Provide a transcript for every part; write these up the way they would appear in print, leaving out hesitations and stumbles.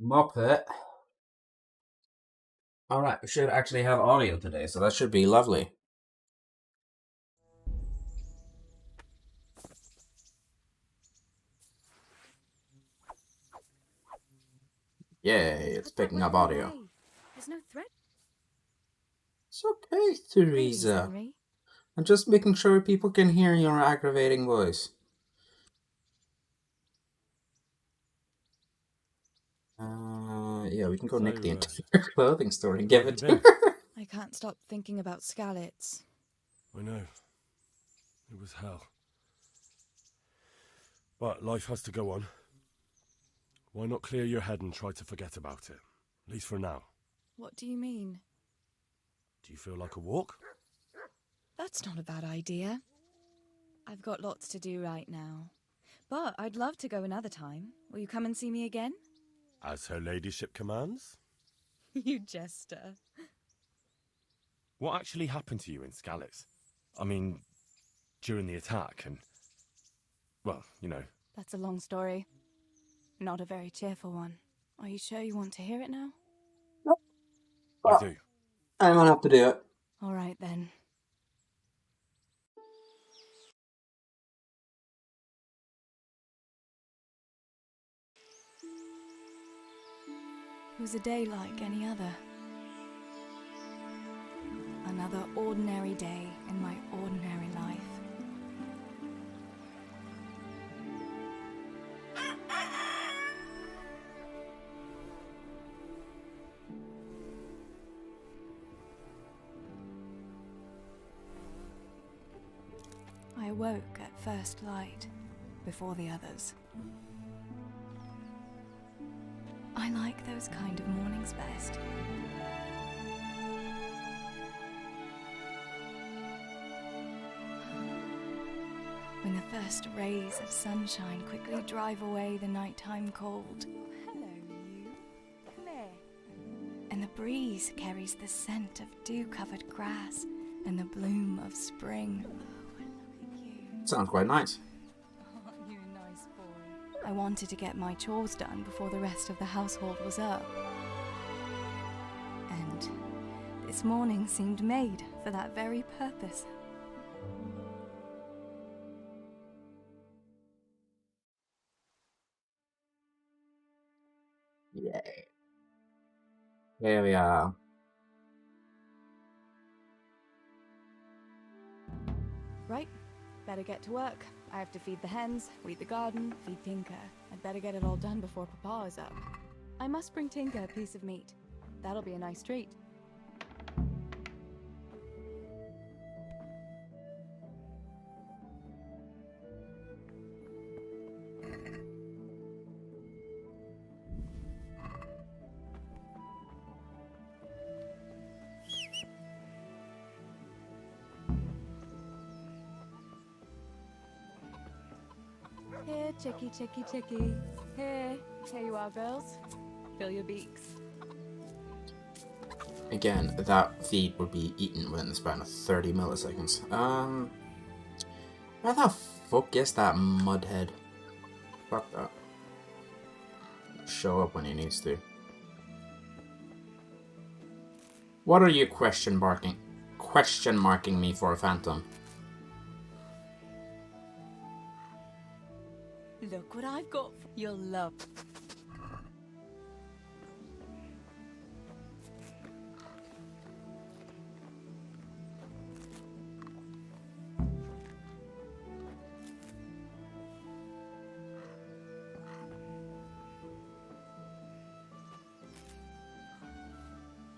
Muppet. Alright, we should actually have audio today, so that should be lovely. Yay, it's picking up audio. There's no threat. It's okay, Teresa. I'm just making sure people can hear your aggravating voice. Yeah, we can go nick the entire clothing store and give it to her. I can't stop thinking about Skalitz. I know. It was hell. But life has to go on. Why not clear your head and try to forget about it? At least for now. What do you mean? Do you feel like a walk? That's not a bad idea. I've got lots to do right now. But I'd love to go another time. Will you come and see me again? As her ladyship commands? You jester. What actually happened to you in Skalitz? I mean, during the attack and... well, you know. That's a long story. Not a very cheerful one. Are you sure you want to hear it now? Nope. I do. I'm gonna have to do it. All right, then. It was a day like any other. Another ordinary day in my ordinary life. I awoke at first light, before the others. I like those kind of mornings best. When the first rays of sunshine quickly drive away the nighttime cold. Hello, you. Come here. And the breeze carries the scent of dew-covered grass and the bloom of spring. Sounds quite nice. Aren't you a nice boy? I wanted to get my chores done before the rest of the household was up. And this morning seemed made for that very purpose. Yay. Here we are. Right. Better get to work. I have to feed the hens, weed the garden, feed Tinker. I'd better get it all done before Papa is up. I must bring Tinker a piece of meat. That'll be a nice treat. Here, chickie, chickie, chickie. Here you are, girls. Fill your beaks. Again, that feed would be eaten within the span of 30 milliseconds. Where the fuck is that mudhead? Fuck that. Show up when he needs to. What are you question marking me for, Phantom? Look what I've got. You'll love.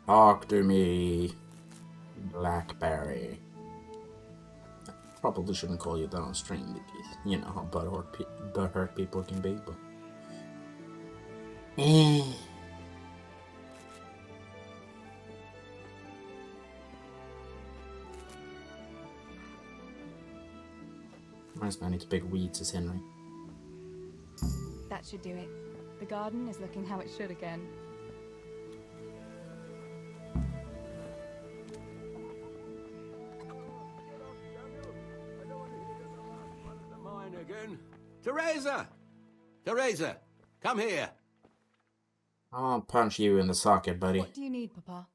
Talk to me, Blackberry. I probably shouldn't call you that on stream because you know how butthurt people can be, but... Reminds me I need to pick weeds as Henry. That should do it. The garden is looking how it should again. Again. Teresa! Teresa! Come here! I'll punch you in the socket, buddy. What do you need, Papa?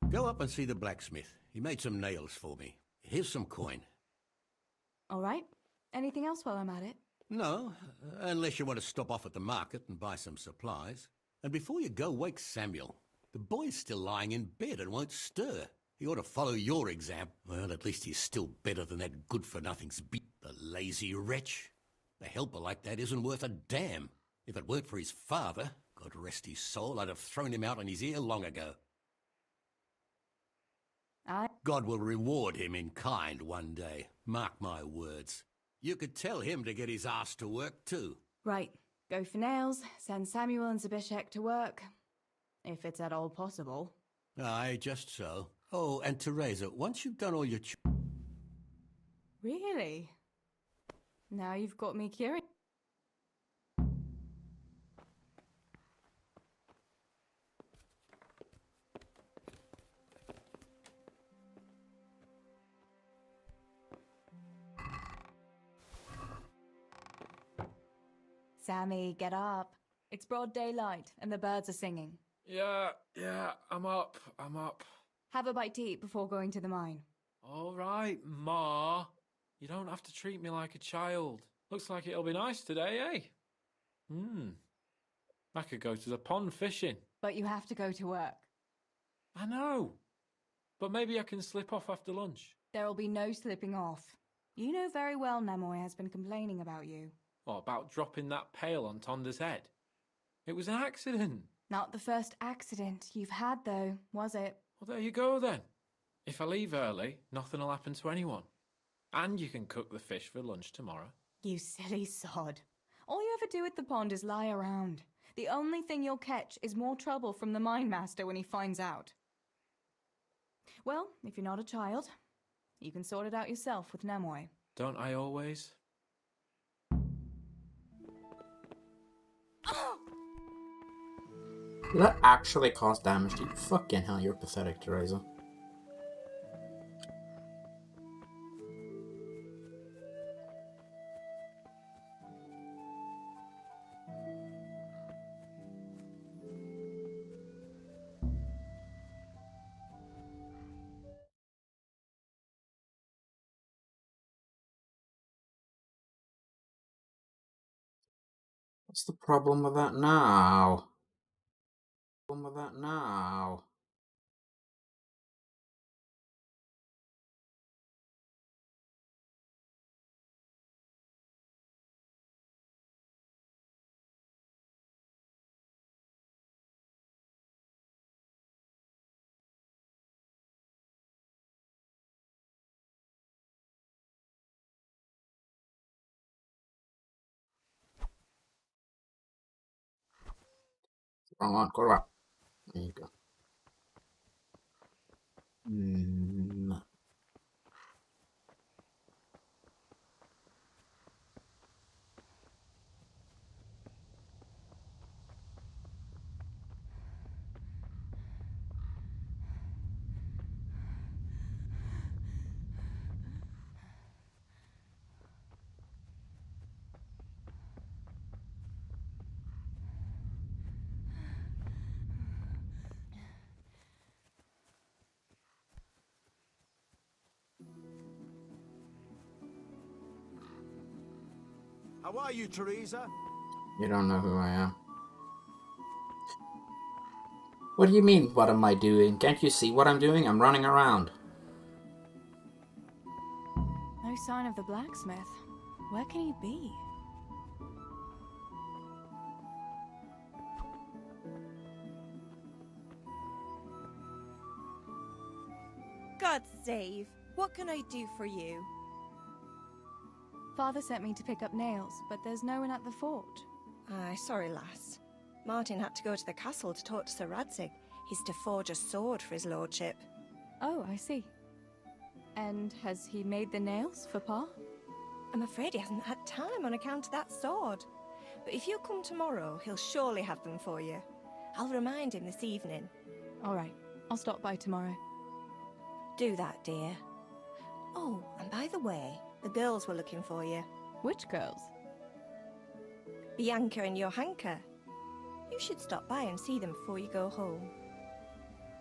Go up and see the blacksmith. He made some nails for me. Here's some coin. All right. Anything else while I'm at it? No, unless you want to stop off at the market and buy some supplies. And before you go, wake Samuel. The boy's still lying in bed and won't stir. He ought to follow your example. Well, at least he's still better than that good-for-nothing's beat, the lazy wretch. A helper like that isn't worth a damn. If it weren't for his father, God rest his soul, I'd have thrown him out on his ear long ago. God will reward him in kind one day. Mark my words. You could tell him to get his ass to work too. Right. Go for nails, send Samuel and Zabishek to work. If it's at all possible. Aye, just so. Oh, and Teresa, once you've done all your Really? Now you've got me curious. Sammy, get up. It's broad daylight and the birds are singing. Yeah, I'm up. Have a bite to eat before going to the mine. All right, Ma. You don't have to treat me like a child. Looks like it'll be nice today, eh? I could go to the pond fishing. But you have to go to work. I know. But maybe I can slip off after lunch. There'll be no slipping off. You know very well Nemoy has been complaining about you. What about dropping that pail on Tonda's head? It was an accident. Not the first accident you've had, though, was it? Well, there you go then. If I leave early, nothing will happen to anyone. And you can cook the fish for lunch tomorrow. You silly sod. All you ever do at the pond is lie around. The only thing you'll catch is more trouble from the mine master when he finds out. Well, if you're not a child, you can sort it out yourself with Nemoy. Don't I always? Did that actually cause damage to you? Fucking hell, you're pathetic, Teresa. What's the problem with that now? Wrong one, go back. There you go. How are you, Teresa? You don't know who I am. What do you mean, what am I doing? Can't you see what I'm doing? I'm running around. No sign of the blacksmith. Where can he be? God save. What can I do for you? Father sent me to pick up nails, but there's no one at the fort. Aye, sorry, lass. Martin had to go to the castle to talk to Sir Rattay. He's to forge a sword for his lordship. Oh, I see. And has he made the nails for Pa? I'm afraid he hasn't had time on account of that sword. But if you come tomorrow, he'll surely have them for you. I'll remind him this evening. All right, I'll stop by tomorrow. Do that, dear. Oh, and by the way, the girls were looking for you. Which girls? Bianca and Johanka. You should stop by and see them before you go home.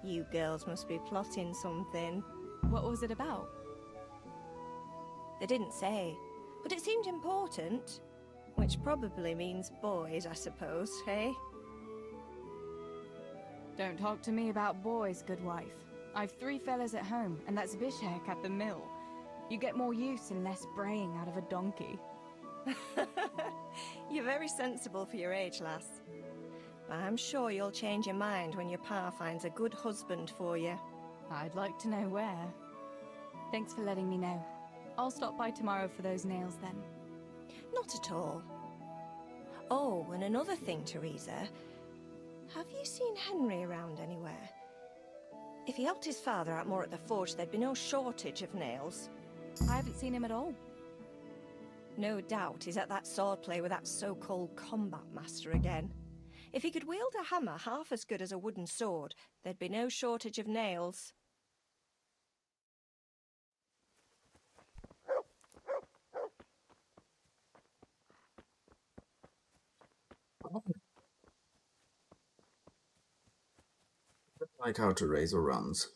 You girls must be plotting something. What was it about? They didn't say, but it seemed important. Which probably means boys, I suppose, eh? Don't talk to me about boys, good wife. I've 3 fellas at home, and that's Bishek at the mill. You get more use and less braying out of a donkey. You're very sensible for your age, lass. But I'm sure you'll change your mind when your pa finds a good husband for you. I'd like to know where. Thanks for letting me know. I'll stop by tomorrow for those nails then. Not at all. Oh, and another thing, Teresa. Have you seen Henry around anywhere? If he helped his father out more at the forge, there'd be no shortage of nails. I haven't seen him at all. No doubt he's at that swordplay with that so-called combat master again. If he could wield a hammer half as good as a wooden sword, there'd be no shortage of nails. I like how Teresa runs.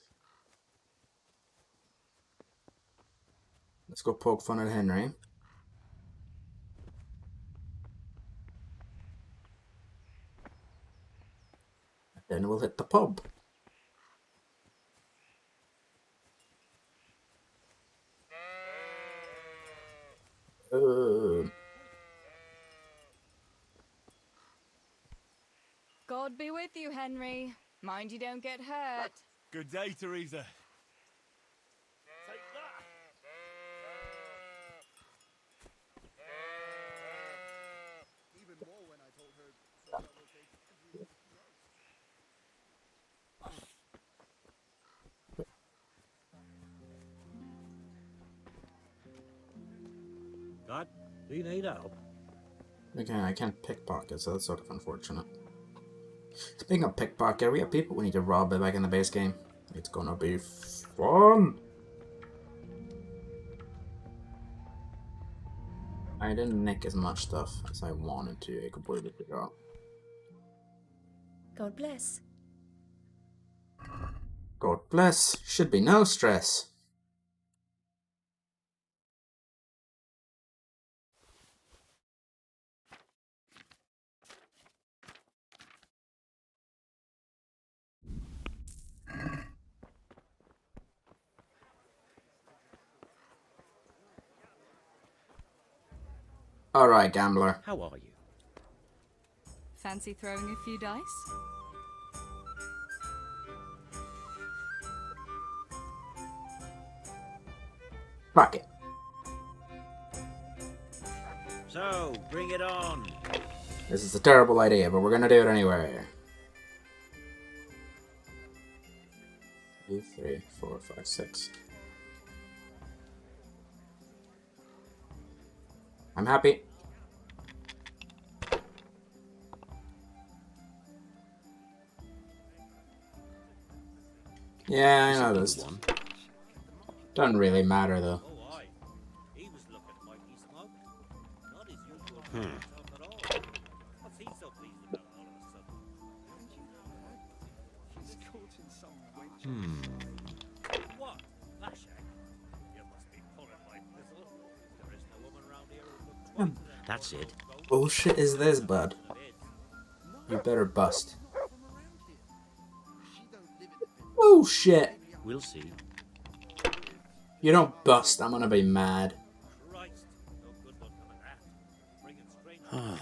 Let's go poke fun at Henry. Then we'll hit the pub. God be with you, Henry. Mind you don't get hurt. Good day, Teresa. Take that. Even more when I told her to relocate everything else. God, do you need help? Again, I can't pickpocket, so that's sort of unfortunate. Speaking of pickpocket, we have people we need to rob back in the base game. It's gonna be fun! I didn't nick as much stuff as I wanted to. I completely forgot. God bless. God bless. Should be no stress. Alright, gambler. How are you? Fancy throwing a few dice? Fuck it. So, bring it on. This is a terrible idea, but we're gonna do it anyway. 2, 3, 4, 5, 6. I'm happy. Yeah, I know this. Doesn't really matter though. Oh, aye. He was looking mighty smug. Not his usual talk at all. What's he so pleased about all of a sudden? He's caught in some wench. What? Flashback? You must be pulling my pizzle. There is no woman around here who looks That's it. Bullshit is this, bud? You better bust. Oh shit! We'll see. You don't bust, I'm gonna be mad. Christ, no good luck coming that. Bringing strangers God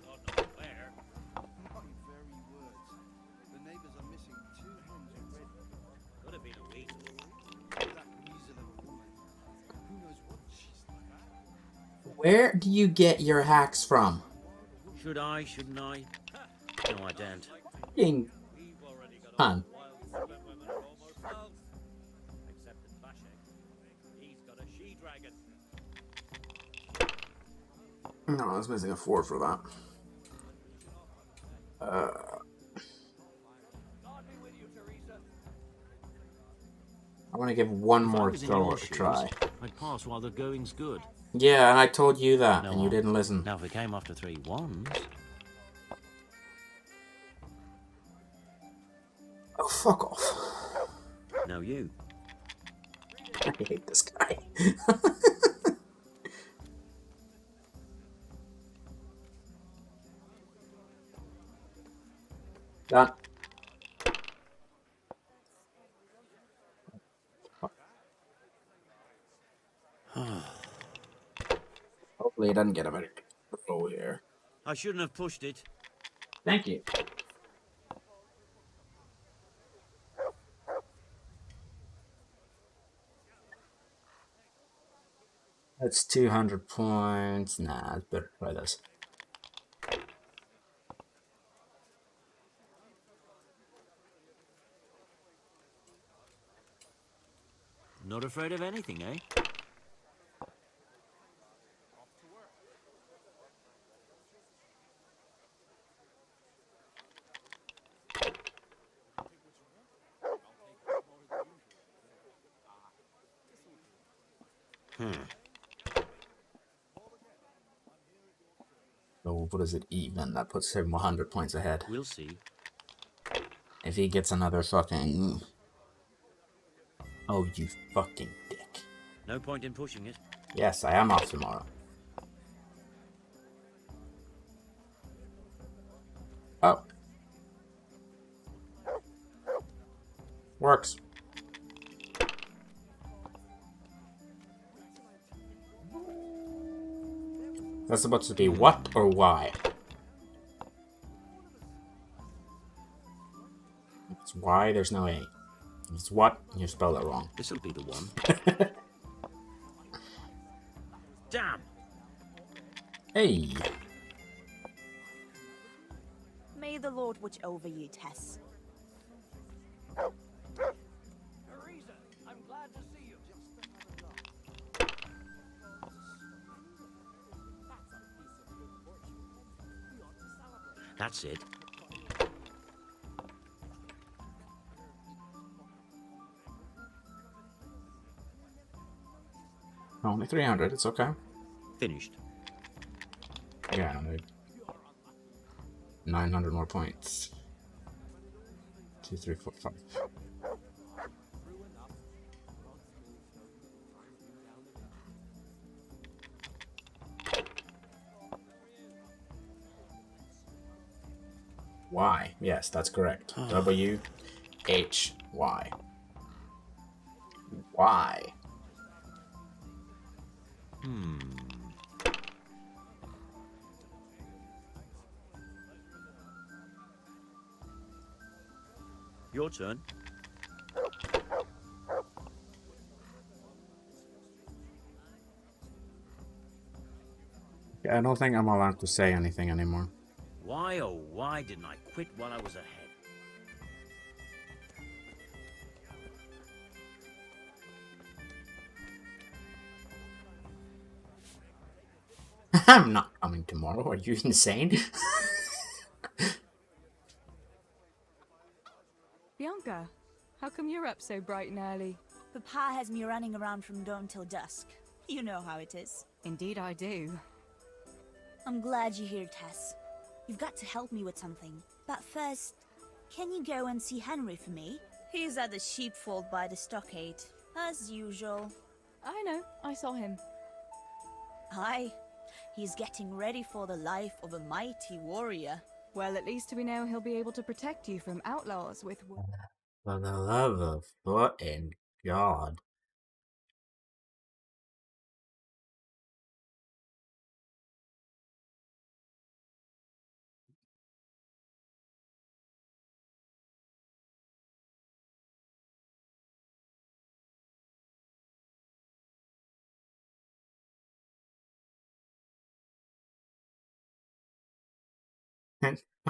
knows where. My very words. The neighbours are missing 2 hens already. Could have been a weasel. That weasel of a woman. Who knows what she's like? Where do you get your hacks from? Should I? Shouldn't I? No, I don't. Ding. Hun. Wild seven women are almost dogs. Except in Flashback. He's got a she-dragon. No, I was missing a 4 for that. I want to give one more throw a try. I'd pass while the going's good. Yeah, and I told you that, No, and you didn't listen. Now, if we came after 3 ones... Oh, fuck off. Now you. I hate this guy. Done. Hopefully it doesn't get a better roll here. I shouldn't have pushed it. Thank you. That's 200 points. Nah, it's better try this. Not afraid of anything, eh? So what is it even? That puts him 100 points ahead. We'll see. If he gets another fucking... Oh, you fucking dick. No point in pushing it. Yes, I am off tomorrow. Oh. Works. That's supposed to be what or why? If it's why, there's no A. If it's what, you spelled it wrong. This'll be the one. Damn! Hey! May the Lord watch over you, Tess. That's it. Only 300, it's okay. Finished. Yeah, I need 900 more points. 2, 3, 4, 5. Y. Yes, that's correct. W H Y. Y. Your turn. I don't think I'm allowed to say anything anymore. Why, oh, why didn't I quit while I was ahead? I'm not coming tomorrow. Are you insane? Bianca, how come you're up so bright and early? Papa has me running around from dawn till dusk. You know how it is. Indeed I do. I'm glad you're here, Tess. You've got to help me with something. But first, can you go and see Henry for me? He's at the sheepfold by the stockade, as usual. I know, I saw him. Aye, he's getting ready for the life of a mighty warrior. Well, at least we know he'll be able to protect you from outlaws with... For the love of fucking God.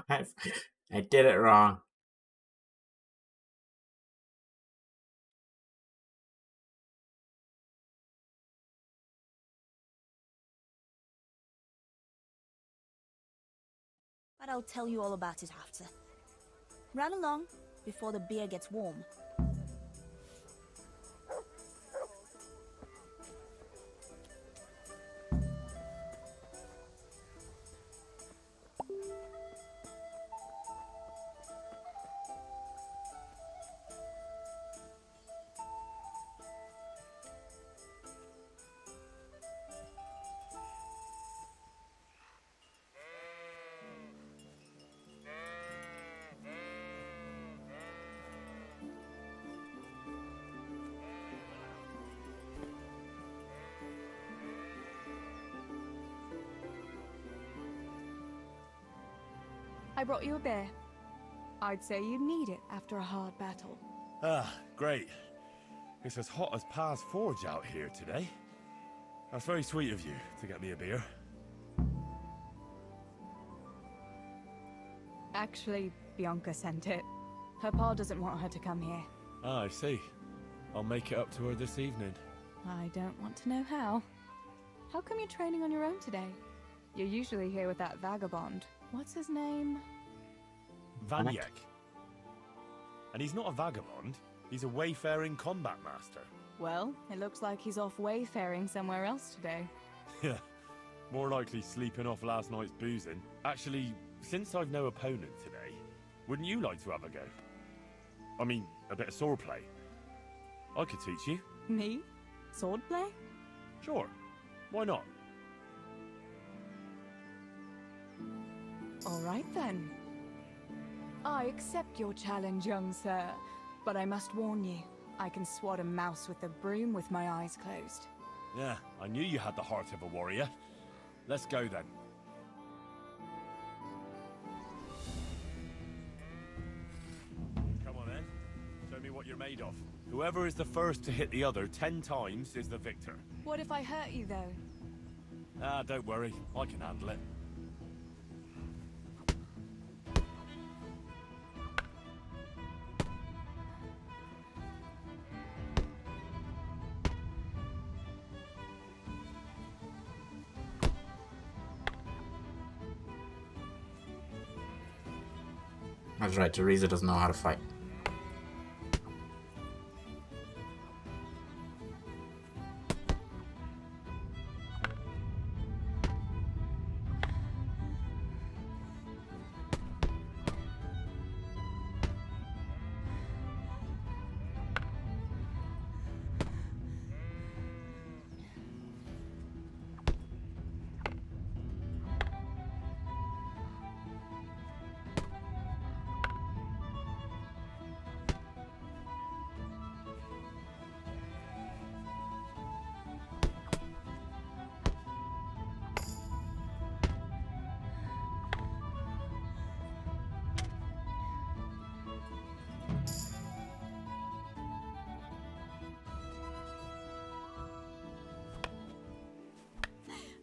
I did it wrong. But I'll tell you all about it after. Run along, before the beer gets warm. I brought you a beer. I'd say you need it after a hard battle. Ah, great. It's as hot as Pa's Forge out here today. That's very sweet of you to get me a beer. Actually, Bianca sent it. Her pa doesn't want her to come here. Ah, I see. I'll make it up to her this evening. I don't want to know how. How come you're training on your own today? You're usually here with that vagabond. What's his name? Vanyek. And he's not a vagabond. He's a wayfaring combat master. Well, it looks like he's off wayfaring somewhere else today. Yeah, more likely sleeping off last night's boozing. Actually, since I've no opponent today, wouldn't you like to have a go? I mean, a bit of swordplay. I could teach you. Me? Swordplay? Sure. Why not? All right then. I accept your challenge, young sir, but I must warn you, I can swat a mouse with a broom with my eyes closed. Yeah, I knew you had the heart of a warrior. Let's go then. Come on then. Show me what you're made of. Whoever is the first to hit the other 10 times is the victor. What if I hurt you, though? Ah, don't worry. I can handle it. That's right, Teresa doesn't know how to fight.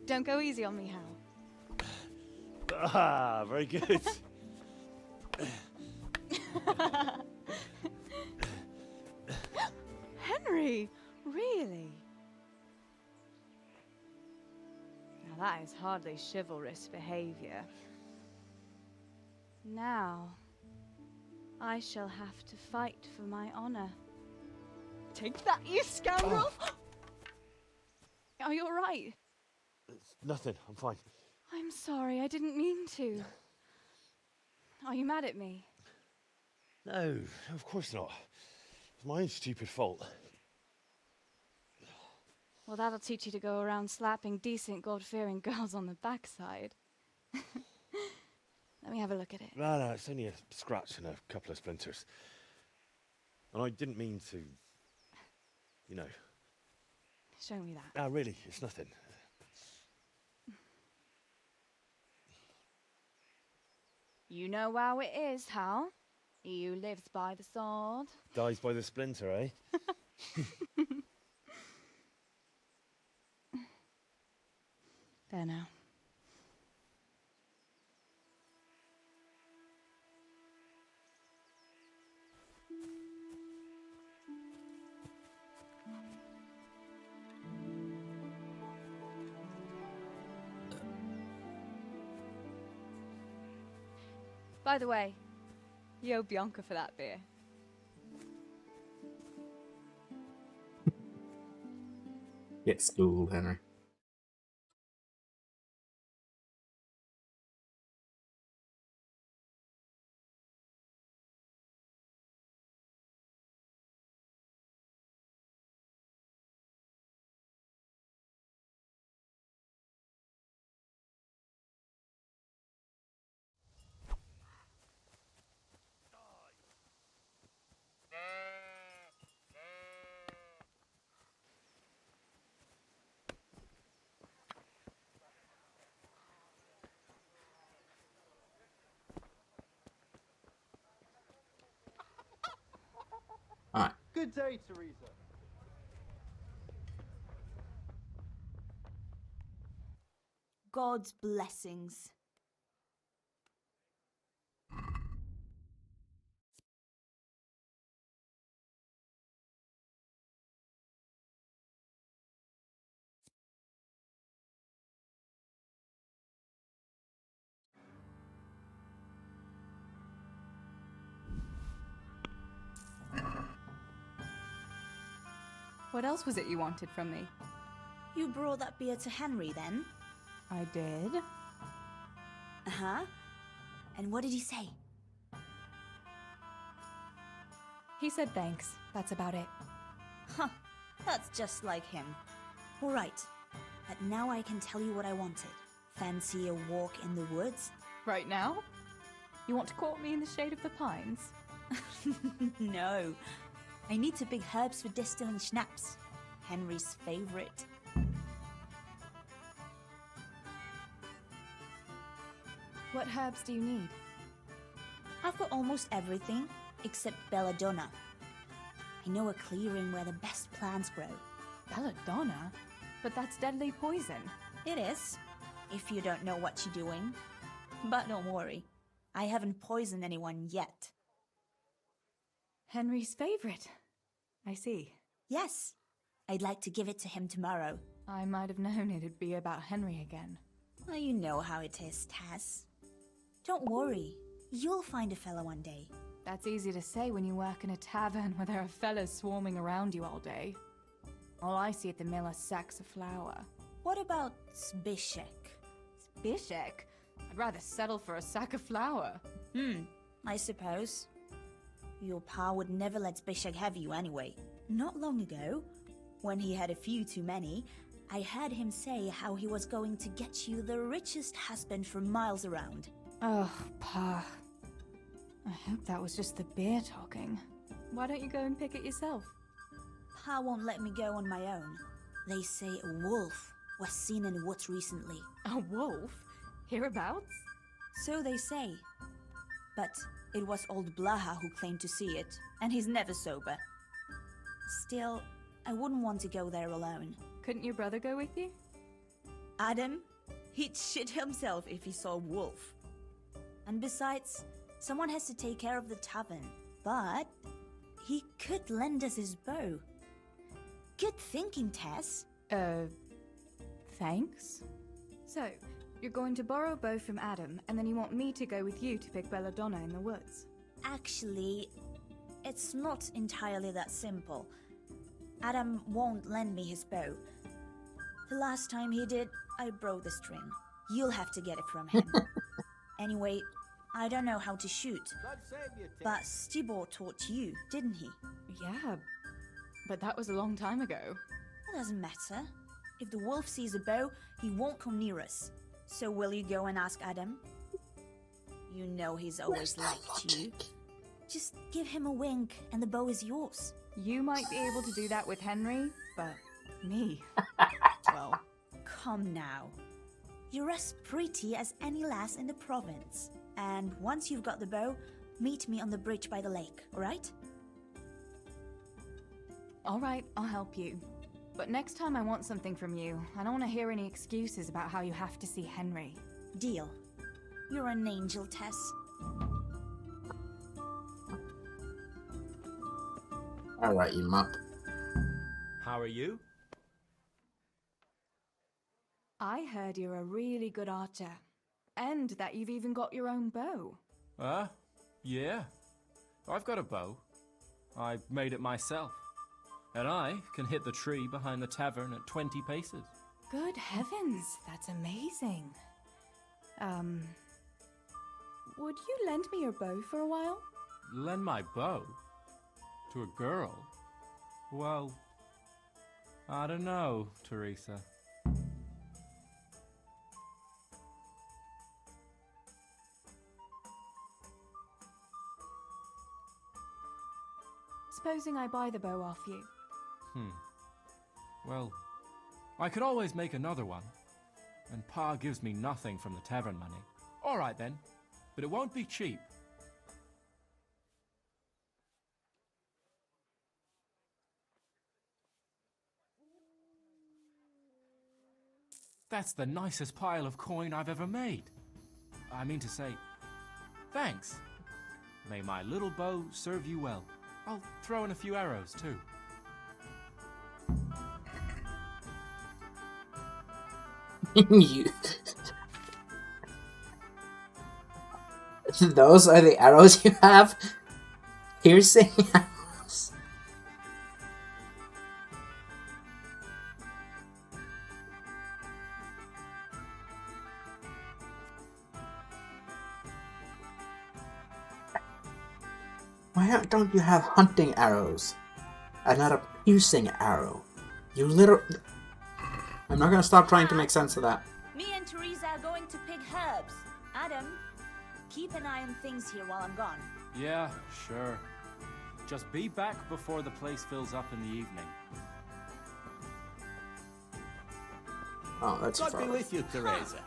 Don't go easy on me, Hal. Ah, very good. Henry! Really? Now that is hardly chivalrous behavior. Now, I shall have to fight for my honor. Take that, you scoundrel! Are you alright? It's nothing. I'm fine. I'm sorry, I didn't mean to. Are you mad at me? No, of course not. It's my own stupid fault. Well, that'll teach you to go around slapping decent, God-fearing girls on the backside. Let me have a look at it. No, it's only a scratch and a couple of splinters. And I didn't mean to, you know. Show me that. Ah, really, it's nothing. You know how it is, Hal. He who lives by the sword Dies by the splinter, eh? There now. By the way, you owe Bianca for that beer. Get schooled, Henry. Good day, Teresa. God's blessings. What else was it you wanted from me? You brought that beer to Henry then? I did. Uh-huh. And what did he say? He said thanks. That's about it. Huh. That's just like him. All right. But now I can tell you what I wanted. Fancy a walk in the woods? Right now? You want to court me in the shade of the pines? No. I need to pick herbs for distilling schnapps. Henry's favorite. What herbs do you need? I've got almost everything except belladonna. I know a clearing where the best plants grow. Belladonna? But that's deadly poison. It is, if you don't know what you're doing. But don't worry, I haven't poisoned anyone yet. Henry's favorite. I see. Yes, I'd like to give it to him tomorrow. I might have known it'd be about Henry again. Well, you know how it is, Tess. Don't worry, you'll find a fella one day. That's easy to say when you work in a tavern where there are fellas swarming around you all day. All I see at the mill are sacks of flour. What about Zbyszek? Zbyszek? I'd rather settle for a sack of flour. I suppose. Your pa would never let Zbyszek have you anyway. Not long ago, when he had a few too many, I heard him say how he was going to get you the richest husband for miles around. Oh, Pa. I hope that was just the beer talking. Why don't you go and pick it yourself? Pa won't let me go on my own. They say a wolf was seen in the woods recently. A wolf? Hereabouts? So they say. But it was old Blaha who claimed to see it, and he's never sober. Still, I wouldn't want to go there alone. Couldn't your brother go with you? Adam? He'd shit himself if he saw a wolf. And besides, someone has to take care of the tavern. But he could lend us his bow. Good thinking, Tess. Thanks? So, you're going to borrow a bow from Adam, and then you want me to go with you to pick belladonna in the woods? Actually, it's not entirely that simple. Adam won't lend me his bow. The last time he did, I broke the string. You'll have to get it from him. Anyway, I don't know how to shoot. But Stibor taught you, didn't he? Yeah, but that was a long time ago. It doesn't matter. If the wolf sees a bow, he won't come near us. So will you go and ask Adam? You know he's always liked you. Just give him a wink and the bow is yours. You might be able to do that with Henry, but me... well... Come now. You're as pretty as any lass in the province. And once you've got the bow, meet me on the bridge by the lake, alright? Alright, I'll help you. But next time I want something from you, I don't want to hear any excuses about how you have to see Henry. Deal. You're an angel, Tess. Alright, you mup. How are you? I heard you're a really good archer. And that you've even got your own bow. Yeah. I've got a bow. I made it myself. And I can hit the tree behind the tavern at 20 paces. Good heavens, that's amazing. Would you lend me your bow for a while? Lend my bow? To a girl? Well, I don't know, Teresa. Supposing I buy the bow off you. Well, I could always make another one. And Pa gives me nothing from the tavern money. All right then, but it won't be cheap. That's the nicest pile of coin I've ever made. I mean to say, thanks. May my little bow serve you well. I'll throw in a few arrows, too. You... Those are the arrows you have? Piercing arrows? Why don't you have hunting arrows? And not a piercing arrow? You literally... I'm not gonna stop trying to make sense of that. Me and Teresa are going to pick herbs. Adam, keep an eye on things here while I'm gone. Yeah, sure. Just be back before the place fills up in the evening. Oh, that's God be with you, Teresa.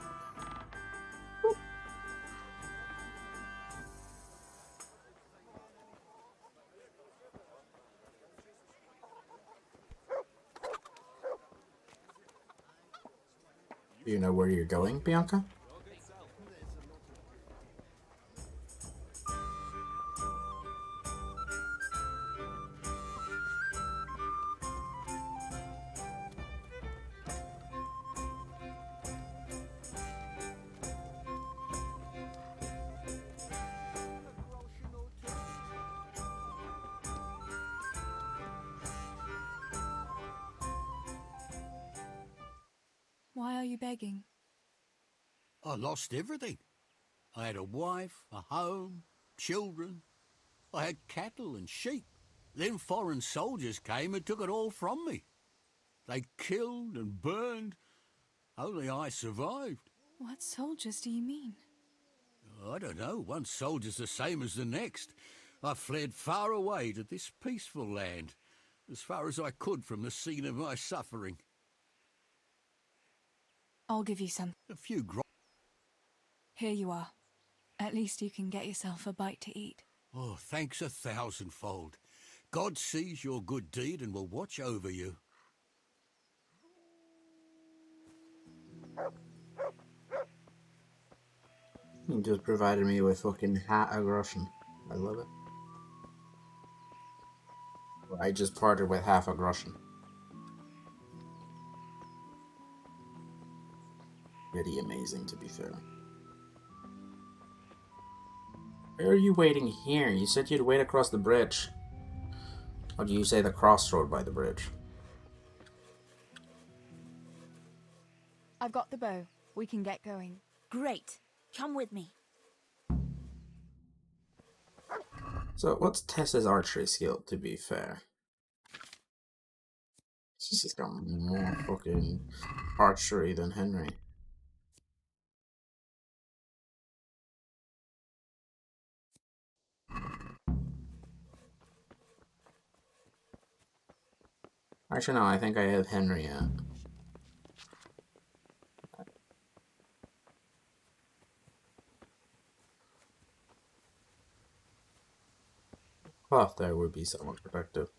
Do you know where you're going, Bianca? Why are you begging? I lost everything. I had a wife, a home, children. I had cattle and sheep. Then foreign soldiers came and took it all from me. They killed and burned. Only I survived. What soldiers do you mean? I don't know. One soldier's the same as the next. I fled far away to this peaceful land, as far as I could from the scene of my suffering. I'll give you some. A few Here you are. At least you can get yourself a bite to eat. Oh, thanks 1,000-fold. God sees your good deed and will watch over you. You just provided me with fucking half a groschen. I love it. I just parted with half a groschen. Pretty amazing, to be fair. Where are you waiting here? You said you'd wait across the bridge. Or do you say the crossroad by the bridge? I've got the bow. We can get going. Great. Come with me. So, what's Tessa's archery skill, to be fair? She's got more fucking archery than Henry. Actually, no, I think I have Henry at. Cloth there would be somewhat protective.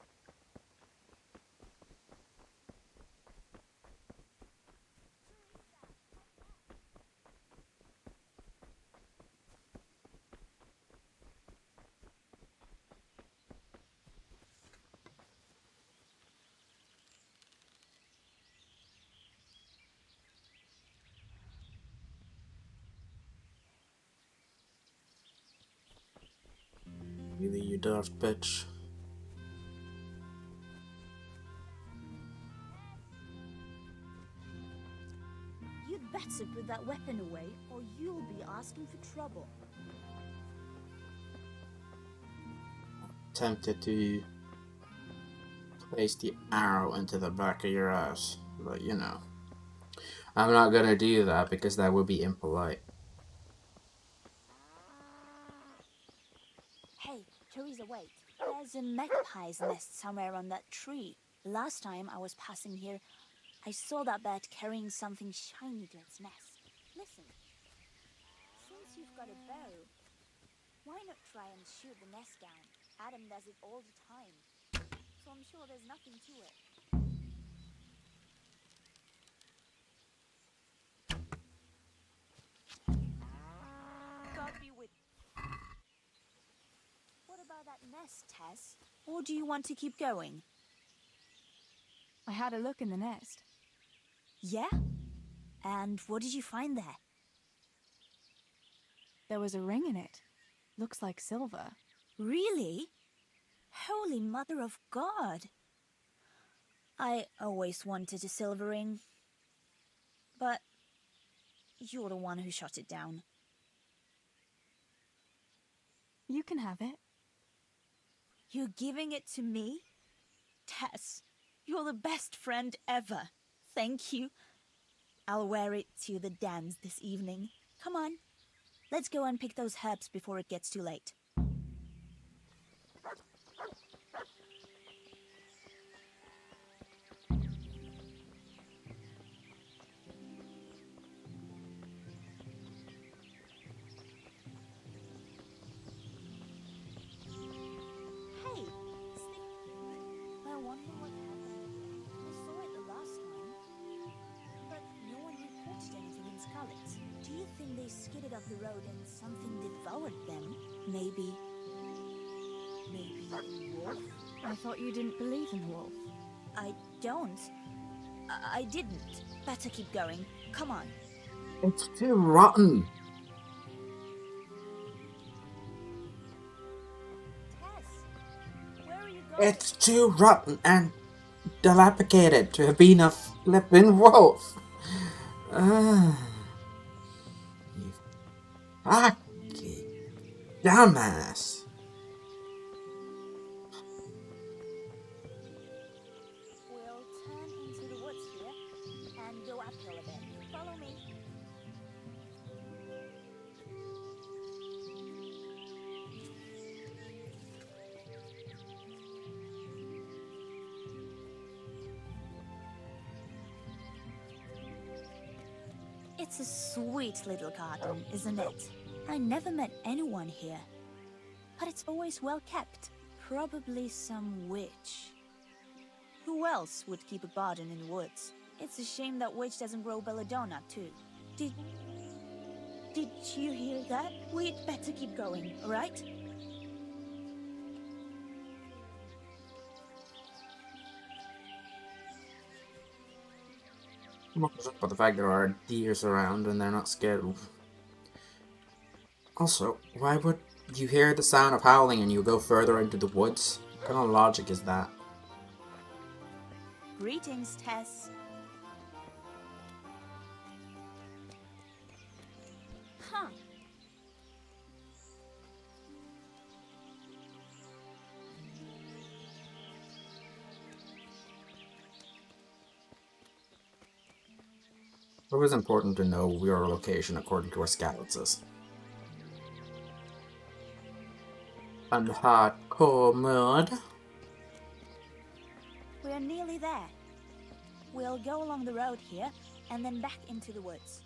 Really, you daft bitch. You'd better put that weapon away, or you'll be asking for trouble. Tempted to place the arrow into the back of your ass, but you know, I'm not gonna do that because that would be impolite. Hey, Teresa, wait. There's a magpie's nest somewhere on that tree. Last time I was passing here, I saw that bird carrying something shiny to its nest. Listen, since you've got a bow, why not try and shoot the nest down? Adam does it all the time, so I'm sure there's nothing to it. nest, Tess? Or do you want to keep going? I had a look in the nest. Yeah? And what did you find there? There was a ring in it. Looks like silver. Really? Holy Mother of God! I always wanted a silver ring. But you're the one who shot it down. You can have it. You're giving it to me? Tess, you're the best friend ever. Thank you. I'll wear it to the dance this evening. Come on. Let's go and pick those herbs before it gets too late. Hey, I wonder what happened. I saw it the last time, but no one reported anything in Scarlet. Do you think they skidded up the road and something devoured them? Maybe a wolf? I thought you didn't believe in the wolf. I don't. I didn't. Better keep going. Come on. It's too rotten. Tess, where are you going? It's too rotten and dilapidated to have been a flippin' wolf. You fucking dumbass. We'll turn into the woods here and go uphill a bit. Follow me. It's a sweet little garden, isn't it? I never met anyone here. But it's always well kept. Probably some witch. Who else would keep a garden in the woods? It's a shame that witch doesn't grow belladonna, too. Did you hear that? We'd better keep going, alright? But the fact there are deers around and they're not scared. Also, why would you hear the sound of howling and you go further into the woods? What kind of logic is that? Greetings, Tess. Huh. It was important to know your location according to our scouts. And hardcore mode. We're nearly there. We'll go along the road here and then back into the woods.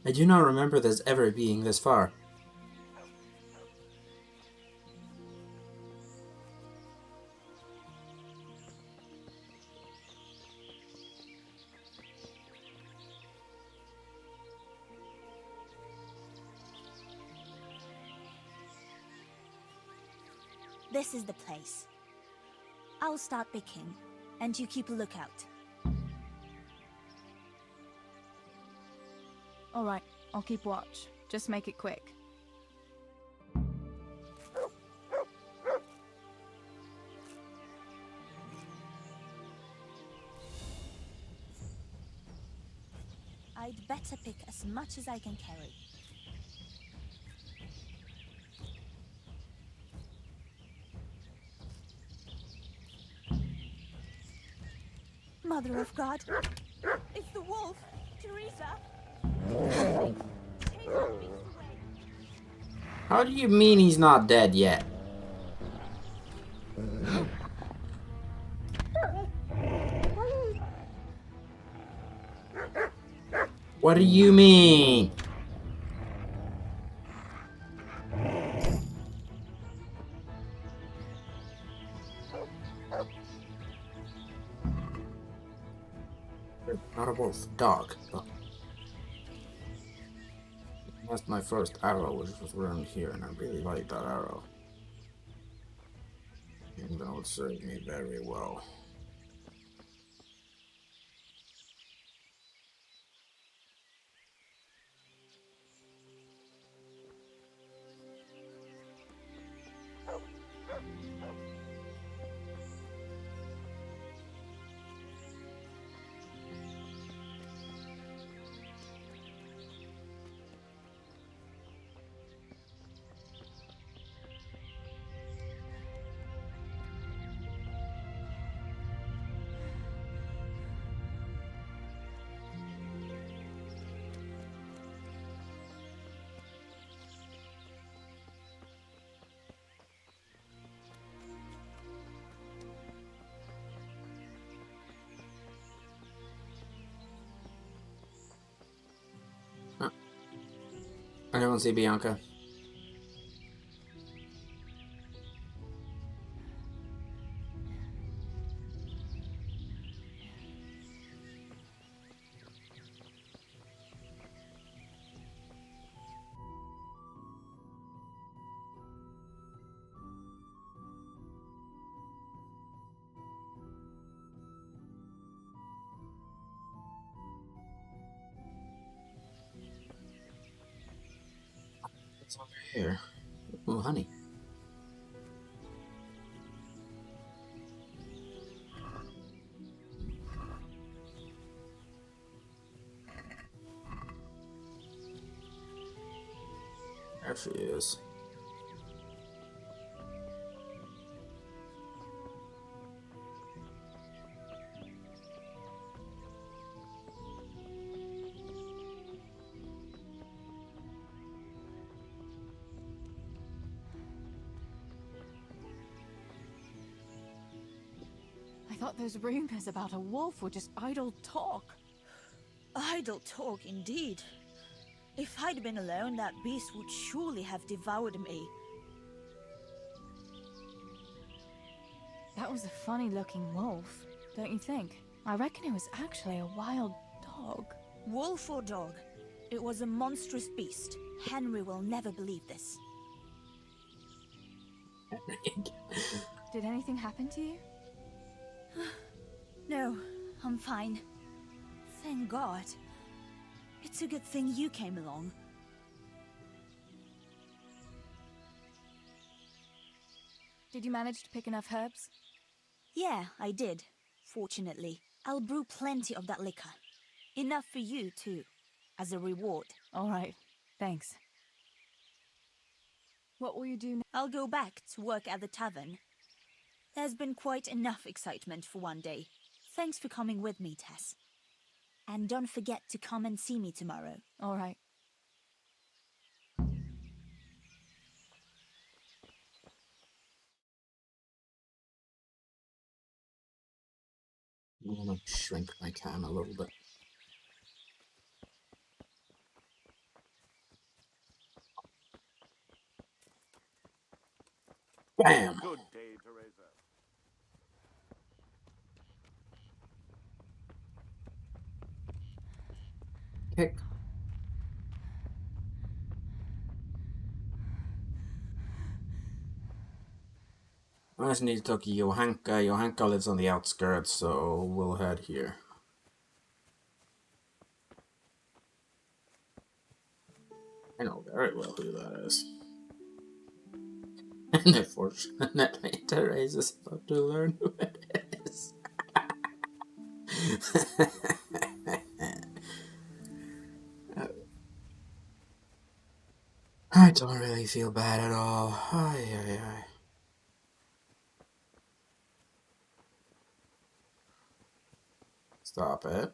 I do not remember this ever being this far. This is the place. I'll start picking, and you keep a lookout. Alright, I'll keep watch. Just make it quick. I'd better pick as much as I can carry. Mother of God! It's the wolf! Teresa! Take that beast away! How do you mean he's not dead yet? What do you mean? Not a wolf, dog. Oh. That's my first arrow, which was around here, and I really like that arrow. And that would serve me very well. Anyone see Bianca? It's over here. Oh, honey. There she is. I thought those rumors about a wolf were just idle talk. Idle talk, indeed. If I'd been alone, that beast would surely have devoured me. That was a funny-looking wolf, don't you think? I reckon it was actually a wild dog. Wolf or dog, it was a monstrous beast. Henry will never believe this. Did anything happen to you? No, I'm fine. Thank God. It's a good thing you came along. Did you manage to pick enough herbs? Yeah, I did. Fortunately. I'll brew plenty of that liquor. Enough for you, too. As a reward. All right, thanks. What will you do now? I'll go back to work at the tavern. There's been quite enough excitement for one day. Thanks for coming with me, Tess. And don't forget to come and see me tomorrow. All right. I'm gonna shrink my cam a little bit. Bam! Good day, Teresa. Kick. I just need to talk to Johanka. Johanka lives on the outskirts, so we'll head here. I know very well who that is. And unfortunately, Teresa's about to learn who it is. I don't really feel bad at all. Ay, ay, ay. Stop it.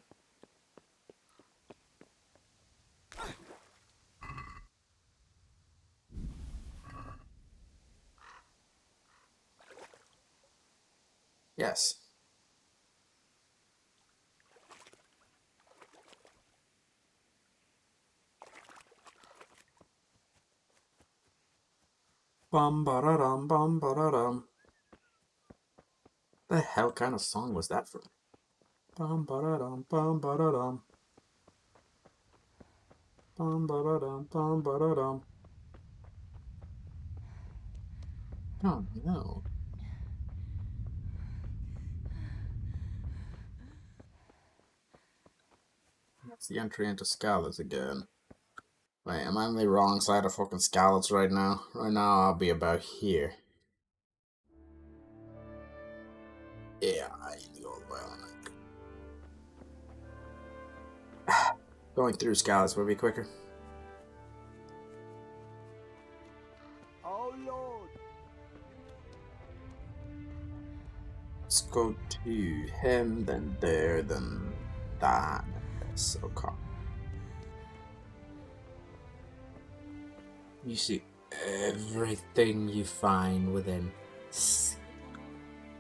Yes. Bum ba da dum bum ba da dum. The hell kind of song was that from? Bum ba da dum bum ba da dum. Bum ba da dum, bum ba da dum. Oh no. That's the entry into Scallots again. Wait, am I on the wrong side of fucking Scallots right now? Right now I'll be about here. Yeah, I need to go all the way on it. Going through Scallots will be quicker. Oh Lord! Let's go to him, then there, then that. That's okay. You see everything you find within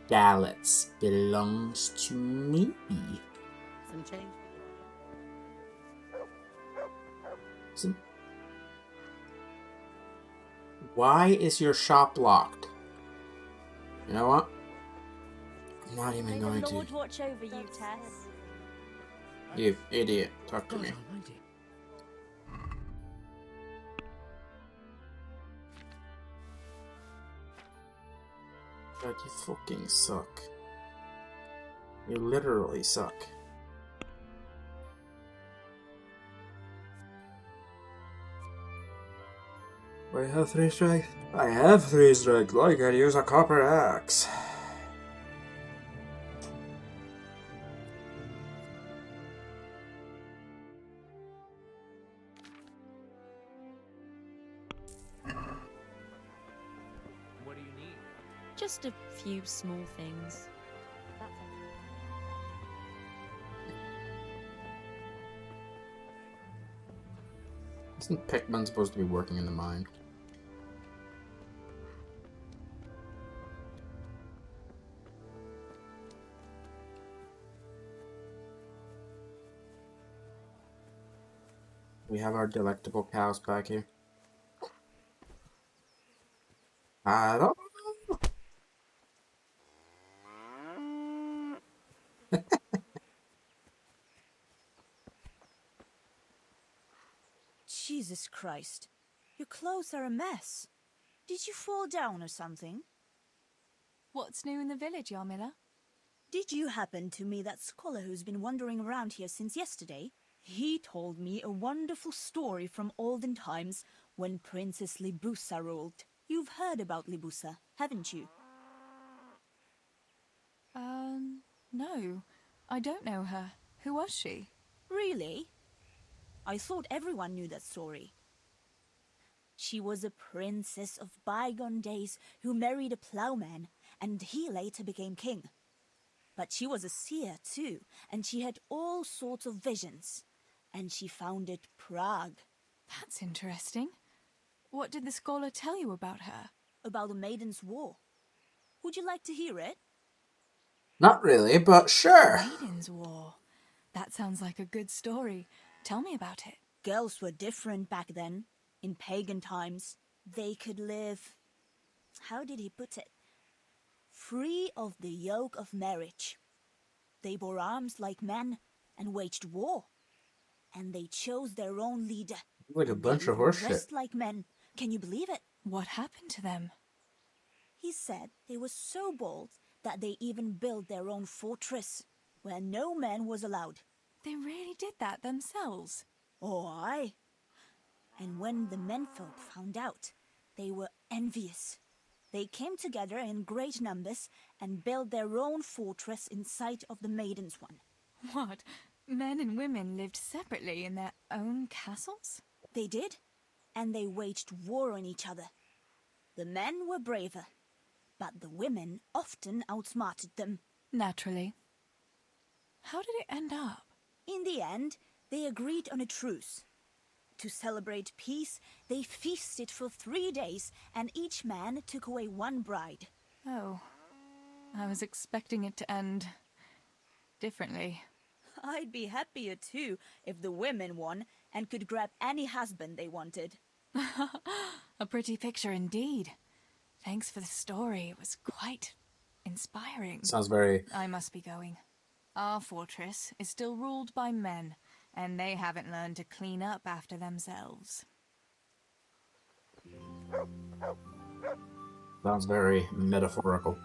Scallots belongs to me. Some change. Why is your shop locked? You know what? I'm not even May going the to. Lord watch over you, Tess. You idiot. Talk to God me. almighty. God, you fucking suck. You literally suck. I have 3 strikes. I have 3 strikes. I can use a copper axe. What do you need? Just a few small things. That's Isn't Pikmin supposed to be working in the mine? We have our delectable cows back here. I don't Jesus Christ. Your clothes are a mess. Did you fall down or something? What's new in the village, Yarmila? Did you happen to meet that scholar who's been wandering around here since yesterday? He told me a wonderful story from olden times when Princess Libusa ruled. You've heard about Libusa, haven't you? No. I don't know her. Who was she? Really? I thought everyone knew that story. She was a princess of bygone days who married a plowman, and he later became king. But she was a seer too, and she had all sorts of visions. And she founded Prague. That's interesting. What did the scholar tell you about her? About the Maiden's War. Would you like to hear it? Not really, but sure. Maiden's War. That sounds like a good story. Tell me about it. Girls were different back then. In pagan times, they could live... How did he put it? Free of the yoke of marriage. They bore arms like men and waged war. And they chose their own leader. Like a bunch of horseshit. Dressed like men. Can you believe it? What happened to them? He said they were so bold that they even built their own fortress, where no man was allowed. They really did that themselves? Oh, aye. And when the menfolk found out, they were envious. They came together in great numbers and built their own fortress in sight of the Maiden's one. What? Men and women lived separately in their own castles? They did, and they waged war on each other. The men were braver, but the women often outsmarted them. Naturally. How did it end up? In the end, they agreed on a truce. To celebrate peace, they feasted for 3 days, and each man took away one bride. Oh, I was expecting it to end differently. I'd be happier too if the women won and could grab any husband they wanted. A pretty picture indeed. Thanks for the story. It was quite inspiring. Sounds very... I must be going. Our fortress is still ruled by men, And they haven't learned to clean up after themselves. Sounds very metaphorical.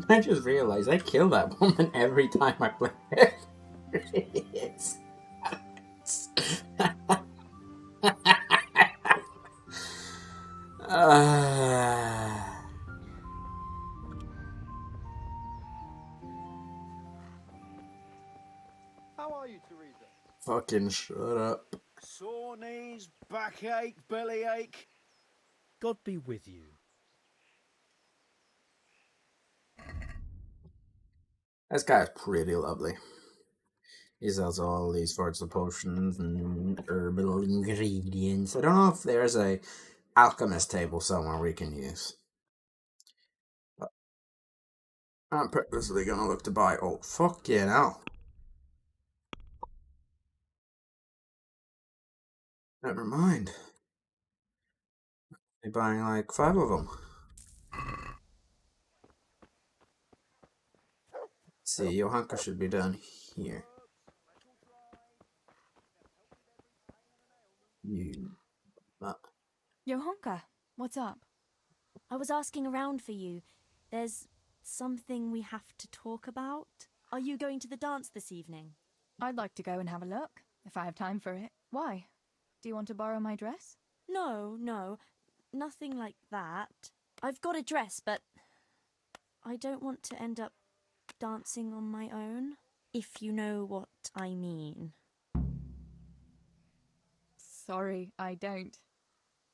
I just realized I kill that woman every time I play it. How are you, Teresa? Fucking shut up. Sore knees, backache, bellyache. God be with you. This guy's pretty lovely. He sells all these sorts of potions and herbal ingredients. I don't know if there's a alchemist table somewhere we can use. But I'm purposely gonna look to buy. Oh, fucking hell. Never mind. They're buying like 5 of them. Let's see, Johanka should be down here. You. Johanka, what's up? I was asking around for you. There's something we have to talk about. Are you going to the dance this evening? I'd like to go and have a look, if I have time for it. Why? Do you want to borrow my dress? No, nothing like that. I've got a dress, but I don't want to end up dancing on my own, if you know what I mean. Sorry, I don't.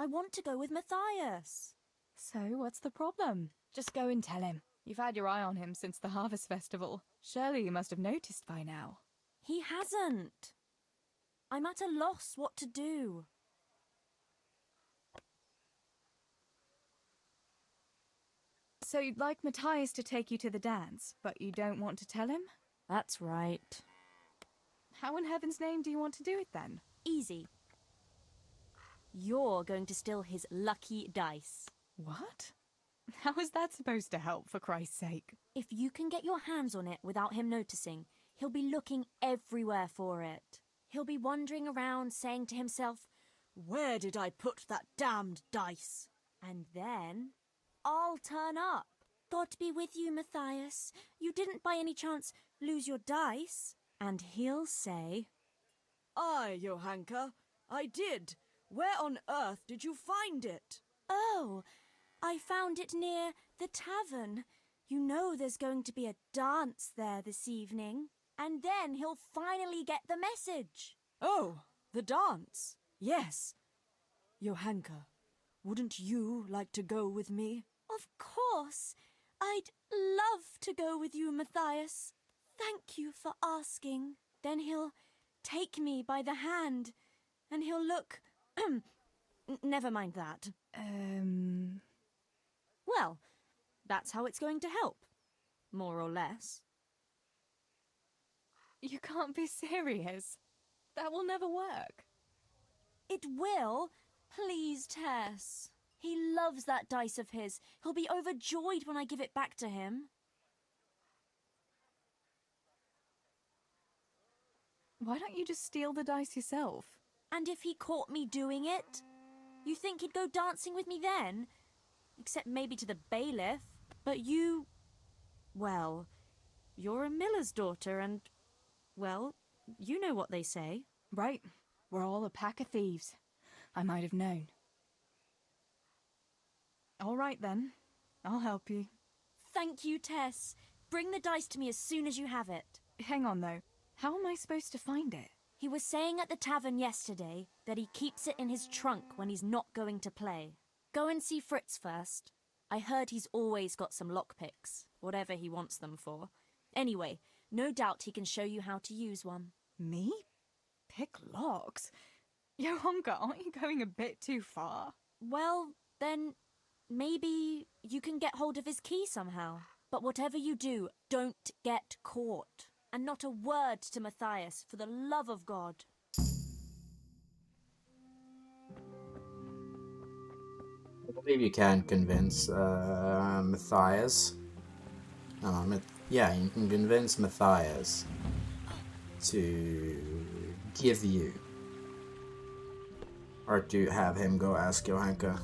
I want to go with Matthias. So, what's the problem? Just go and tell him. You've had your eye on him since the Harvest Festival. Surely you must have noticed by now. He hasn't. I'm at a loss what to do. So you'd like Matthias to take you to the dance, but you don't want to tell him? That's right. How in heaven's name do you want to do it then? Easy. You're going to steal his lucky dice. What? How is that supposed to help, for Christ's sake? If you can get your hands on it without him noticing, he'll be looking everywhere for it. He'll be wandering around saying to himself, "Where did I put that damned dice?" And then I'll turn up. God be with you, Matthias. You didn't by any chance lose your dice? And he'll say, "Aye, Johanka, I did. Where on earth did you find it?" "Oh, I found it near the tavern. You know there's going to be a dance there this evening." And then he'll finally get the message. "Oh, the dance. Yes. Johanka, wouldn't you like to go with me?" "Of course. I'd love to go with you, Matthias. Thank you for asking." Then he'll take me by the hand, and he'll look... Never mind that. Well, that's how it's going to help. More or less. You can't be serious. That will never work. It will. Please, Tess. He loves that dice of his. He'll be overjoyed when I give it back to him. Why don't you just steal the dice yourself? And if he caught me doing it? You think he'd go dancing with me then? Except maybe to the bailiff. But you... Well, you're a miller's daughter and... Well, you know what they say. Right. We're all a pack of thieves. I might have known. All right, then. I'll help you. Thank you, Tess. Bring the dice to me as soon as you have it. Hang on, though. How am I supposed to find it? He was saying at the tavern yesterday that he keeps it in his trunk when he's not going to play. Go and see Fritz first. I heard he's always got some lockpicks, whatever he wants them for. Anyway, no doubt he can show you how to use one. Me? Pick locks? Johanka, aren't you going a bit too far? Well, then maybe you can get hold of his key somehow. But whatever you do, don't get caught. And not a word to Matthias, for the love of God. I believe you can convince Matthias. Yeah, you can convince Matthias to give you, or to have him go ask Johanka.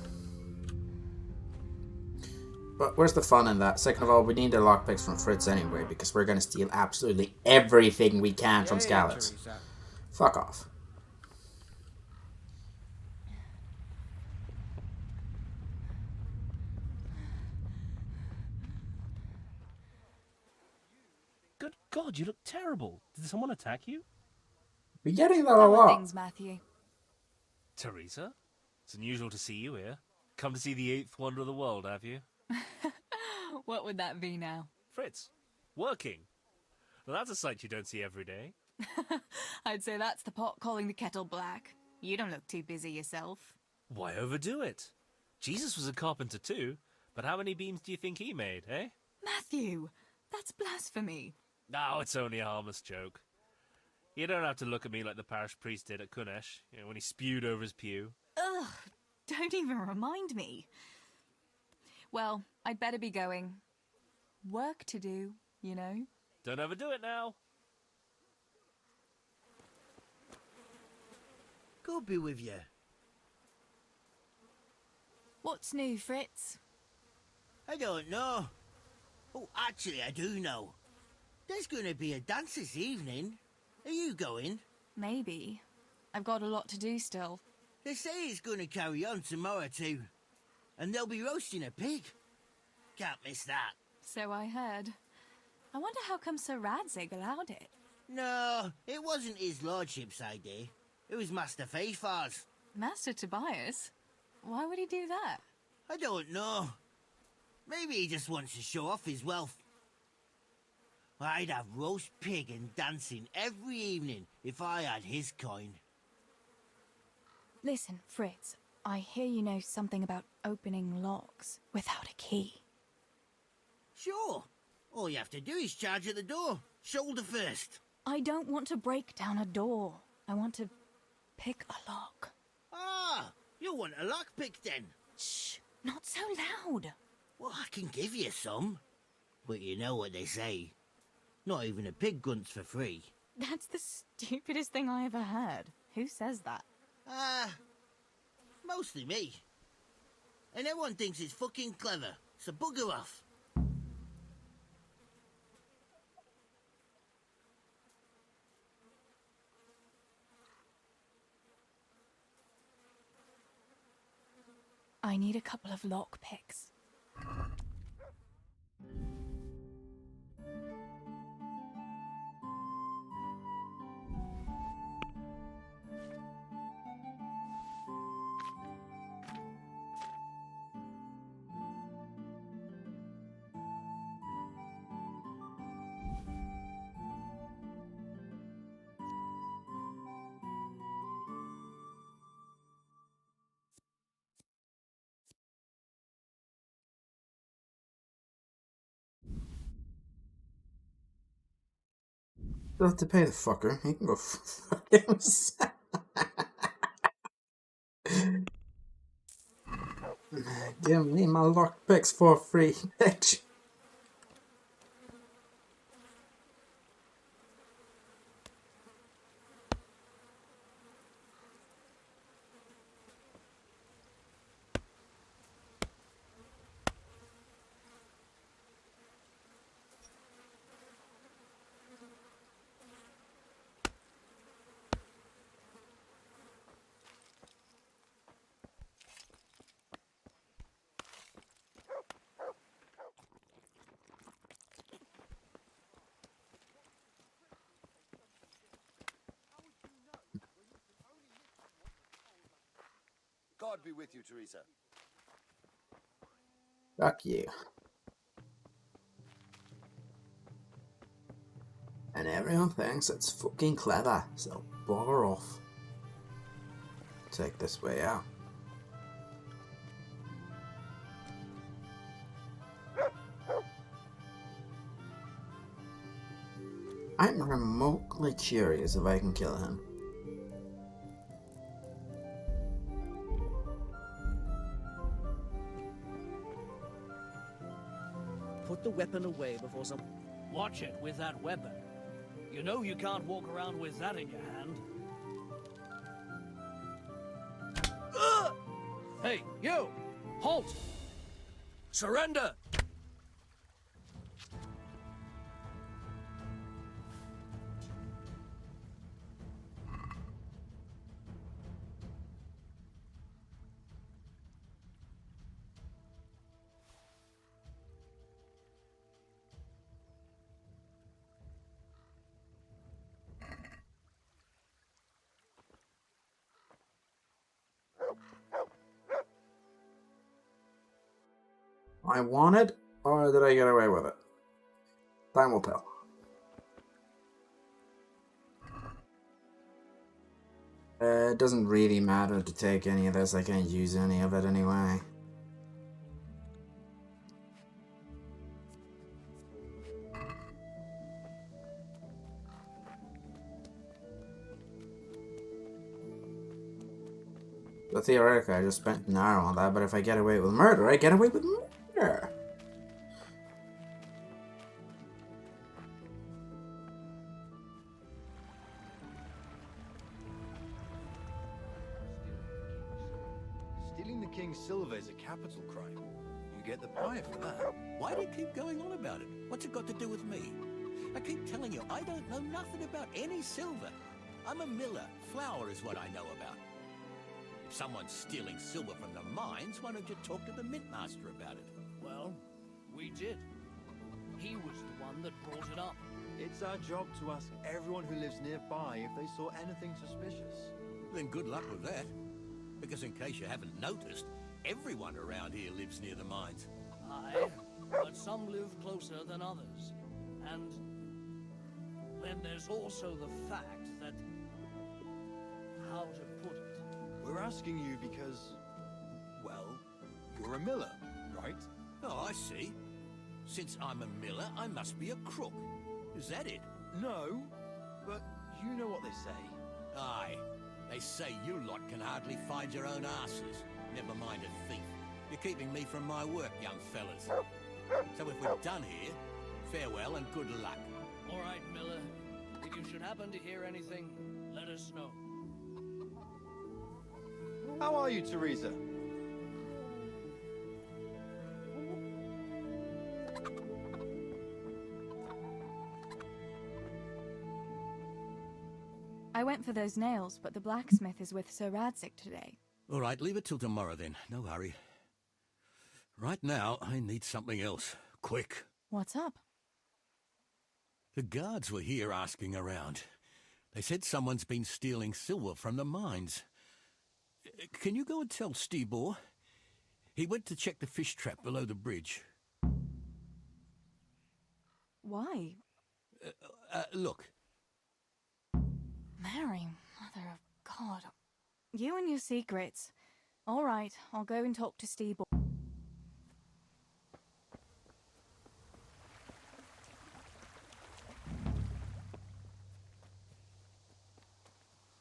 But where's the fun in that? Second of all, we need the lockpicks from Fritz anyway, because we're gonna steal absolutely everything we can from Skalitz. Teresa. Fuck off. Good God, you look terrible. Did someone attack you? We're getting that a How are lot. things, Matthew? Teresa? It's unusual to see you here. Come to see the 8th wonder of the world, have you? What would that be now? Fritz, working. Well, that's a sight you don't see every day. I'd say that's the pot calling the kettle black. You don't look too busy yourself. Why overdo it? Jesus was a carpenter too, but how many beams do you think he made, eh? Matthew, that's blasphemy. No, it's only a harmless joke. You don't have to look at me like the parish priest did at Kunesh, when he spewed over his pew. Ugh, don't even remind me. Well, I'd better be going. Work to do, you know. Don't overdo it now. God be with you. What's new, Fritz? I don't know. Oh, actually, I do know. There's going to be a dance this evening. Are you going? Maybe. I've got a lot to do still. They say it's going to carry on tomorrow too. And they'll be roasting a pig. Can't miss that. So I heard. I wonder how come Sir Radzig allowed it. No, it wasn't his lordship's idea. It was Master Faithfar's. Master Tobias? Why would he do that? I don't know. Maybe he just wants to show off his wealth. I'd have roast pig and dancing every evening if I had his coin. Listen, Fritz, I hear you know something about opening locks without a key. Sure. All you have to do is charge at the door. Shoulder first. I don't want to break down a door. I want to pick a lock. Ah, you want a lockpick then? Shh, not so loud. Well, I can give you some. But you know what they say. Not even a pig grunts for free. That's the stupidest thing I ever heard. Who says that? Mostly me. And everyone thinks it's fucking clever, so bugger off. I need a couple of lock picks. You'll have to pay the fucker. He can go fuck himself. Give me my lockpicks for free, bitch. God be with you, Teresa. Fuck you. And everyone thinks it's fucking clever, so bugger off. Take this way out. I'm remotely curious if I can kill him. Put the weapon away before some... Watch it with that weapon. You know you can't walk around with that in your hand. Hey, you! Halt! Surrender! I want it, or did I get away with it? Time will tell. It doesn't really matter to take any of this. I can't use any of it anyway. So theoretically, I just spent an hour on that, but if I get away with murder, I get away with murder. Stealing the king's silver is a capital crime. You get the pie for that. Why do you keep going on about it? What's it got to do with me? I keep telling you, I don't know nothing about any silver. I'm a miller. Flour is what I know about. If someone's stealing silver from the mines, why don't you talk to the mint master about it? Well, we did. He was the one that brought it up. It's our job to ask everyone who lives nearby if they saw anything suspicious. Then good luck with that. Because in case you haven't noticed, everyone around here lives near the mines. Aye, but some live closer than others. And then there's also the fact that... how to put it? We're asking you because, well, you're a miller, right? Oh, I see. Since I'm a miller, I must be a crook. Is that it? No, but you know what they say. Aye. They say you lot can hardly find your own asses. Never mind a thief. You're keeping me from my work, young fellas. So if we're done here, farewell and good luck. All right, Miller. If you should happen to hear anything, let us know. How are you, Teresa? I went for those nails, but the blacksmith is with Sir Radzig today. All right, leave it till tomorrow then. No hurry. Right now, I need something else. Quick. What's up? The guards were here asking around. They said someone's been stealing silver from the mines. Can you go and tell Stibor? He went to check the fish trap below the bridge. Why? Look. Mary, Mother of God. You and your secrets. All right, I'll go and talk to Stibor.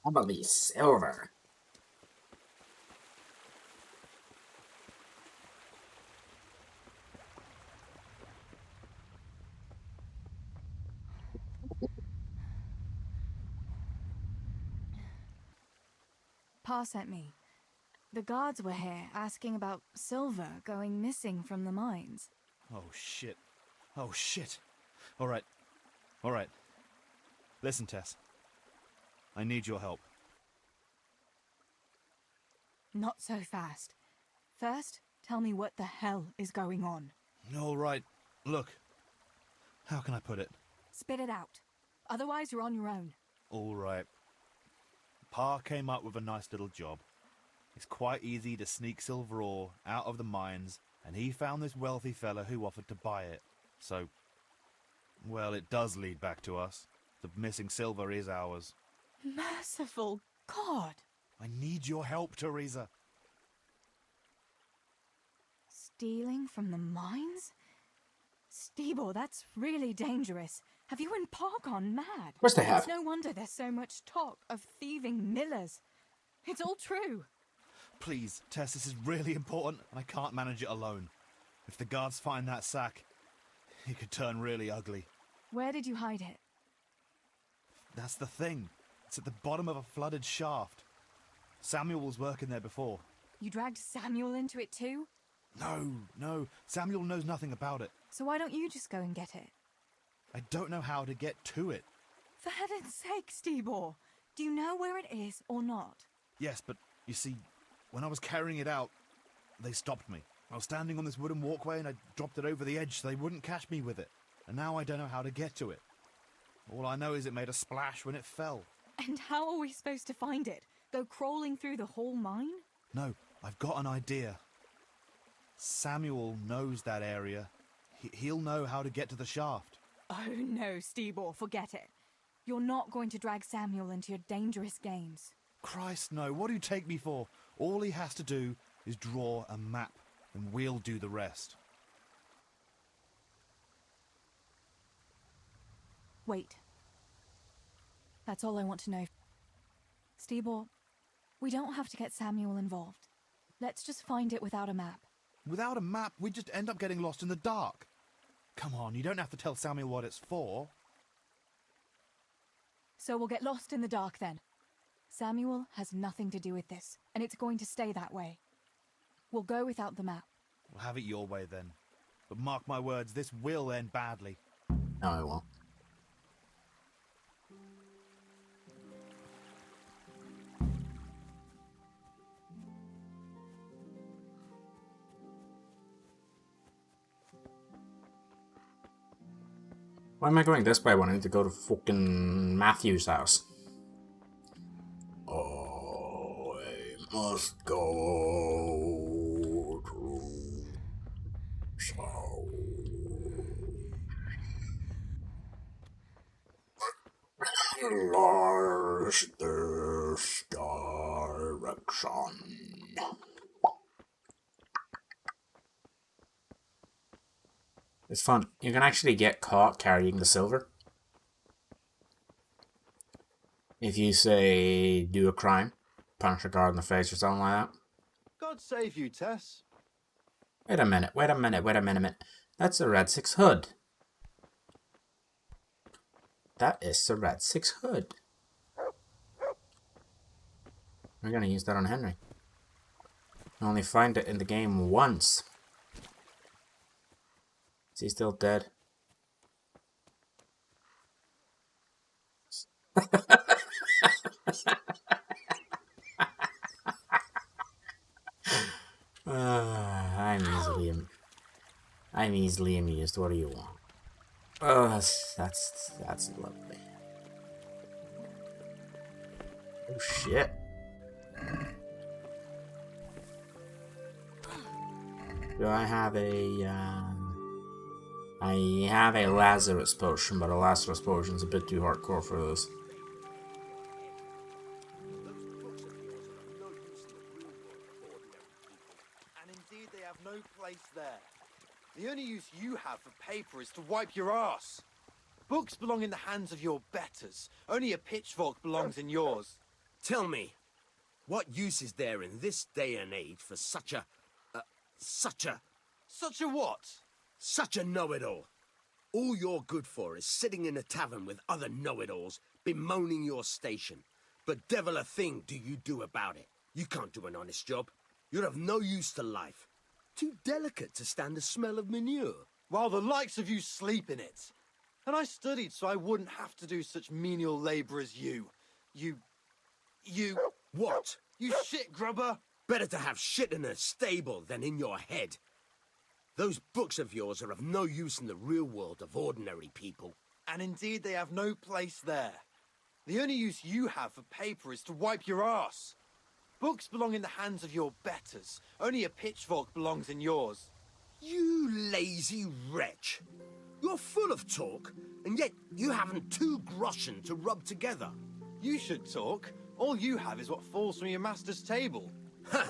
How about these silver? Pa sent me. The guards were here asking about silver going missing from the mines. Oh, shit. Oh, shit. All right. All right. Listen, Tess. I need your help. Not so fast. First, tell me what the hell is going on. All right. Look. How can I put it? Spit it out. Otherwise, you're on your own. All right. Pa came up with a nice little job. It's quite easy to sneak silver ore out of the mines, and he found this wealthy fella who offered to buy it. So, well, it does lead back to us. The missing silver is ours. Merciful God! I need your help, Teresa. Stealing from the mines? Stibor, that's really dangerous. Have you and Pa gone mad? Of course they have. It's no wonder there's so much talk of thieving millers. It's all true. Please, Tess, this is really important, and I can't manage it alone. If the guards find that sack, it could turn really ugly. Where did you hide it? That's the thing. It's at the bottom of a flooded shaft. Samuel was working there before. You dragged Samuel into it too? No. Samuel knows nothing about it. So why don't you just go and get it? I don't know how to get to it. For heaven's sake, Stibor! Do you know where it is or not? Yes, but you see, when I was carrying it out, they stopped me. I was standing on this wooden walkway and I dropped it over the edge so they wouldn't catch me with it. And now I don't know how to get to it. All I know is it made a splash when it fell. And how are we supposed to find it? Go crawling through the whole mine? No, I've got an idea. Samuel knows that area. He'll know how to get to the shaft. Oh no, Stibor, forget it. You're not going to drag Samuel into your dangerous games. Christ, no. What do you take me for? All he has to do is draw a map, and we'll do the rest. Wait. That's all I want to know. Stibor, we don't have to get Samuel involved. Let's just find it without a map. Without a map, we'd just end up getting lost in the dark. Come on, you don't have to tell Samuel what it's for. So we'll get lost in the dark then. Samuel has nothing to do with this, and it's going to stay that way. We'll go without the map. We'll have it your way then. But mark my words, this will end badly. No, it won't. Why am I going this way when I need to go to fucking Matthew's house? Oh, I must go to south. Lost this direction. It's fun. You can actually get caught carrying the silver. If you say, do a crime, punch a guard in the face or something like that. God save you, Tess. Wait a minute. That's the Red 6 hood. That is the Red 6 hood. We're gonna use that on Henry. You only find it in the game once. Is he still dead? I'm easily amused. What do you want? Oh, that's lovely. Oh shit. Do I have a I have a Lazarus potion, but a Lazarus potion is a bit too hardcore for this. And indeed they have no place there. The only use you have for paper is to wipe your ass. Books belong in the hands of your betters. Only a pitchfork belongs in yours. Tell me, what use is there in this day and age for such a what? Such a know-it-all. All you're good for is sitting in a tavern with other know-it-alls, bemoaning your station. But devil a thing do you do about it. You can't do an honest job. You're of no use to life. Too delicate to stand the smell of manure. While the likes of you sleep in it. And I studied so I wouldn't have to do such menial labour as you. You... What? You shit grubber! Better to have shit in a stable than in your head. Those books of yours are of no use in the real world of ordinary people. And indeed they have no place there. The only use you have for paper is to wipe your ass. Books belong in the hands of your betters. Only a pitchfork belongs in yours. You lazy wretch. You're full of talk, and yet you haven't 2 groschen to rub together. You should talk. All you have is what falls from your master's table. Ha!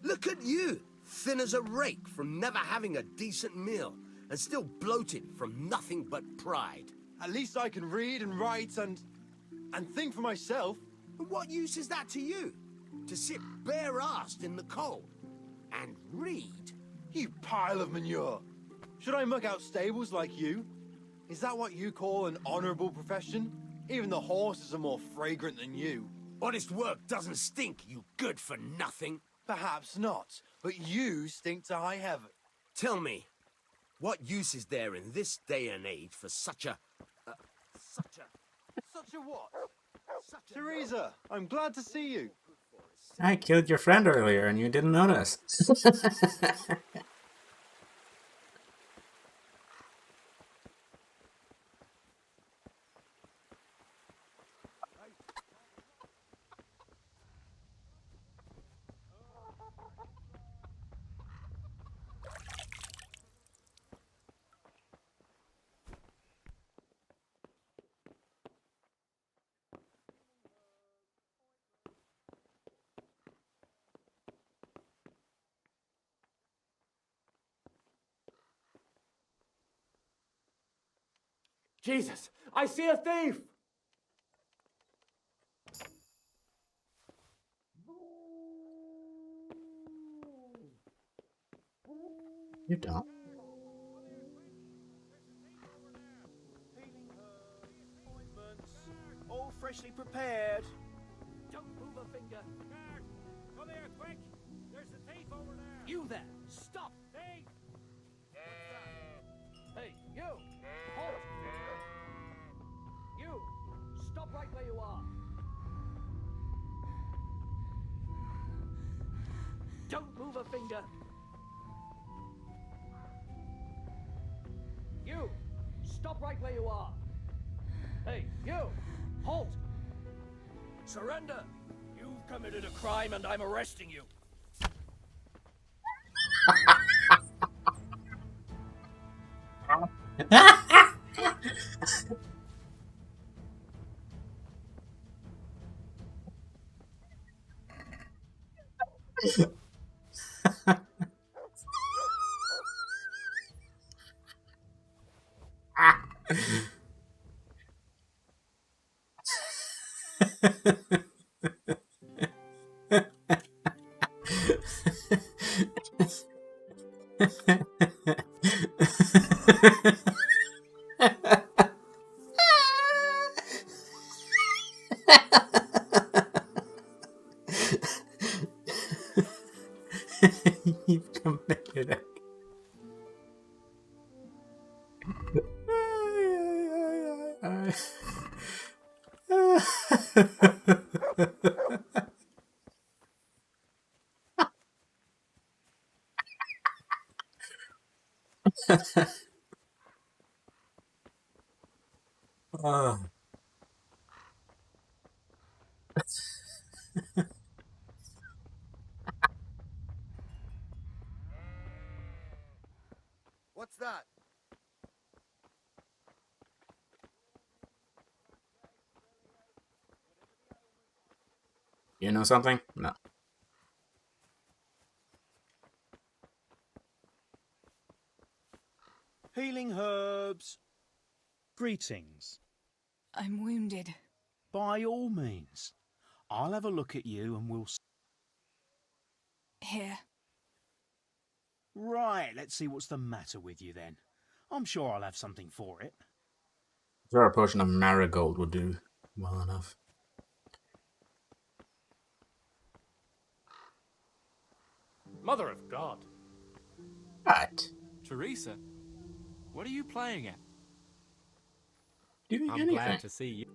Look at you, thin as a rake from never having a decent meal, and still bloated from nothing but pride. At least I can read and write and think for myself. And what use is that to you? To sit bare-assed in the cold and read? You pile of manure. Should I muck out stables like you? Is that what you call an honourable profession? Even the horses are more fragrant than you. Honest work doesn't stink, you good for nothing. Perhaps not, but you stink to high heaven. Tell me, what use is there in this day and age for such a what? Teresa, I'm glad to see you. I killed your friend earlier and you didn't notice. Jesus, I see a thief! You don't. All freshly prepared. Don't move a finger. Guard, come here, quick! There's a thief over there! You there! Stop! Thief! Hey, you! Halt! You! Stop right where you are! Don't move a finger! You! Stop right where you are! Hey, you! Halt! Surrender! You've committed a crime and I'm arresting you! You've committed it. Oh. What's that? You know something? No. Healing herbs. Greetings. I'm wounded. By all means. I'll have a look at you and we'll... Here. Right, let's see what's the matter with you then. I'm sure I'll have something for it. Sure, a potion of marigold would do well enough. Mother of God. What? Teresa, what are you playing at? Doing I'm anything. glad to see you.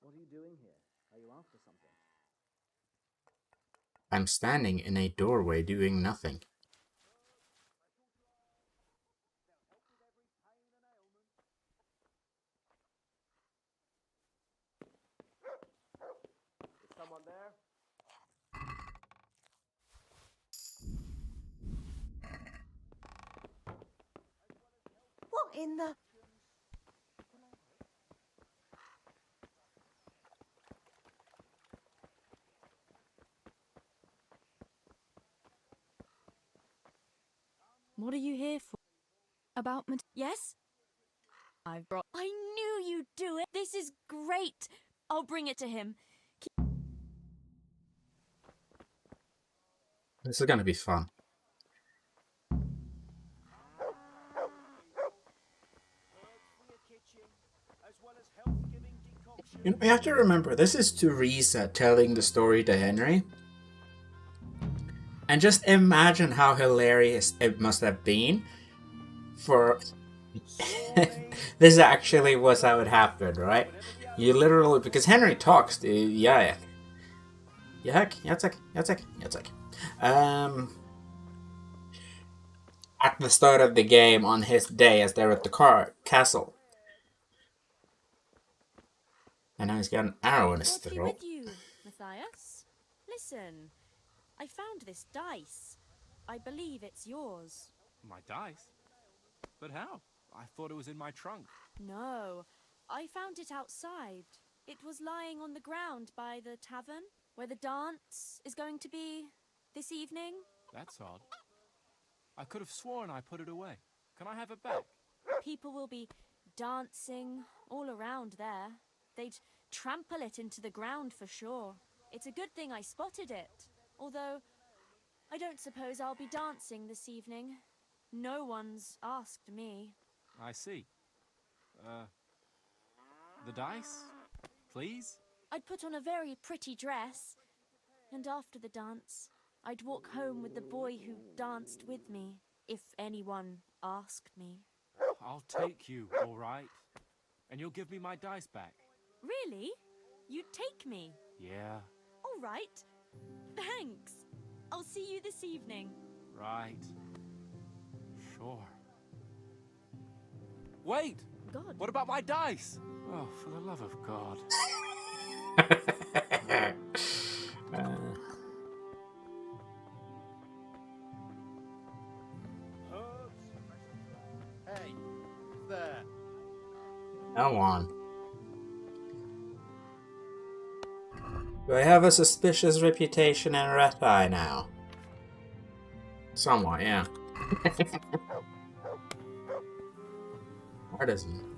What are you doing here? Are you after something? I'm standing in a doorway doing nothing. Is someone there? What in the... What are you here for? About Yes? I've brought... I knew you'd do it. This is great. I'll bring it to him. This is gonna be fun. You know, you have to remember, this is Teresa telling the story to Henry. And just imagine how hilarious it must have been for... This actually was how it happened, right? You literally... Because Henry talks to Yaek. Yaek. At the start of the game on his day as they're at the castle. And now he's got an arrow in his What's he throat. with you, Matthias? Listen, I found this dice. I believe it's yours. My dice? But how? I thought it was in my trunk. No, I found it outside. It was lying on the ground by the tavern, where the dance is going to be this evening. That's odd. I could have sworn I put it away. Can I have it back? People will be dancing all around there. They'd trample it into the ground for sure. It's a good thing I spotted it. Although, I don't suppose I'll be dancing this evening. No one's asked me. I see. The dice? Please? I'd put on a very pretty dress. And after the dance, I'd walk home with the boy who danced with me, if anyone asked me. I'll take you, all right? And you'll give me my dice back. Really? You'd take me? Yeah. All right. Thanks. I'll see you this evening. Right. Sure. Wait! God. What about my dice? Oh, for the love of God. Hey, there. Go on. Do I have a suspicious reputation in Rattay now? Somewhat, yeah. Artisan.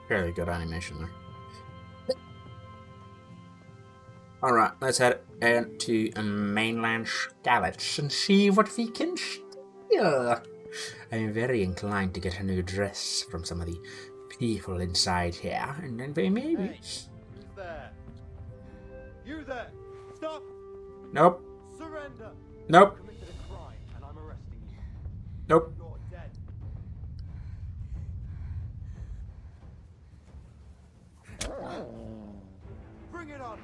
Fairly good animation there. Alright, let's head to mainland Skalitz and see what we can steal. I'm very inclined to get a new dress from some of the people inside here, and then maybe... Hey, who's there? You there! Stop! Nope. Surrender! Nope. You committed a crime, and I'm arresting you. Nope. You're dead. Bring it on!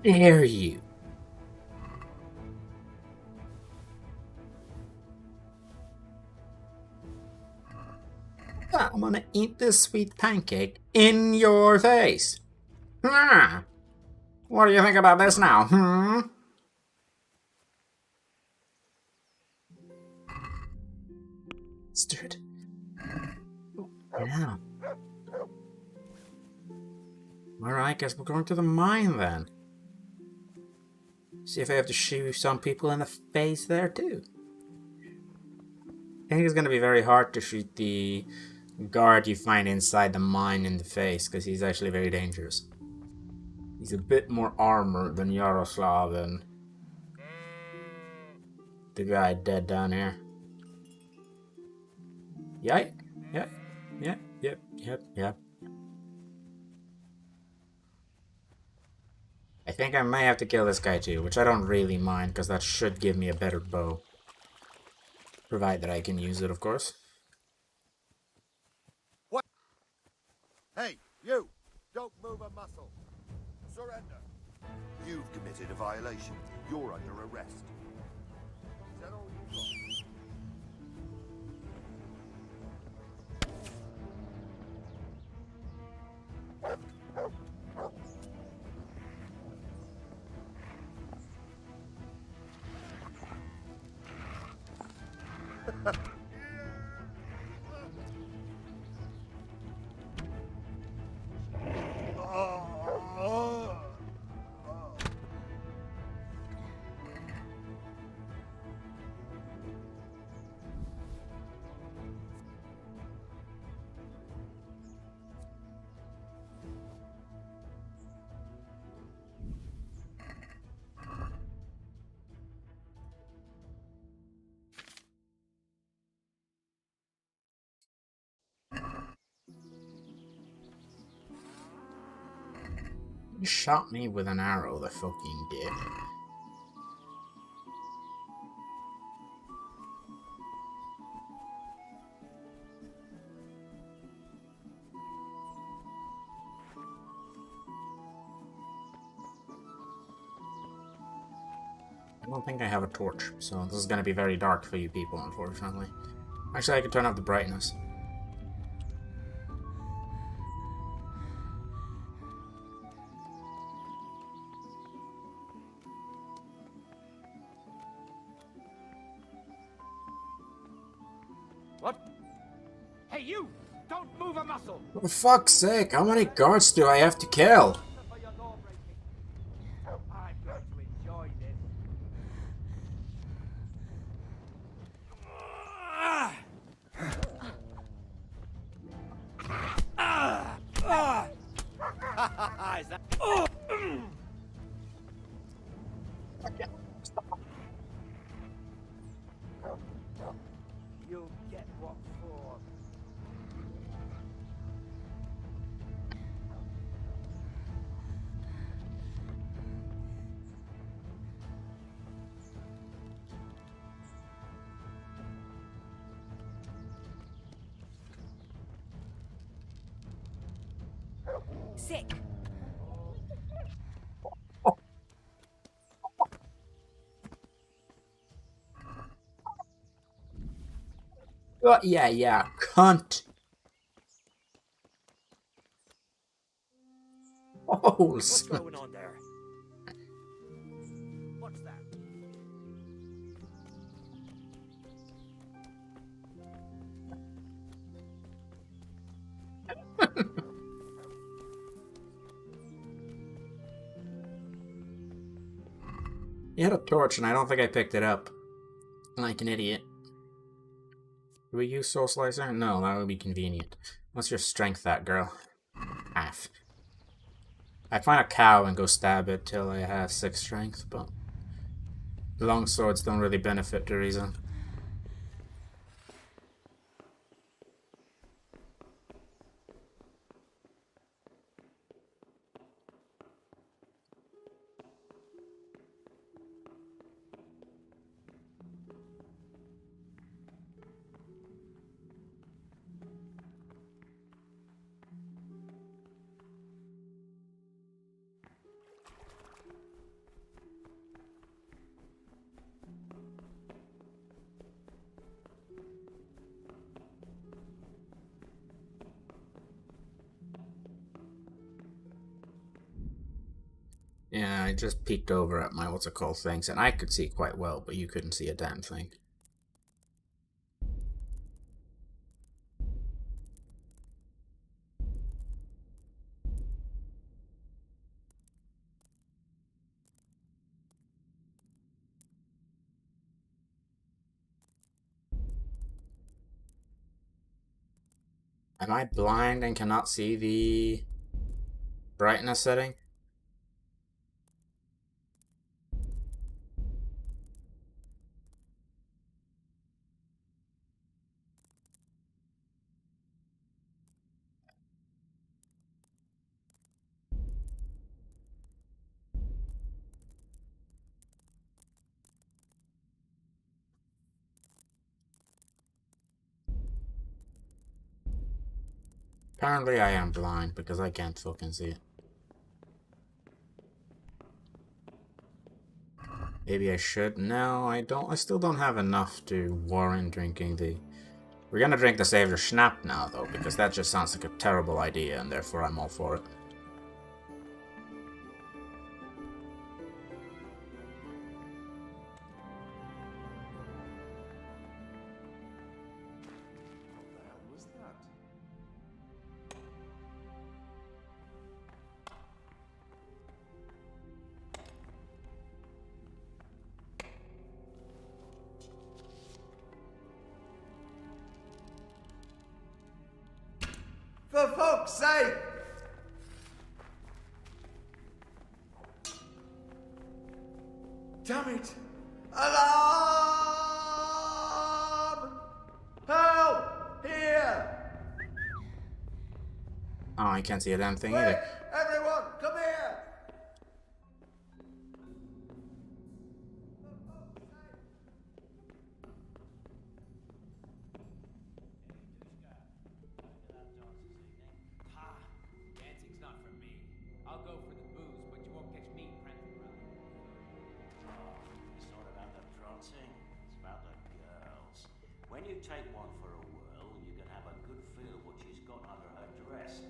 Dare you? I'm gonna eat this sweet pancake in your face. What do you think about this now, Stir it. Yeah. Alright, guess we're going to the mine then. See if I have to shoot some people in the face there too. I think it's going to be very hard to shoot the guard you find inside the mine in the face, because he's actually very dangerous. He's a bit more armored than Yaroslav and the guy dead down here. Yep. I think I may have to kill this guy too, which I don't really mind, because that should give me a better bow. Provided I can use it, of course. What? Hey, you! Don't move a muscle. Surrender. You've committed a violation. You're under arrest. Is that all you got? You shot me with an arrow, the fucking dick. I don't think I have a torch, so this is going to be very dark for you people, unfortunately. Actually, I could turn up the brightness. What? Hey, you! Don't move a muscle! For fuck's sake, how many guards do I have to kill? I'm going to enjoy this. Is that... You'll get what for. Sick. Oh, yeah, cunt. Oh, What's going on there? What's that? You had a torch, and I don't think I picked it up. Like an idiot. Do we use Soul Slicer? No, that would be convenient. What's your strength, that girl? Half. I'd find a cow and go stab it till I have 6 strength, but long swords don't really benefit the reason. Yeah, I just peeked over at my what's-it-called things, and I could see quite well, but you couldn't see a damn thing. Am I blind and cannot see the brightness setting? Apparently I am blind because I can't fucking see it. Maybe I should. No, I don't. I still don't have enough to warrant drinking the... We're gonna drink the Savior Schnapp now, though, because that just sounds like a terrible idea, and therefore I'm all for it. For fuck's sake! Damn it! Alarm! Help! Here! Oh, I can't see a damn thing Quick! either. Everyone, come here! take one for a whirl, you can have a good feel what she's got under her dress.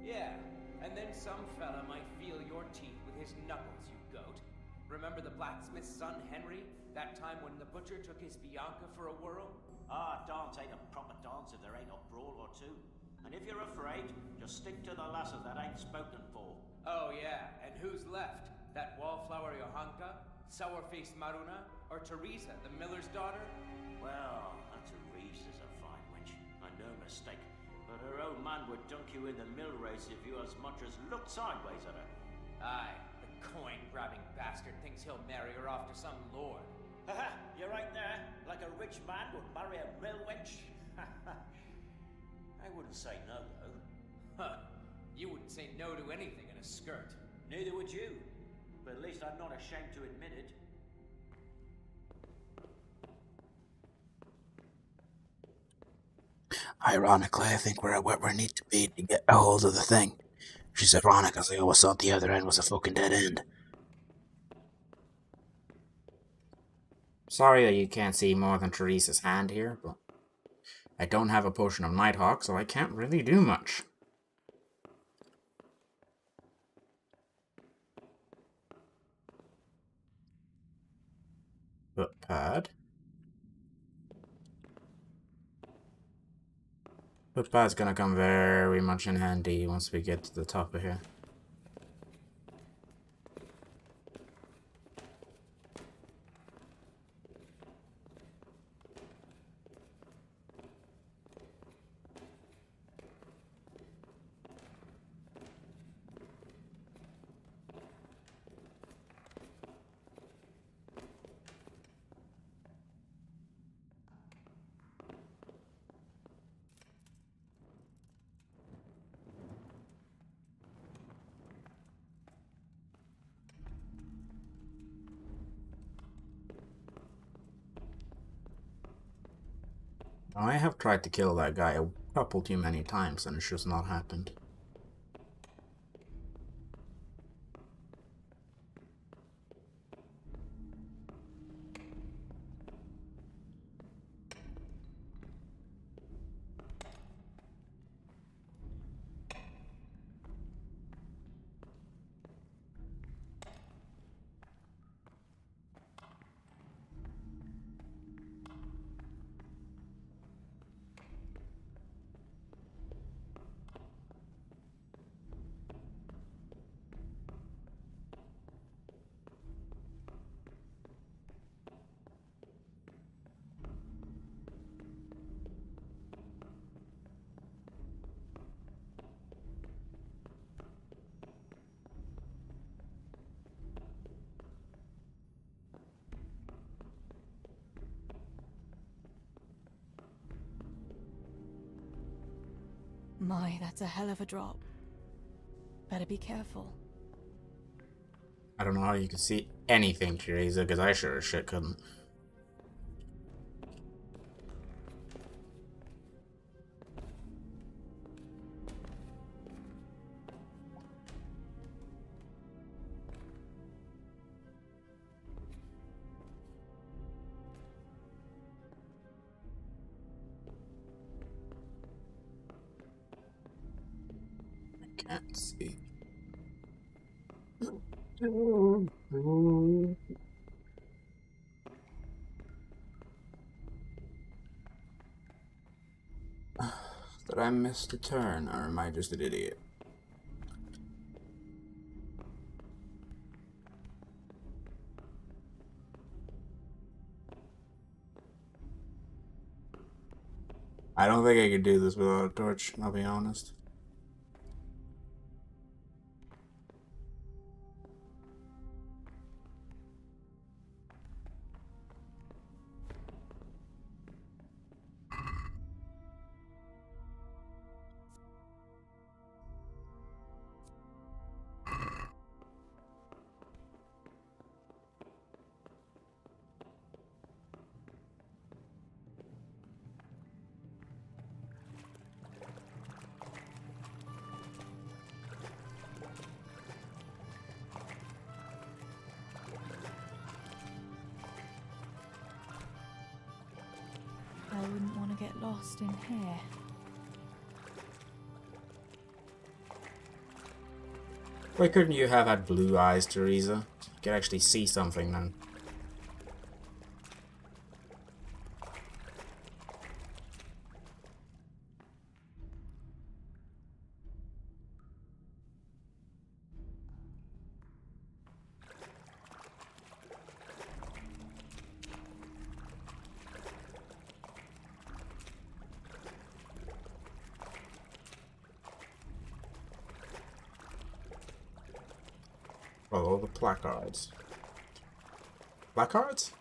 Yeah, and then some fella might feel your teeth with his knuckles, you goat. Remember the blacksmith's son, Henry? That time when the butcher took his Bianca for a whirl? Ah, dance ain't a proper dance if there ain't a brawl or two. And if you're afraid, just stick to the lasses that ain't spoken for. Oh yeah, and who's left? That wallflower Johanka? Sour-faced Maruna? Or Teresa, the miller's daughter? Well, Teresa's a fine wench, and no mistake. But her old man would dunk you in the mill race if you as much as looked sideways at her. Aye, the coin-grabbing bastard thinks he'll marry her off to some lord. Haha, you're right there. Like a rich man would marry a mill wench. I wouldn't say no, though. Huh. You wouldn't say no to anything in a skirt. Neither would you. But at least I'm not ashamed to admit it. Ironically, I think we're at where we need to be to get a hold of the thing. She's ironic, as I always thought the other end was a fucking dead end. Sorry that you can't see more than Teresa's hand here, but I don't have a potion of Nighthawk, so I can't really do much. Footpad. Footpad's gonna come very much in handy once we get to the top of here. I have tried to kill that guy a couple too many times and it's just not happened. My, that's a hell of a drop. Better be careful. I don't know how you can see anything, Teresa, because I sure as shit couldn't. Can't see. Did I miss the turn, or am I just an idiot? I don't think I could do this without a torch, I'll be honest. lost in here? Why couldn't you have had blue eyes, Teresa? You could actually see something then. Follow the placards. Placards?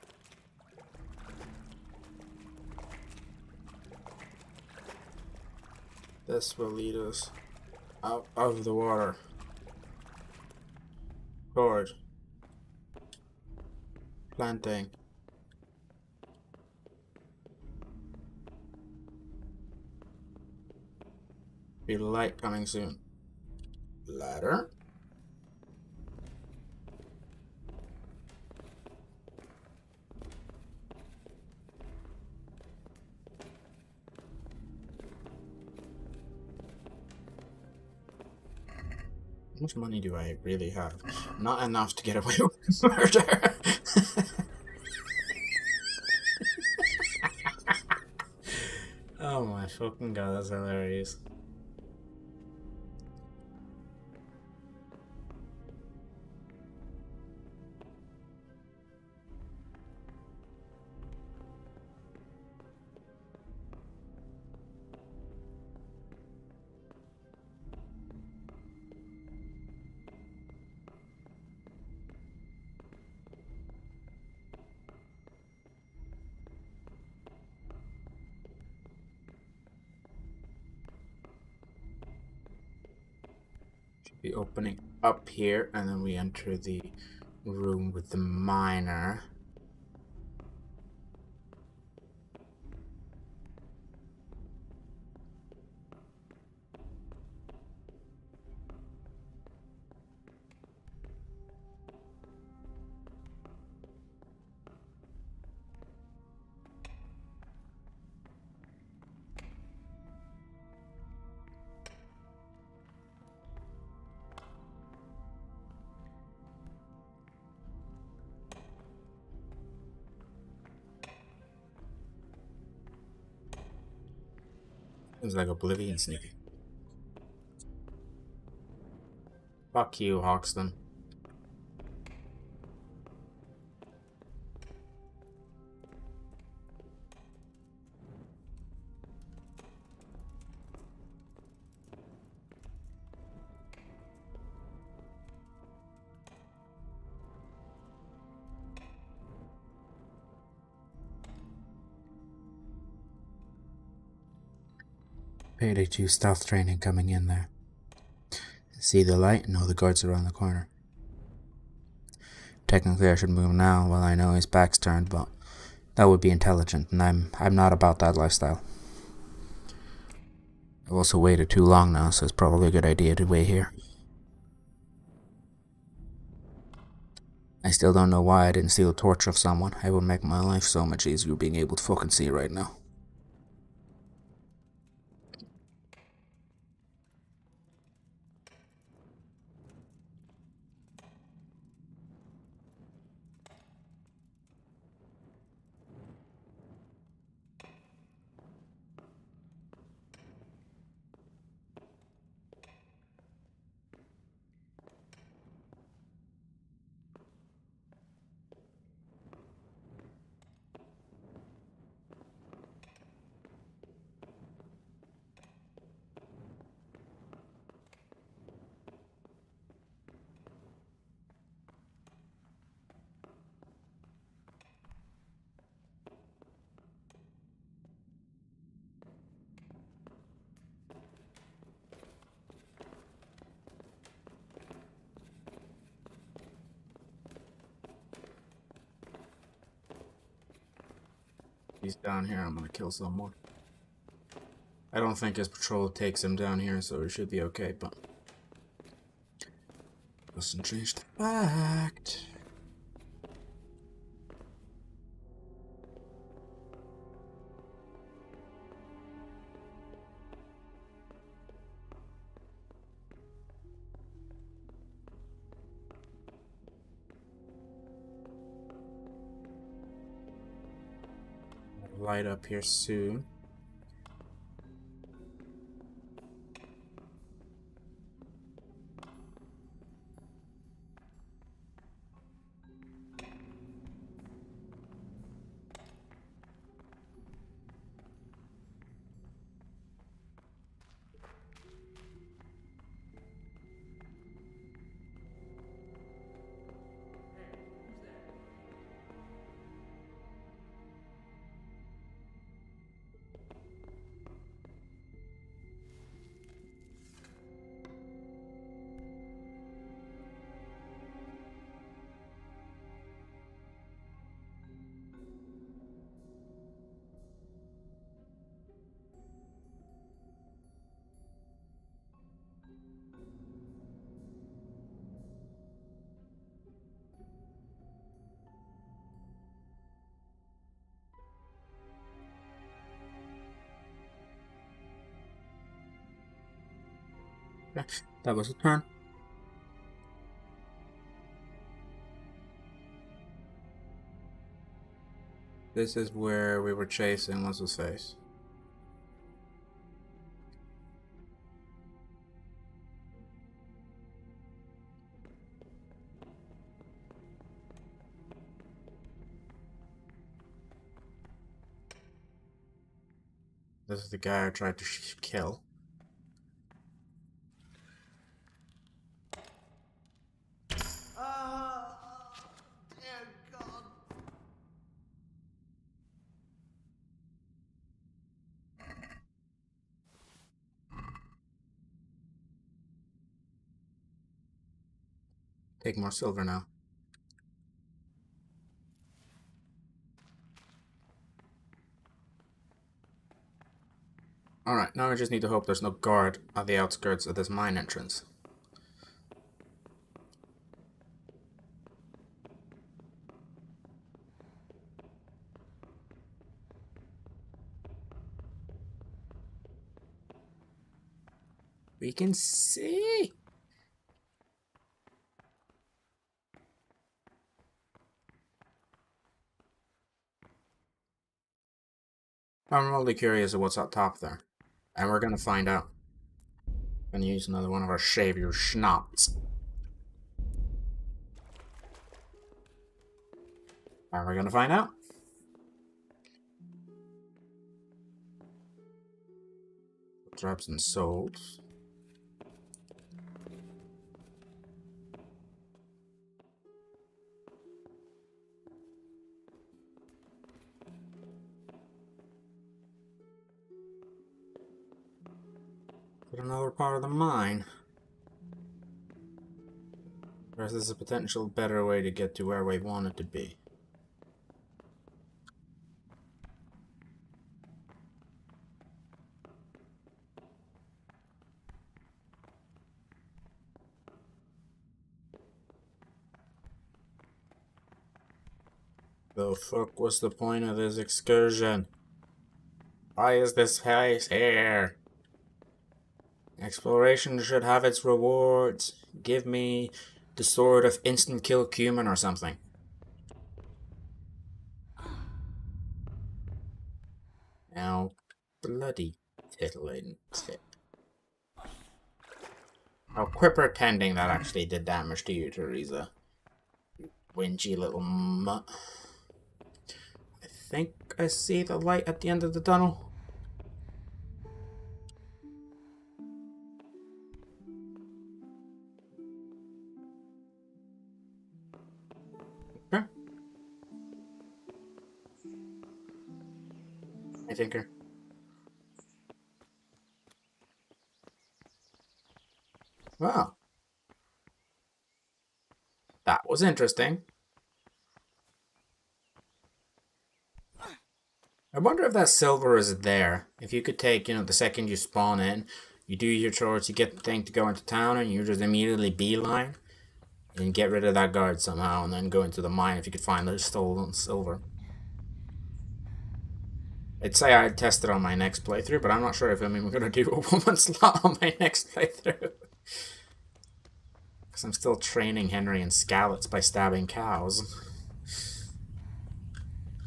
This will lead us out of the water. Forward. Planting. Be light coming soon. Ladder. How much money do I really have? Not enough to get away with murder. Oh my fucking god, that's hilarious. Be opening up here, and then we enter the room with the miner. It's like Oblivion sneaking. Fuck you, Hoxton. Payday 2 stealth training coming in there. See the light? No, the guards are around the corner. Technically I should move now while I know his back's turned, but that would be intelligent, and I'm not about that lifestyle. I've also waited too long now, so it's probably a good idea to wait here. I still don't know why I didn't steal a torch off someone. It would make my life so much easier being able to fucking see right now. He's down here, I'm gonna kill some more. I don't think his patrol takes him down here, so he should be okay, but doesn't change the fact. light up here soon. That was a turn. This is where we were chasing what's his face. This is the guy I tried to kill. Dear God. Take more silver now. Alright, now I just need to hope there's no guard at the outskirts of this mine entrance. We can see! I'm really curious of what's up top there. And we're gonna find out. Gonna use another one of our shave your schnapps. And we're gonna find out. Traps and souls. But another part of the mine. Or is this a potential better way to get to where we want it to be? The fuck was the point of this excursion? Why is this place here? Exploration should have its rewards. Give me the sword of instant kill cumin or something. Now, bloody titillating tip. I'll quit pretending that actually did damage to you, Teresa. You whingy little mutt. I think I see the light at the end of the tunnel. Okay. I think her. Wow. That was interesting. I wonder if that silver is there. If you could take, the second you spawn in, you do your chores, you get the thing to go into town, and you just immediately beeline and get rid of that guard somehow, and then go into the mine if you could find the stolen silver. I'd say I'd test it on my next playthrough, but I'm not sure if I'm even going to do a 1 month slot on my next playthrough. Because I'm still training Henry in scallops by stabbing cows.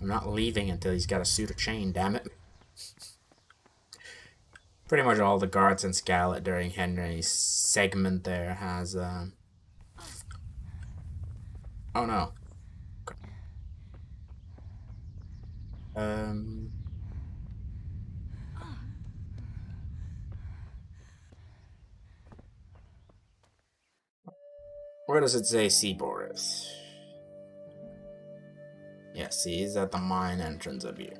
I'm not leaving until he's got a suit of chain, damn it. Pretty much all the guards in Scarlet during Henry's segment there has, oh no. Where does it say see Boris? Yes, he's at the mine entrance up here.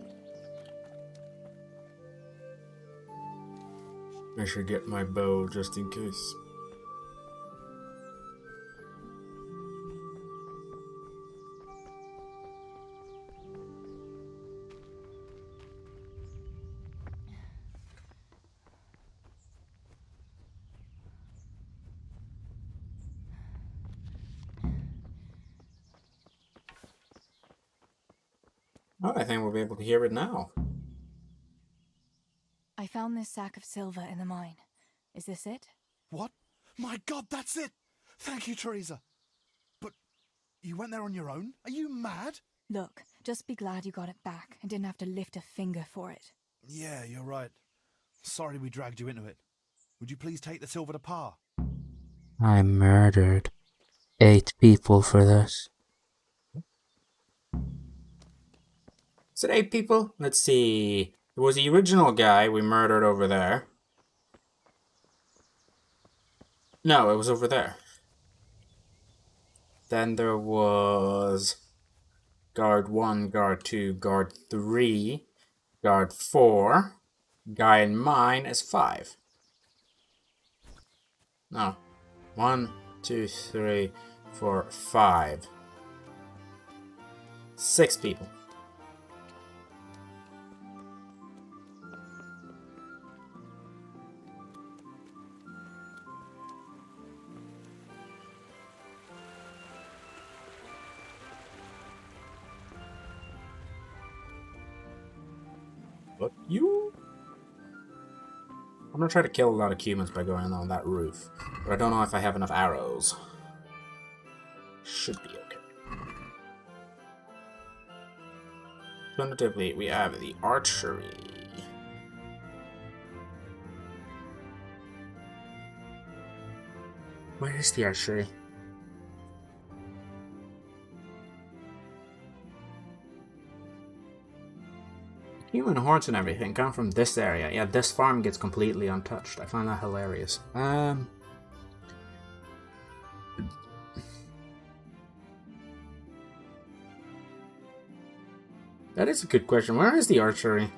I should get my bow just in case. Oh, I think we'll be able to hear it now. I found this sack of silver in the mine. Is this it? What? My God, that's it! Thank you, Teresa. But you went there on your own? Are you mad? Look, just be glad you got it back and didn't have to lift a finger for it. Yeah, you're right. Sorry we dragged you into it. Would you please take the silver to Pa? I murdered 8 people for this. Is it 8 people? Let's see. It was the original guy we murdered over there. No, it was over there. Then there was guard 1, guard 2, guard 3, guard 4. Guy in mine is 5. No. 1, 2, 3, 4, 5. 6 people. Fuck you. I'm gonna try to kill a lot of humans by going on that roof, but I don't know if I have enough arrows. Should be okay. Alternatively, we have the archery. Where is the archery? Human horns and everything come from this area. Yeah, this farm gets completely untouched. I find that hilarious. That is a good question. Where is the archery?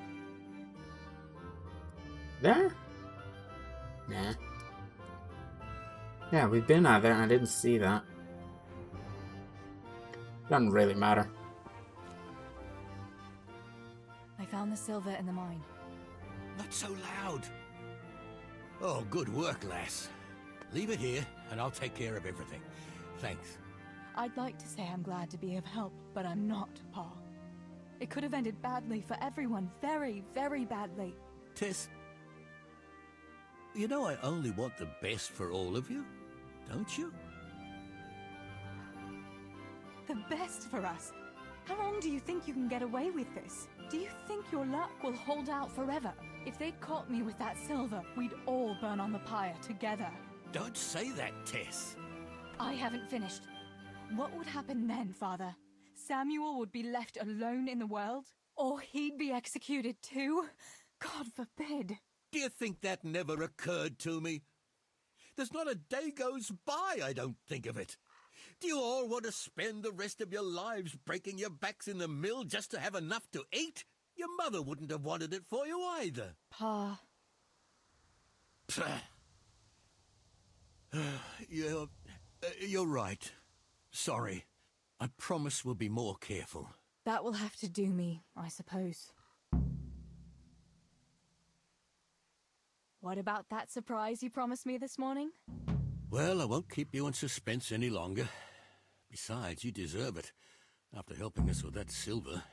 There? Nah. Yeah, we've been out there and I didn't see that. Doesn't really matter. I found the silver in the mine. Not so loud. Oh, good work, lass. Leave it here, and I'll take care of everything. Thanks. I'd like to say I'm glad to be of help, but I'm not, Pa. It could have ended badly for everyone. Very, very badly. Tess, you know I only want the best for all of you, don't you? The best for us? How long do you think you can get away with this? Do you think your luck will hold out forever? If they'd caught me with that silver, we'd all burn on the pyre together. Don't say that, Tess. I haven't finished. What would happen then, Father? Samuel would be left alone in the world? Or he'd be executed too? God forbid. Do you think that never occurred to me? There's not a day goes by I don't think of it. Do you all want to spend the rest of your lives breaking your backs in the mill just to have enough to eat? Your mother wouldn't have wanted it for you either. Pa. You're right. Sorry. I promise we'll be more careful. That will have to do me, I suppose. What about that surprise you promised me this morning? Well, I won't keep you in suspense any longer. Besides, you deserve it, after helping us with that silver.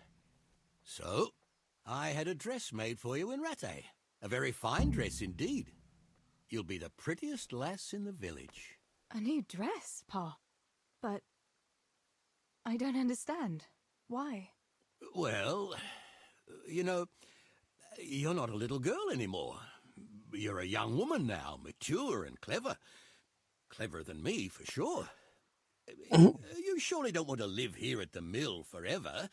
So, I had a dress made for you in Rattay. A very fine dress indeed. You'll be the prettiest lass in the village. A new dress, Pa. But I don't understand. Why? Well, you know, you're not a little girl anymore. You're a young woman now, mature and clever. Cleverer than me, for sure. You surely don't want to live here at the mill forever.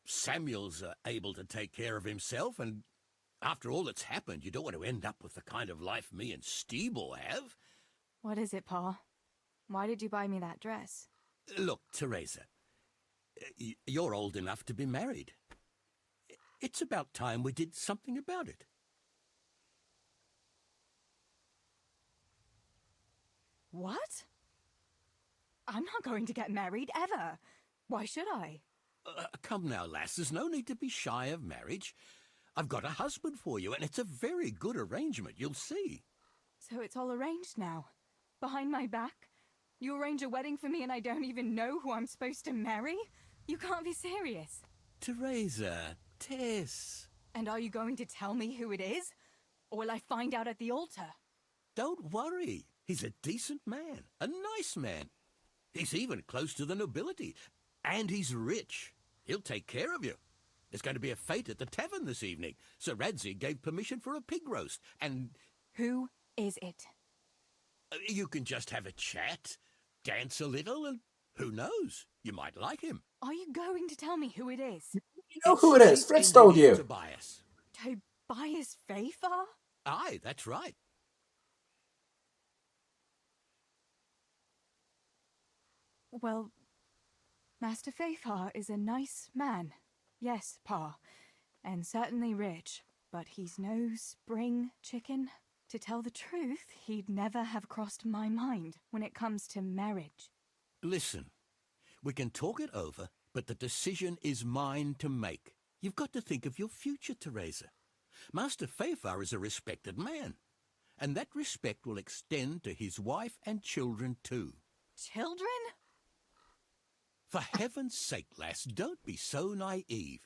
Samuel's able to take care of himself, and after all that's happened, you don't want to end up with the kind of life me and Steeble have. What is it, Pa? Why did you buy me that dress? Look, Teresa, you're old enough to be married. It's about time we did something about it. What? I'm not going to get married, ever. Why should I? Come now, lass, there's no need to be shy of marriage. I've got a husband for you, and it's a very good arrangement, you'll see. So it's all arranged now? Behind my back? You arrange a wedding for me and I don't even know who I'm supposed to marry? You can't be serious. Teresa, Tess. And are you going to tell me who it is? Or will I find out at the altar? Don't worry. He's a decent man, a nice man. He's even close to the nobility. And he's rich. He'll take care of you. There's going to be a fete at the tavern this evening. Sir Rattay gave permission for a pig roast, and... Who is it? You can just have a chat, dance a little, and who knows? You might like him. Are you going to tell me who it is? You know who it is. Fritz told you. Tobias. Tobias Fafar? Aye, that's right. Well, Master Fafar is a nice man. Yes, Pa. And certainly rich. But he's no spring chicken. To tell the truth, he'd never have crossed my mind when it comes to marriage. Listen, we can talk it over, but the decision is mine to make. You've got to think of your future, Teresa. Master Fafar is a respected man, and that respect will extend to his wife and children too. Children? For heaven's sake, lass, don't be so naive.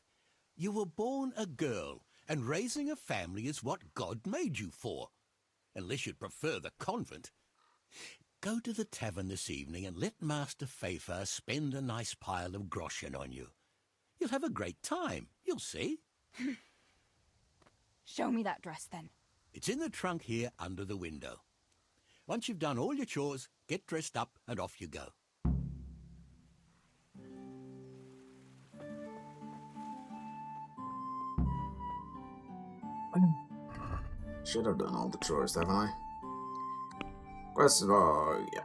You were born a girl, and raising a family is what God made you for. Unless you'd prefer the convent. Go to the tavern this evening and let Master Fafar spend a nice pile of groschen on you. You'll have a great time, you'll see. Show me that dress, then. It's in the trunk here under the window. Once you've done all your chores, get dressed up and off you go. Should have done all the chores, haven't I? First of all, yeah.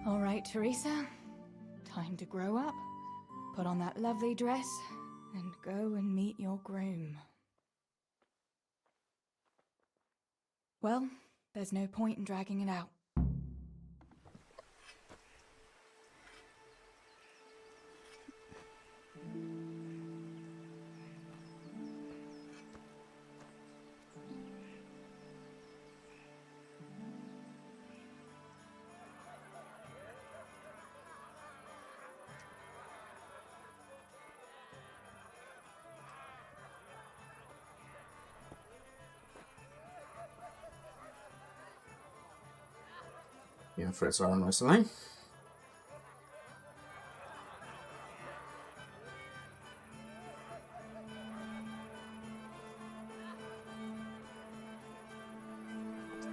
All right, Teresa. Time to grow up. Put on that lovely dress and go and meet your groom. Well, there's no point in dragging it out. Yeah, Fritz are listening.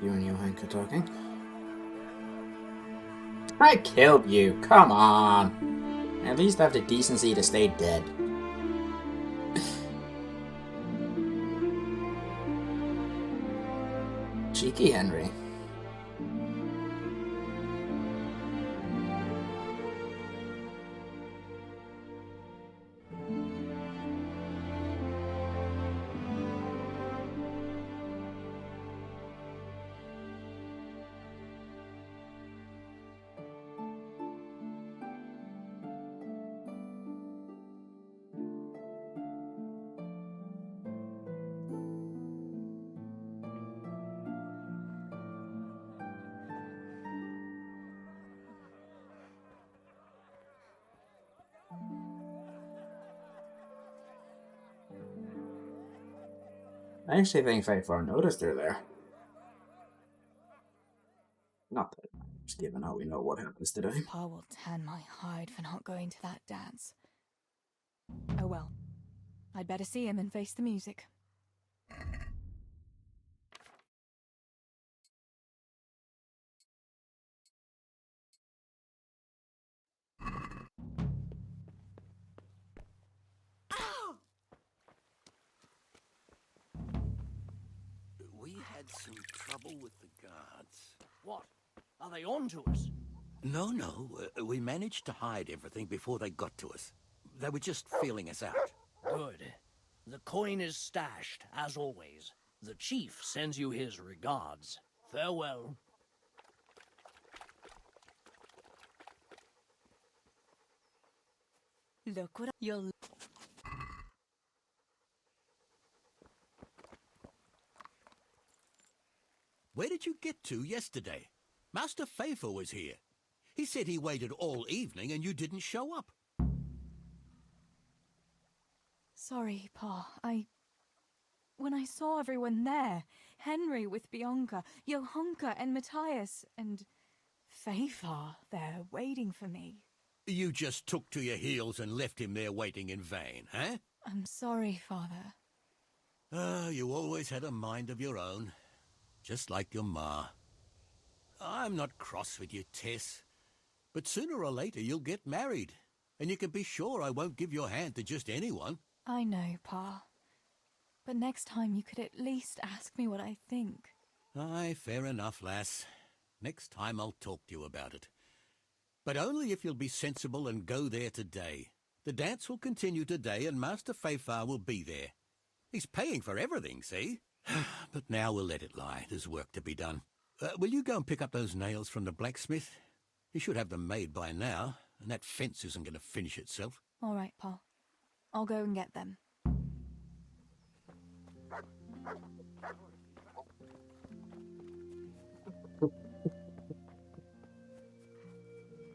You and Hank are talking. I killed you, come on! At least have the decency to stay dead. Cheeky Henry. I actually think Fafar noticed her there. Not that just given how we know what happens today. Pa will tan my hide for not going to that dance. Oh well. I'd better see him and face the music. We had some trouble with the guards. What? Are they on to us? No, we managed to hide everything before they got to us. They were just feeling us out. Good. The coin is stashed, as always. The chief sends you his regards. Farewell. Look what you'll... Where did you get to yesterday? Master Faithful was here. He said he waited all evening and you didn't show up. Sorry, Pa. When I saw everyone there, Henry with Bianca, Johanka and Matthias, and Faithful there waiting for me. You just took to your heels and left him there waiting in vain, eh? I'm sorry, Father. You always had a mind of your own. Just like your ma. I'm not cross with you, Tess. But sooner or later you'll get married. And you can be sure I won't give your hand to just anyone. I know, Pa. But next time you could at least ask me what I think. Aye, fair enough, lass. Next time I'll talk to you about it. But only if you'll be sensible and go there today. The dance will continue today and Master Faithful will be there. He's paying for everything, see? But now we'll let it lie. There's work to be done. Will you go and pick up those nails from the blacksmith? He should have them made by now, and that fence isn't going to finish itself. All right, Pa. I'll go and get them.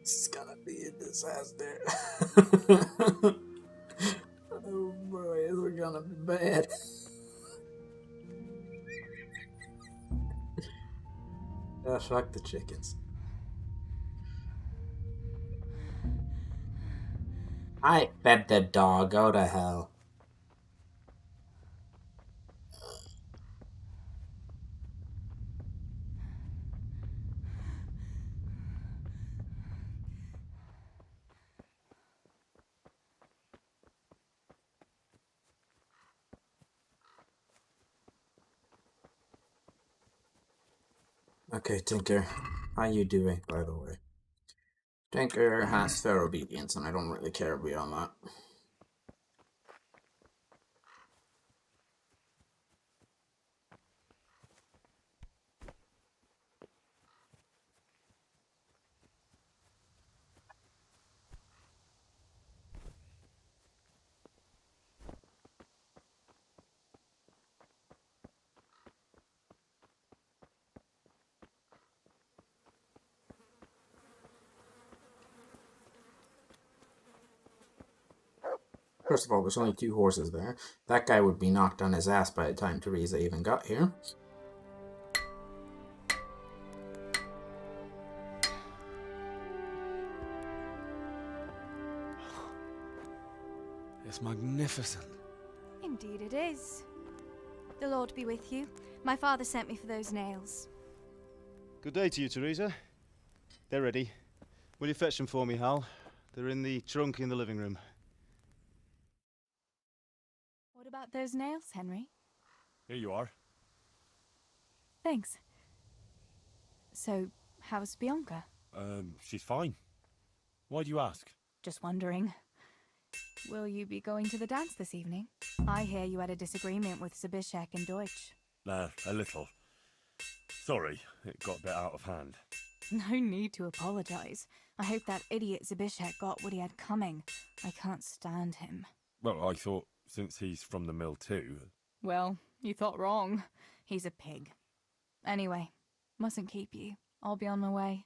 This is gonna be a disaster. Oh boy, this is gonna be bad. Oh, fuck the chickens. I fed the dog. Go to hell. Okay, Tinker. How you doing, by the way? Tinker has fair obedience, and I don't really care beyond that. First of all, there's only 2 horses there. That guy would be knocked on his ass by the time Teresa even got here. It's magnificent. Indeed it is. The Lord be with you. My father sent me for those nails. Good day to you, Teresa. They're ready. Will you fetch them for me, Hal? They're in the trunk in the living room. What about those nails, Henry? Here you are. Thanks. So, how's Bianca? She's fine. Why do you ask? Just wondering. Will you be going to the dance this evening? I hear you had a disagreement with Zabishek and Deutsch. A little. Sorry, it got a bit out of hand. No need to apologize. I hope that idiot Zabishek got what he had coming. I can't stand him. Well, I thought, since he's from the mill too... Well, you thought wrong. He's a pig. Anyway, mustn't keep you. I'll be on my way.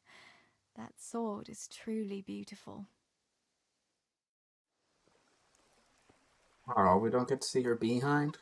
That sword is truly beautiful. Oh, we don't get to see her behind?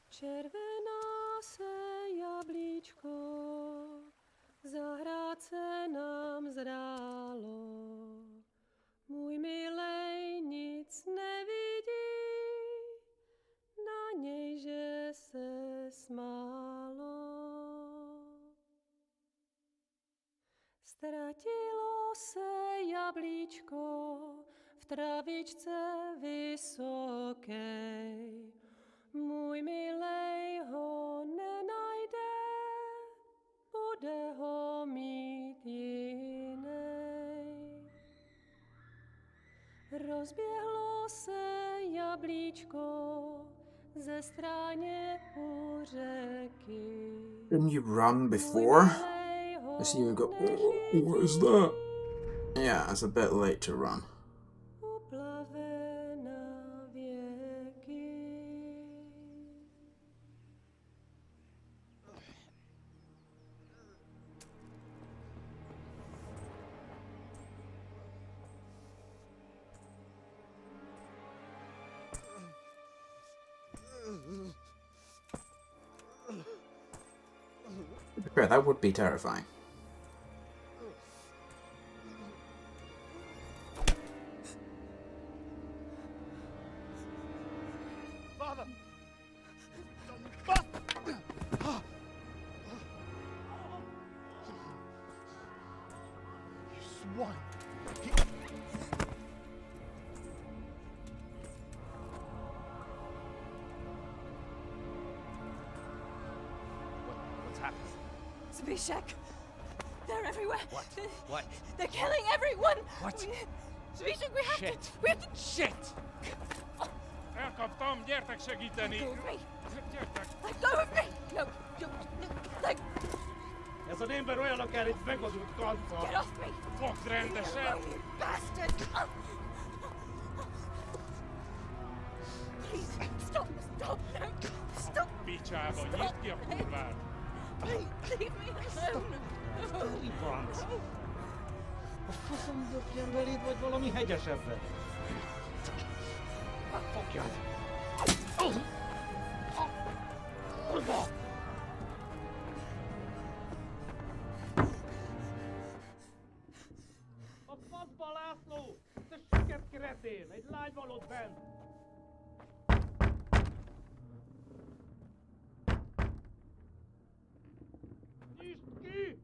Červená se jablíčko, zahrát se nám zdálo. Můj milej nic nevidí, na něj, že se smálo. Ztratilo se jablíčko v travičce vysokej. Můj milej ho nenajde, bude ho mít jinej. Rozběhlo se jablíčko ze stráně u řeky. Didn't you run before? I see you go, oh, what is that? Yeah, it's a bit late to run. Yeah, that would be terrifying. Father! You swine! What's happened? Zbyszek! They're everywhere! What? What? They're killing everyone! What? Zbyszek, we have Shit. to... We have to... Shit! Elkaptam, gyertek segíteni! Let go of me! Gyertek! Let go of me! No, let... Ez az ember olyan akár egy megvazult kanccal! Get off me! Fogd rendesen! You bastard! Please, stop, no, stop! Picsába, nyisd ki a kurvát! Leave me alone! Franc! A faszom dökjen beléd, vagy valami hegyesebbre? Fogjad! A faszba, László! Te süket kretén! Egy lány van ott bent! Nyisd ki!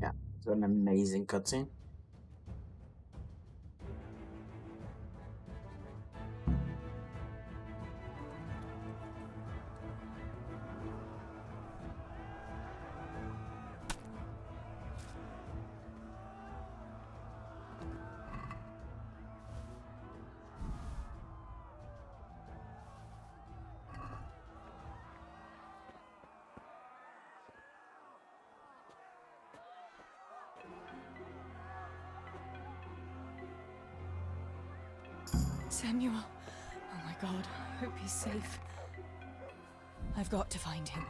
Yeah, it's an amazing cutscene. Samuel! Oh my God, I hope he's safe. I've got to find him.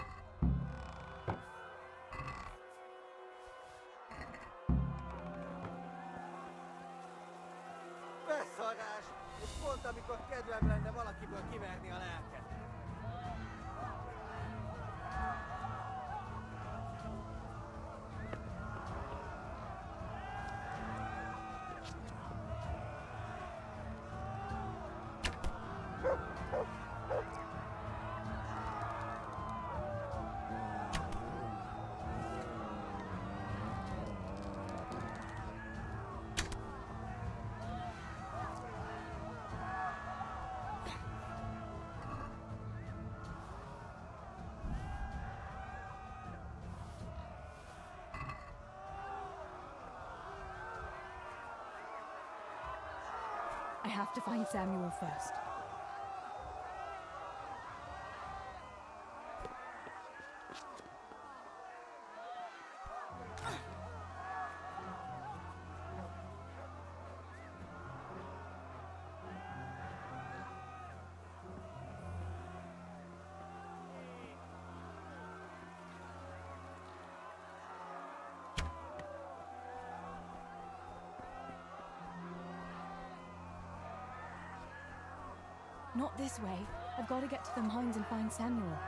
Beszarás! És pont amikor kedvem lenne valakiből kiverni a lelket. I have to find Samuel first. Not this way. I've got to get to the mines and find Samuel.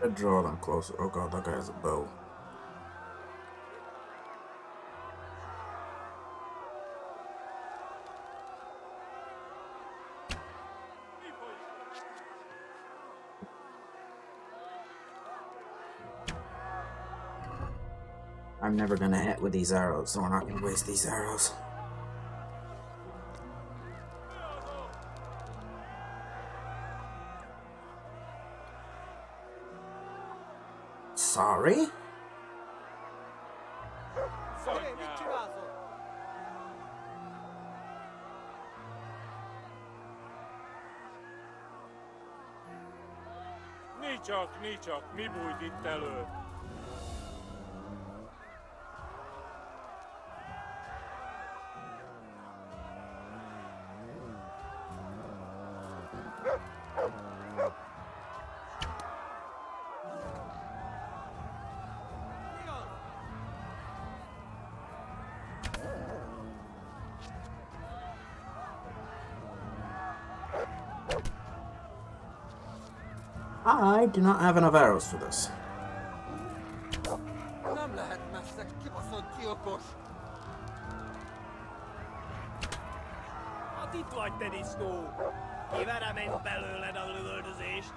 I'd draw them closer. Oh god, that guy has a bow. I'm never gonna hit with these arrows, so we're not gonna waste these arrows. Sorry? Nicsak, mi bújt itt elő? I do not have enough arrows for this. Nem lehet messze, kibaszott gyilkos! Hát itt vagy, te disznó! Kivere ment belőled a lövöldözést!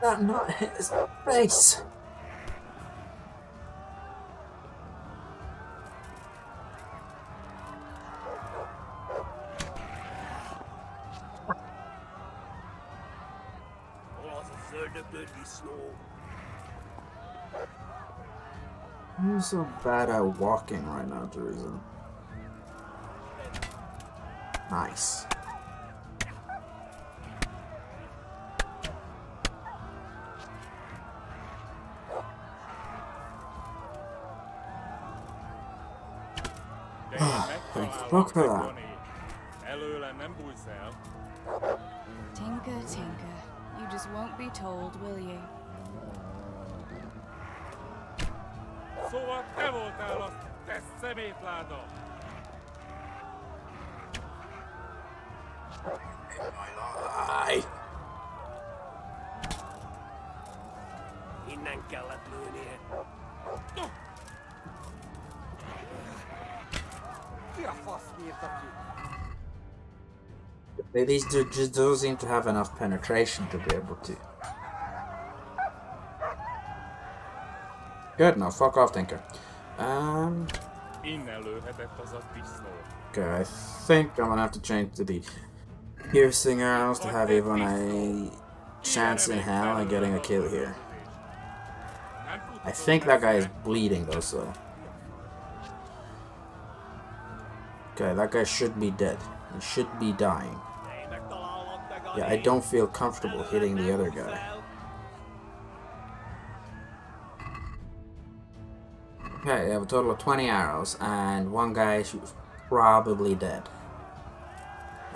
That not hit his face! I'm so bad at walking right now, Teresa. Nice. Thank fuck for that. Előle nem bújsz el. Tinker, tinker. You just won't be told, will you? Szóval te voltál az, te szemétláda! Ai. Innen kellett lőnie. Ki a fasz nyírta ki? These just don't seem to have enough penetration to be able to. Good, now fuck off, Tinker. Innen lőhetett az a disznó. Okay, I think I'm gonna have to change to the piercing arrows to have even a chance in hell at getting a kill here. I think that guy is bleeding though, so. Okay, that guy should be dead. He should be dying. Yeah, I don't feel comfortable hitting the other guy. Okay, I have a total of 20 arrows, and one guy who's probably dead.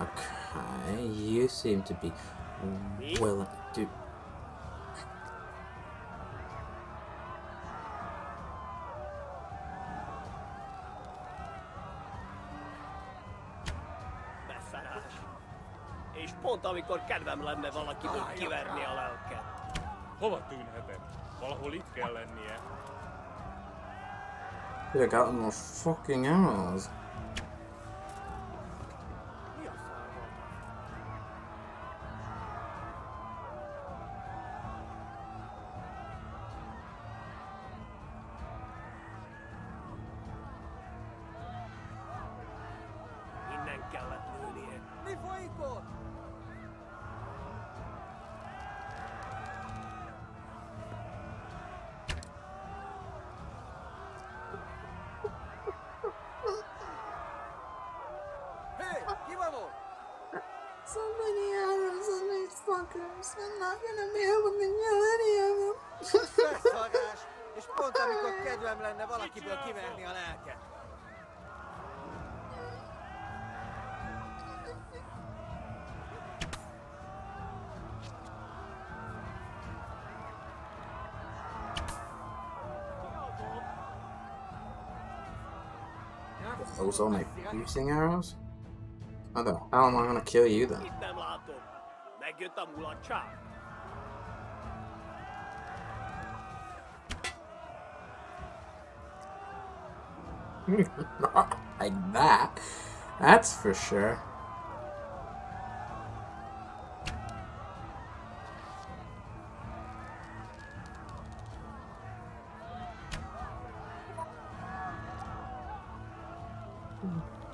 Okay, you seem to be willing to... És pont amikor kedvem lenne valakiből kiverni a lelket. Hova tűnhetett? Valahol itt kell lennie. Could have gotten more fucking arrows. Innen kellett lőnie. Mi folyik ott? I'm not gonna be able to kill any of them. Beszarás! És pont amikor kedvem lenne valakiből kiverni a lelket. Those are my piercing arrows? How the hell am I gonna kill you then? Itt nem látom. Megjött a mulatság. Not like that. That's for sure.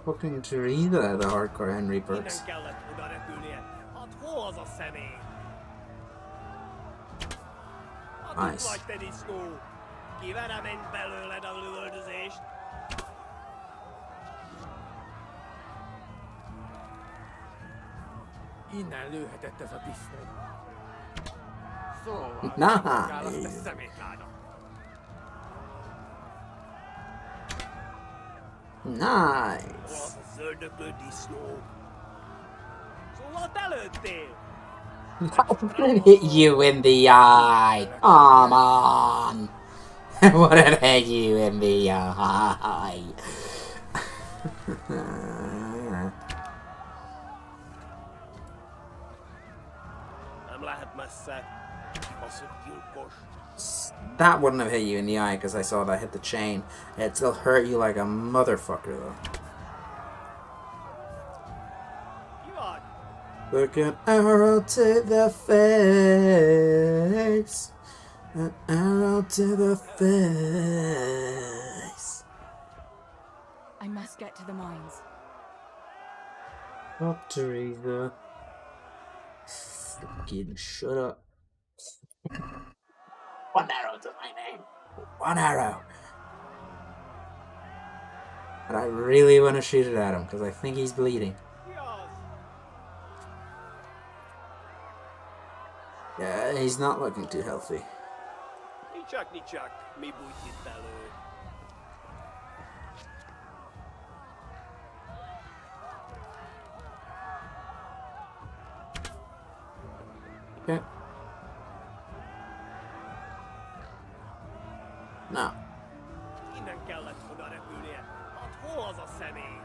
Fucking Teresa, the hardcore Henry perks. Innen kellett oda repülnie. Hát hol az a személy? Hát Nice. itt vagy, te disznó. Kivere ment belőled a lövöldözést. Innen lőhetett ez a disznó. Szóval, kell azt a szemétláda. Nice. Hol az a zöldöklő disznó? Szóval te lőttél. I'm gonna hit you in the eye. Come on. I wanna hit you in the eye. Nem lehet messze. Baszott gyilkos. That wouldn't have hit you in the eye because I saw that hit the chain. It still hurt you like a motherfucker though. Ki vagy? Look an arrow to the face. An arrow to the face. I must get to the mines. Oh, Teresa. Fucking shut up. One arrow to my name. One arrow. And I really want to shoot it at him because I think he's bleeding. Yeah, he's not looking too healthy. Nicsak, mi bújt itt elő? Okay. No. Innen kellett oda repülnie. Hát hol az a személy?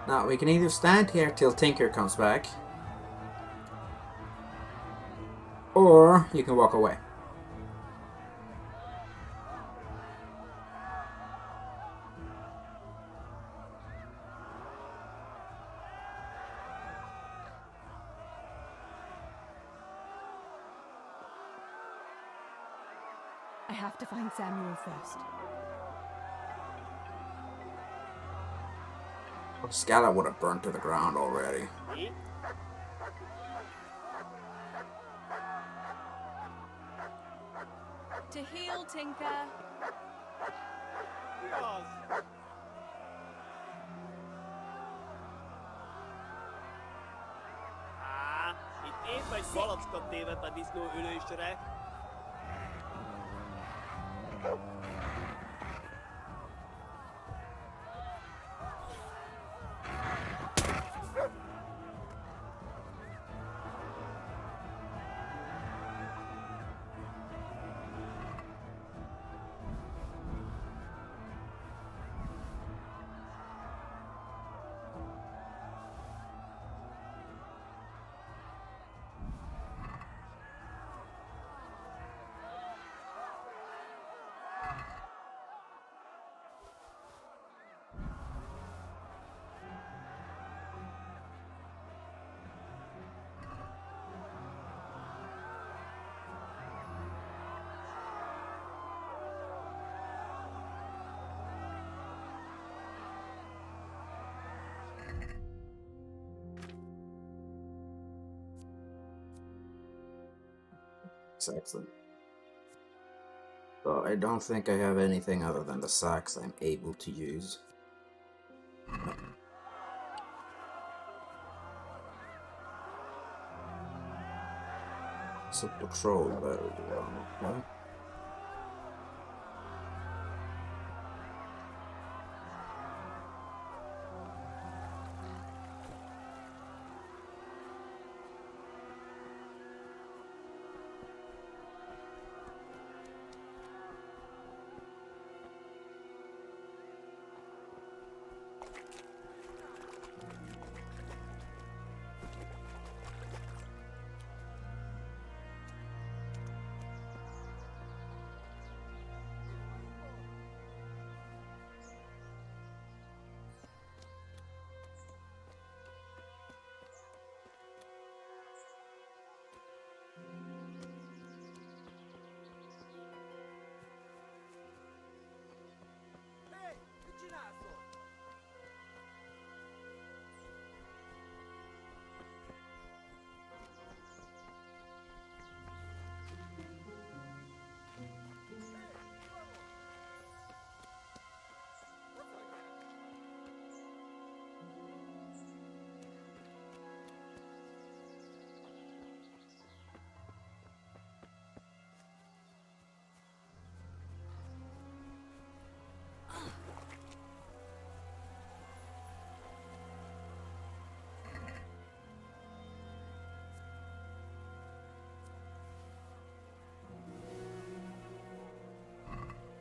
Now, we can either stand here till Tinker comes back, or you can walk away. I have to find Samuel first. Scala would have burnt to the ground already. To heal, Tinker. Itt épp egy malackot tévedt a disznó ülésre. It's excellent. But I don't think I have anything other than the sacks I'm able to use. It's a patrol though. Okay.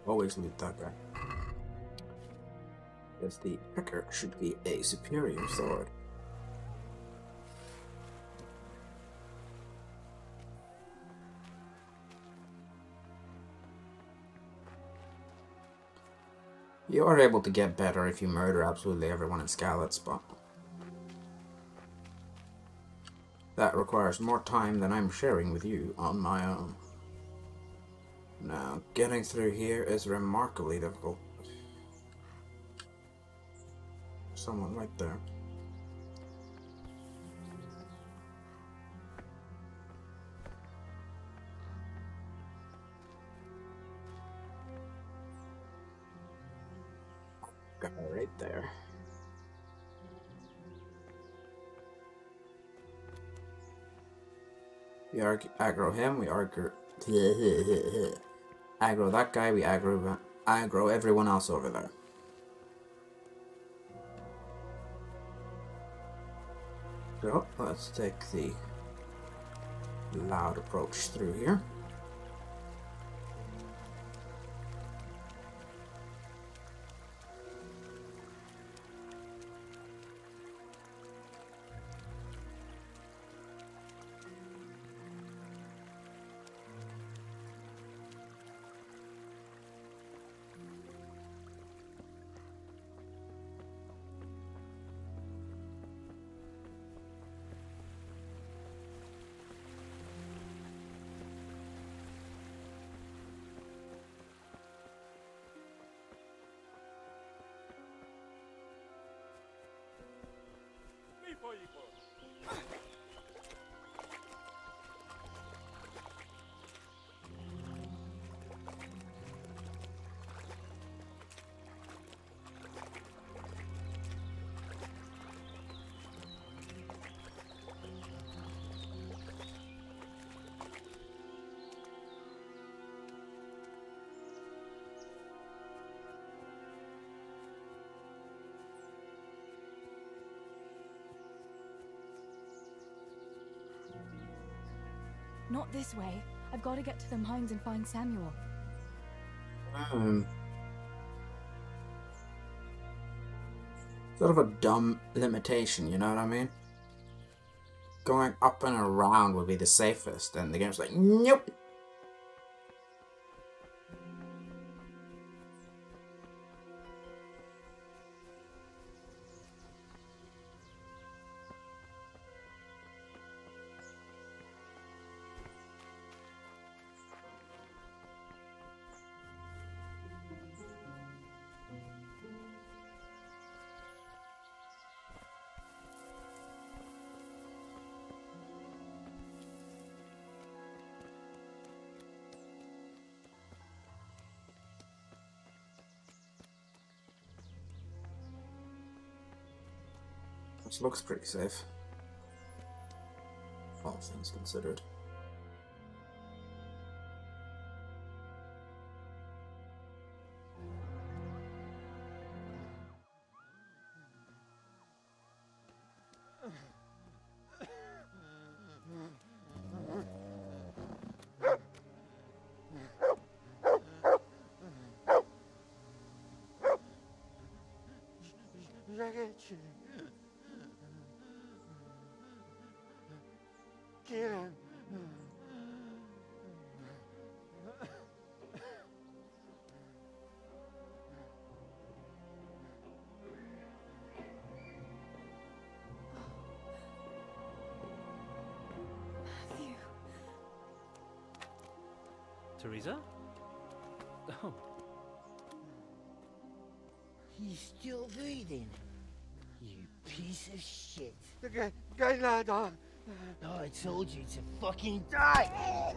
Always loot that guy. Because the Hacker should be a superior sword. You are able to get better if you murder absolutely everyone in Scarlet's spot. That requires more time than I'm sharing with you on my own. Now, getting through here is remarkably difficult. Someone right there. Guy right there. We aggro him, we aggro aggro that guy, we aggro everyone else over there. So, let's take the loud approach through here. Not this way. I've got to get to the mines and find Samuel. Sort of a dumb limitation, you know what I mean? Going up and around would be the safest, and the game's like, nope! Which looks pretty safe. All things considered. Teresa? Oh. He's still breathing. You piece of shit. Oh, Oh, I told you to fucking die!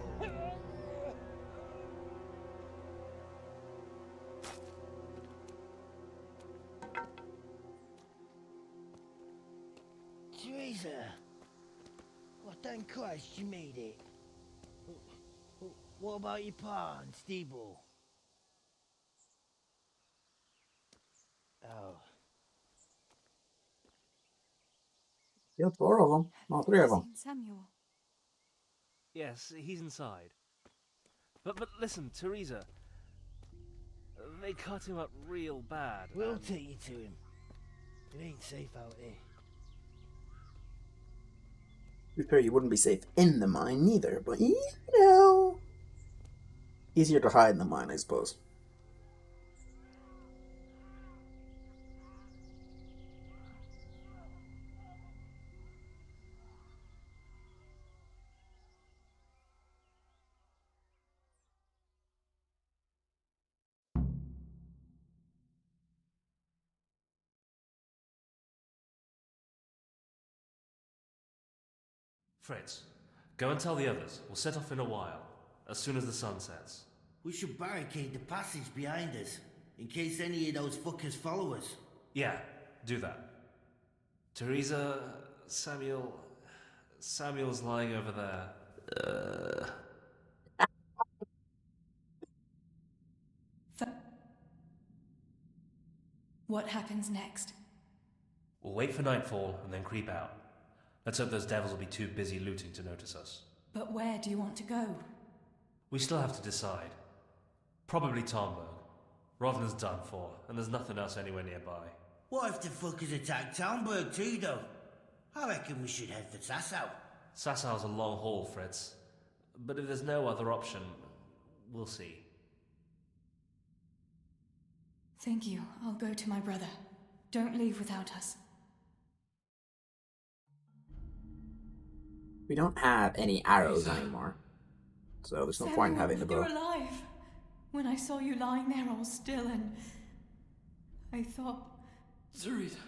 Teresa! Well, thank Christ you made it. What about your pa and Steeble? Oh. Killed 4 of them. All 3 of them. Seen Samuel. Yes, he's inside. But listen, Teresa. They cut him up real bad. We'll and- take you to him. It ain't safe out here. To be fair, you wouldn't be safe in the mine neither, but you know. Easier to hide in the mine, I suppose. Fritz, go and tell the others. We'll set off in a while, as soon as the sun sets. We should barricade the passage behind us, in case any of those fuckers follow us. Yeah, do that. Teresa, Samuel's lying over there. What happens next? We'll wait for nightfall and then creep out. Let's hope those devils will be too busy looting to notice us. But where do you want to go? We still have to decide. Probably Tomberg. Rovna's done for, and there's nothing else anywhere nearby. What if the fuckers attack Townburg too, though? I reckon we should head for Sasau. Sassau's a long haul, Fritz. But if there's no other option, we'll see. Thank you. I'll go to my brother. Don't leave without us. We don't have any arrows anymore, so there's no point in having the bow. You're alive! When I saw you lying there all still and... I thought... Teresa,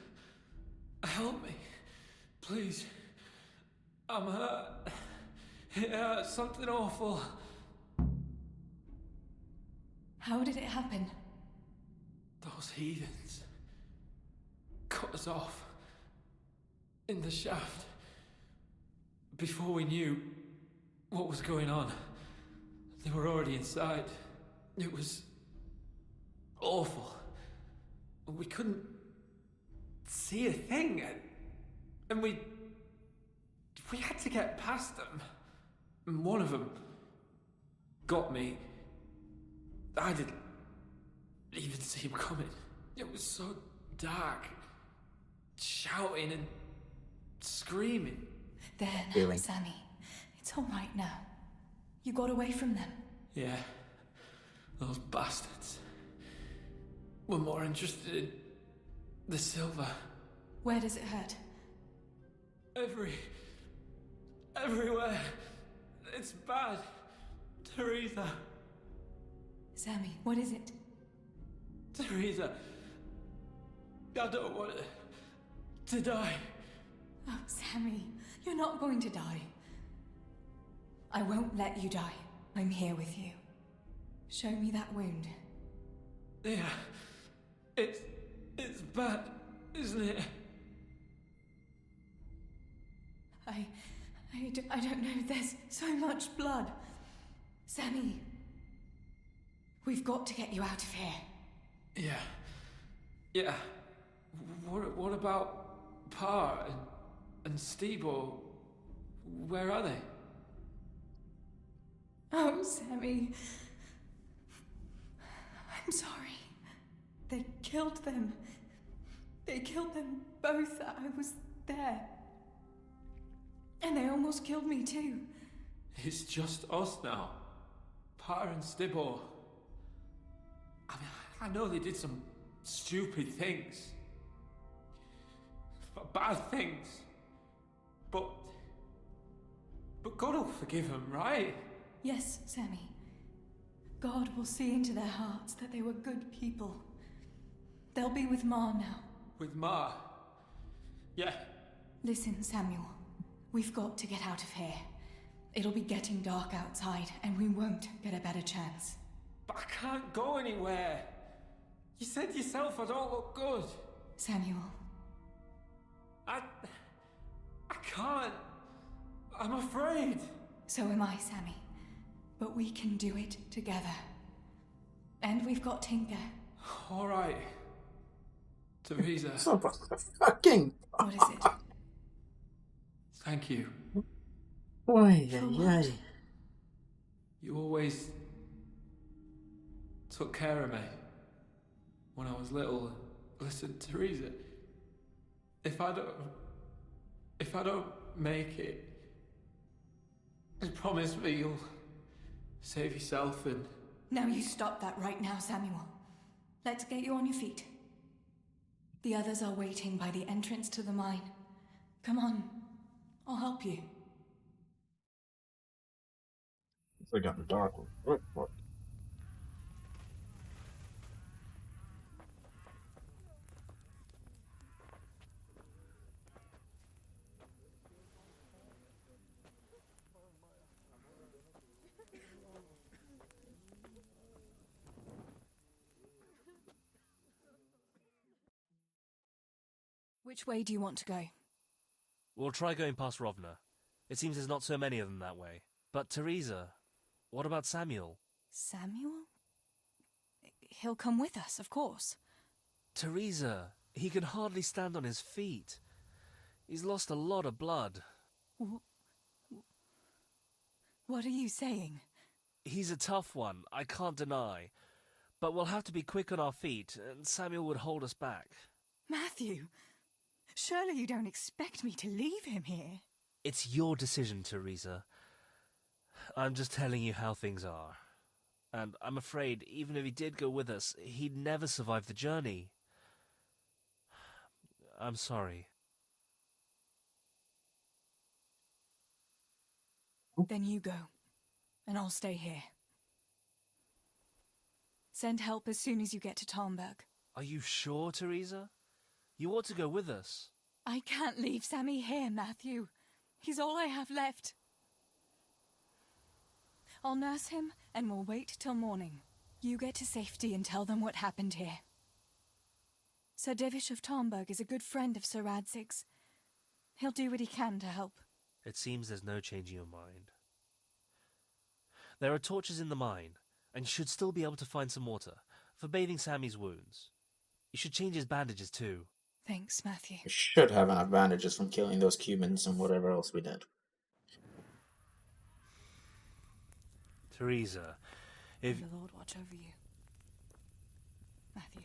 help me. Please. I'm hurt. It hurts something awful. How did it happen? Those heathens cut us off in the shaft before we knew what was going on. They were already inside. It was awful. We couldn't see a thing, and we had to get past them. And one of them got me. I didn't even see him coming. It was so dark. Shouting and screaming. There now, Sammy. It's all right now. You got away from them. Yeah. Those bastards were more interested in the silver. Where does it hurt? Everywhere. It's bad. Teresa. Sammy, what is it? Teresa. I don't want to die. Oh, Sammy, you're not going to die. I won't let you die. I'm here with you. Show me that wound. Yeah. It's bad, isn't it? I don't know. There's so much blood. Sammy. We've got to get you out of here. Yeah. What about Pa and Steebo? Where are they? Oh, Sammy. I'm sorry. They killed them. They killed them both. I was there. And they almost killed me too. It's just us now. Par and Stibor. I mean, I know they did some stupid things. Bad things. But God will forgive them, right? Yes, Sammy. God will see into their hearts that they were good people. They'll be with Ma now. With Ma? Yeah. Listen, Samuel. We've got to get out of here. It'll be getting dark outside, and we won't get a better chance. But I can't go anywhere. You said yourself I don't look good. Samuel. I can't. I'm afraid. So am I, Sammy. But we can do it together. And we've got Tinker. All right. Teresa. So fucking. What is it? Thank you. Why? You always took care of me when I was little. Listen, Teresa. If I don't make it, just promise me you'll save yourself and... Now you stop that right now, Samuel. Let's get you on your feet. The others are waiting by the entrance to the mine. Come on, I'll help you. It's got dark. What? Which way do you want to go? We'll try going past Rovna. It seems there's not so many of them that way. But Teresa, what about Samuel? Samuel? He'll come with us, of course. Teresa, he can hardly stand on his feet. He's lost a lot of blood. What are you saying? He's a tough one, I can't deny. But we'll have to be quick on our feet, and Samuel would hold us back. Matthew, surely you don't expect me to leave him here? It's your decision, Teresa. I'm just telling you how things are. And I'm afraid, even if he did go with us, he'd never survive the journey. I'm sorry. Then you go, and I'll stay here. Send help as soon as you get to Talmberg. Are you sure, Teresa? You ought to go with us. I can't leave Sammy here, Matthew. He's all I have left. I'll nurse him, and we'll wait till morning. You get to safety and tell them what happened here. Sir Divish of Talmberg is a good friend of Sir Radzig's. He'll do what he can to help. It seems there's no changing your mind. There are torches in the mine, and you should still be able to find some water for bathing Sammy's wounds. You should change his bandages too. Thanks, Matthew. We should have enough bandages from killing those Cubans and whatever else we did. Teresa, if... May the Lord watch over you. Matthew.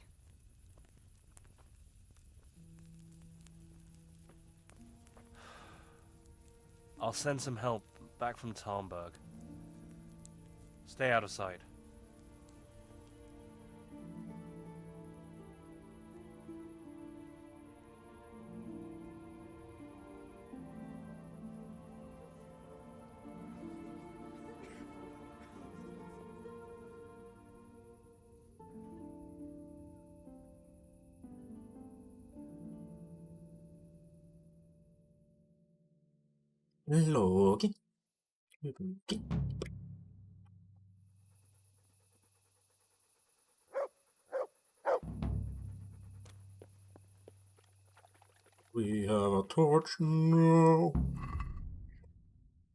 I'll send some help back from Talmberg. Stay out of sight. Loki. We have a torch now.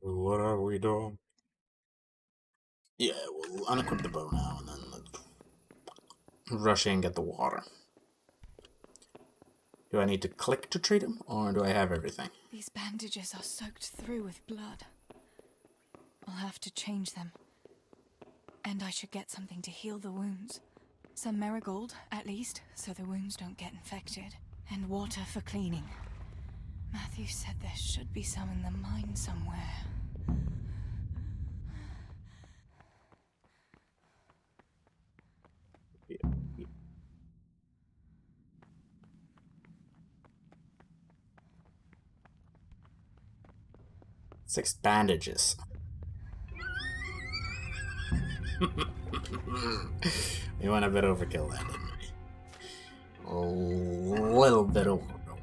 What have we done? Yeah, we'll unequip the bow now and then rush in and get the water. Do I need to click to treat him, or do I have everything? These bandages are soaked through with blood. I'll have to change them. And I should get something to heal the wounds. Some marigold, at least, so the wounds don't get infected. And water for cleaning. Matthew said there should be some in the mine somewhere. Six bandages. We went a bit overkill then, didn't we? A little bit overkill.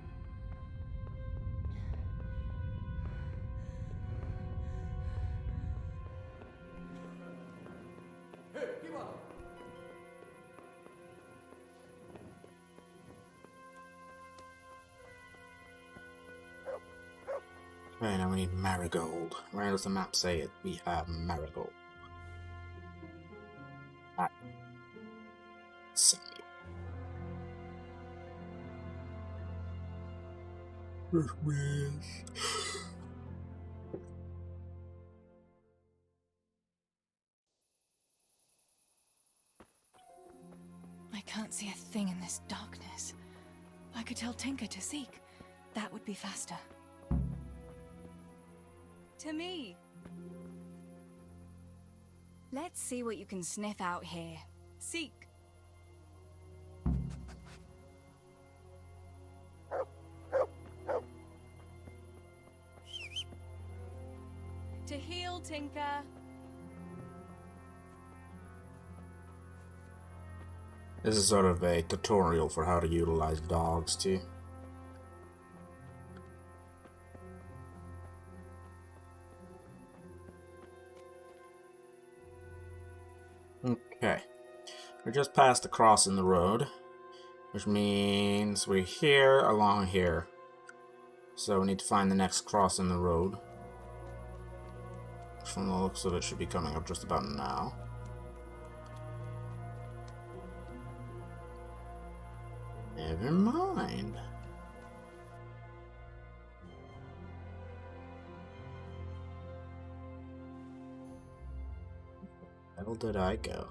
Right, now we need marigold. Where does the map say it? We have marigold. Ah. See. I can't see a thing in this darkness. I could tell Tinker to seek. That would be faster. To me. Let's see what you can sniff out here. Seek. To heal, Tinker. This is sort of a tutorial for how to utilize dogs too. Okay, we're just past the cross in the road, which means we're here along here. So we need to find the next cross in the road. From the looks of it, should be coming up just about now. Never mind. Where the hell did I go?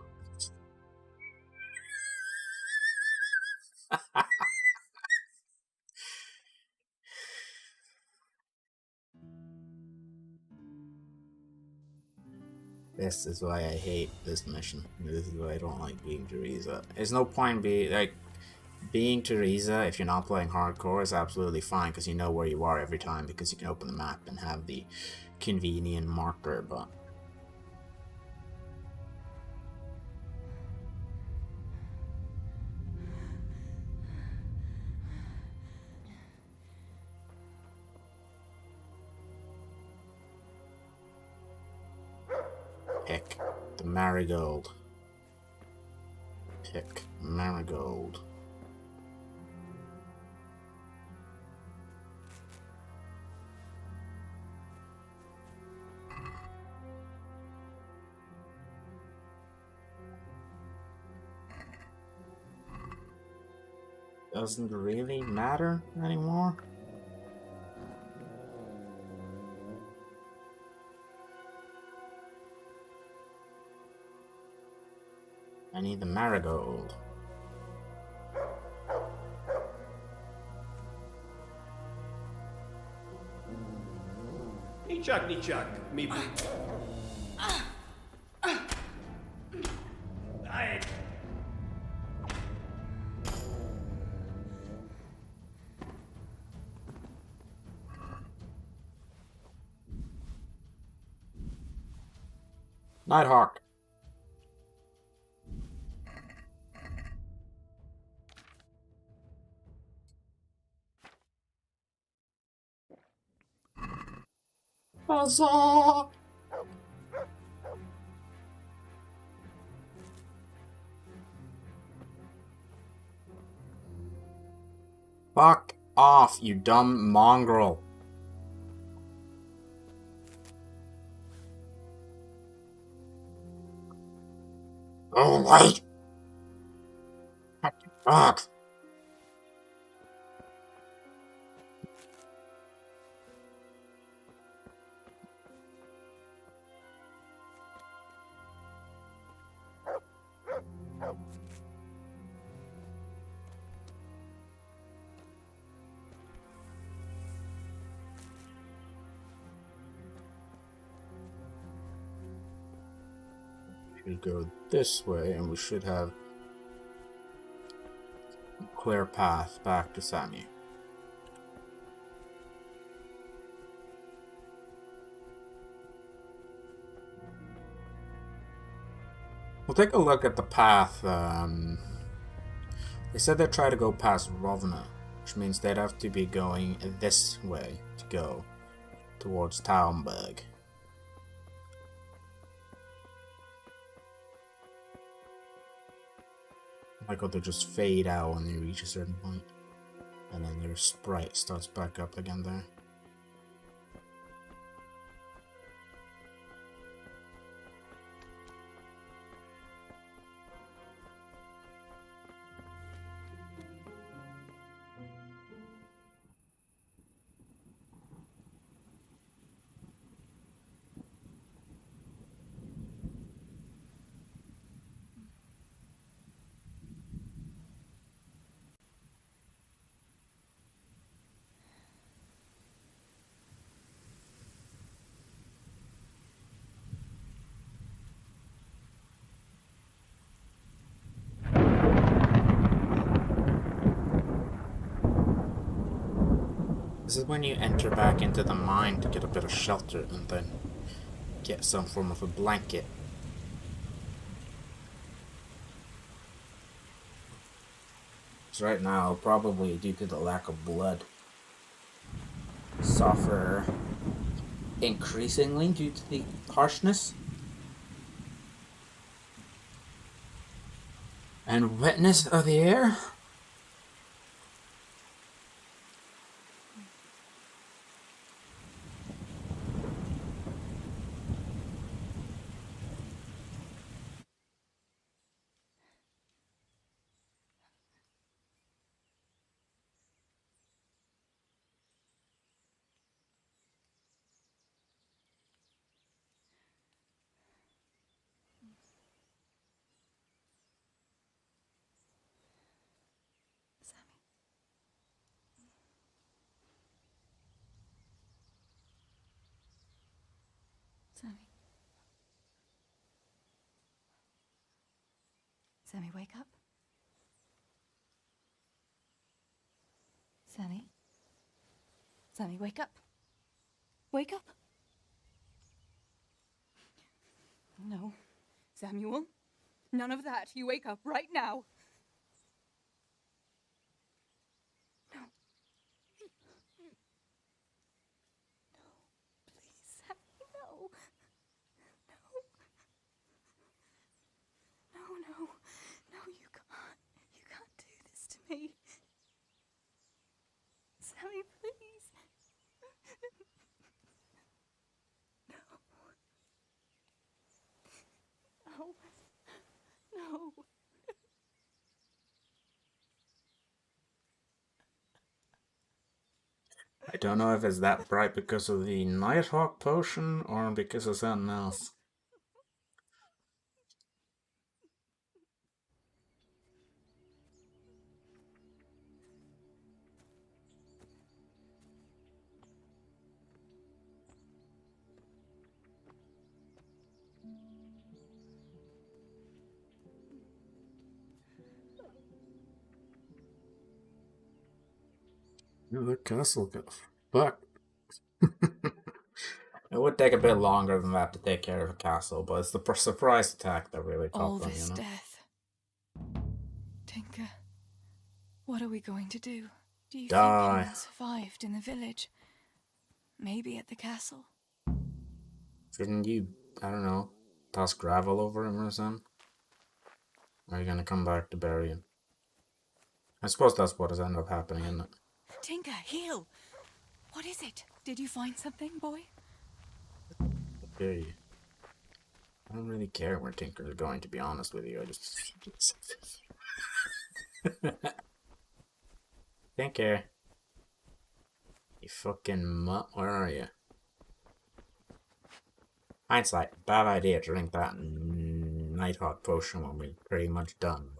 This is why I hate this mission. This is why I don't like being Teresa. There's no point being Teresa if you're not playing hardcore is absolutely fine because you know where you are every time because you can open the map and have the convenient marker, but pick the marigold. Pick marigold. Doesn't really matter anymore. I need the marigold. Nichak, me. Nighthawk. Huzzah! Fuck off, you dumb mongrel. Oh, wait! Fuck! We go this way, and we should have a clear path back to Sammy. We'll take a look at the path. They said they'd try to go past Rovna, which means they'd have to be going this way to go towards Talmberg. Michael, they'll just fade out when they reach a certain point, and then their sprite starts back up again there. This is when you enter back into the mine to get a bit of shelter and then get some form of a blanket. So right now, probably due to the lack of blood, suffer increasingly due to the harshness and wetness of the air. Sammy. Sammy, wake up. Sammy. Sammy, wake up. Wake up. No. Samuel. None of that. You wake up right now. No. No. Please, Sammy, no. No. No. No, you can't. You can't do this to me. Sammy, please. No. No. I don't know if it's that bright because of the Nighthawk potion or because of something else. The castle got fucked. It would take a bit longer than that to take care of a castle, but it's the surprise attack that really All caught them, this you know? death. Tinker, what are we going to do? Do you Die. think anyone survived in the village? Maybe at the castle? Didn't you, I don't know, toss gravel over him or something? Or are you gonna come back to bury him? I suppose that's what has ended up happening, isn't it? Tinker, heal! What is it? Did you find something, boy? Okay. I don't really care where Tinker's going, to be honest with you. I just... Tinker. You fucking mutt, where are you? Hindsight, bad idea to drink that Nighthawk potion when we're pretty much done.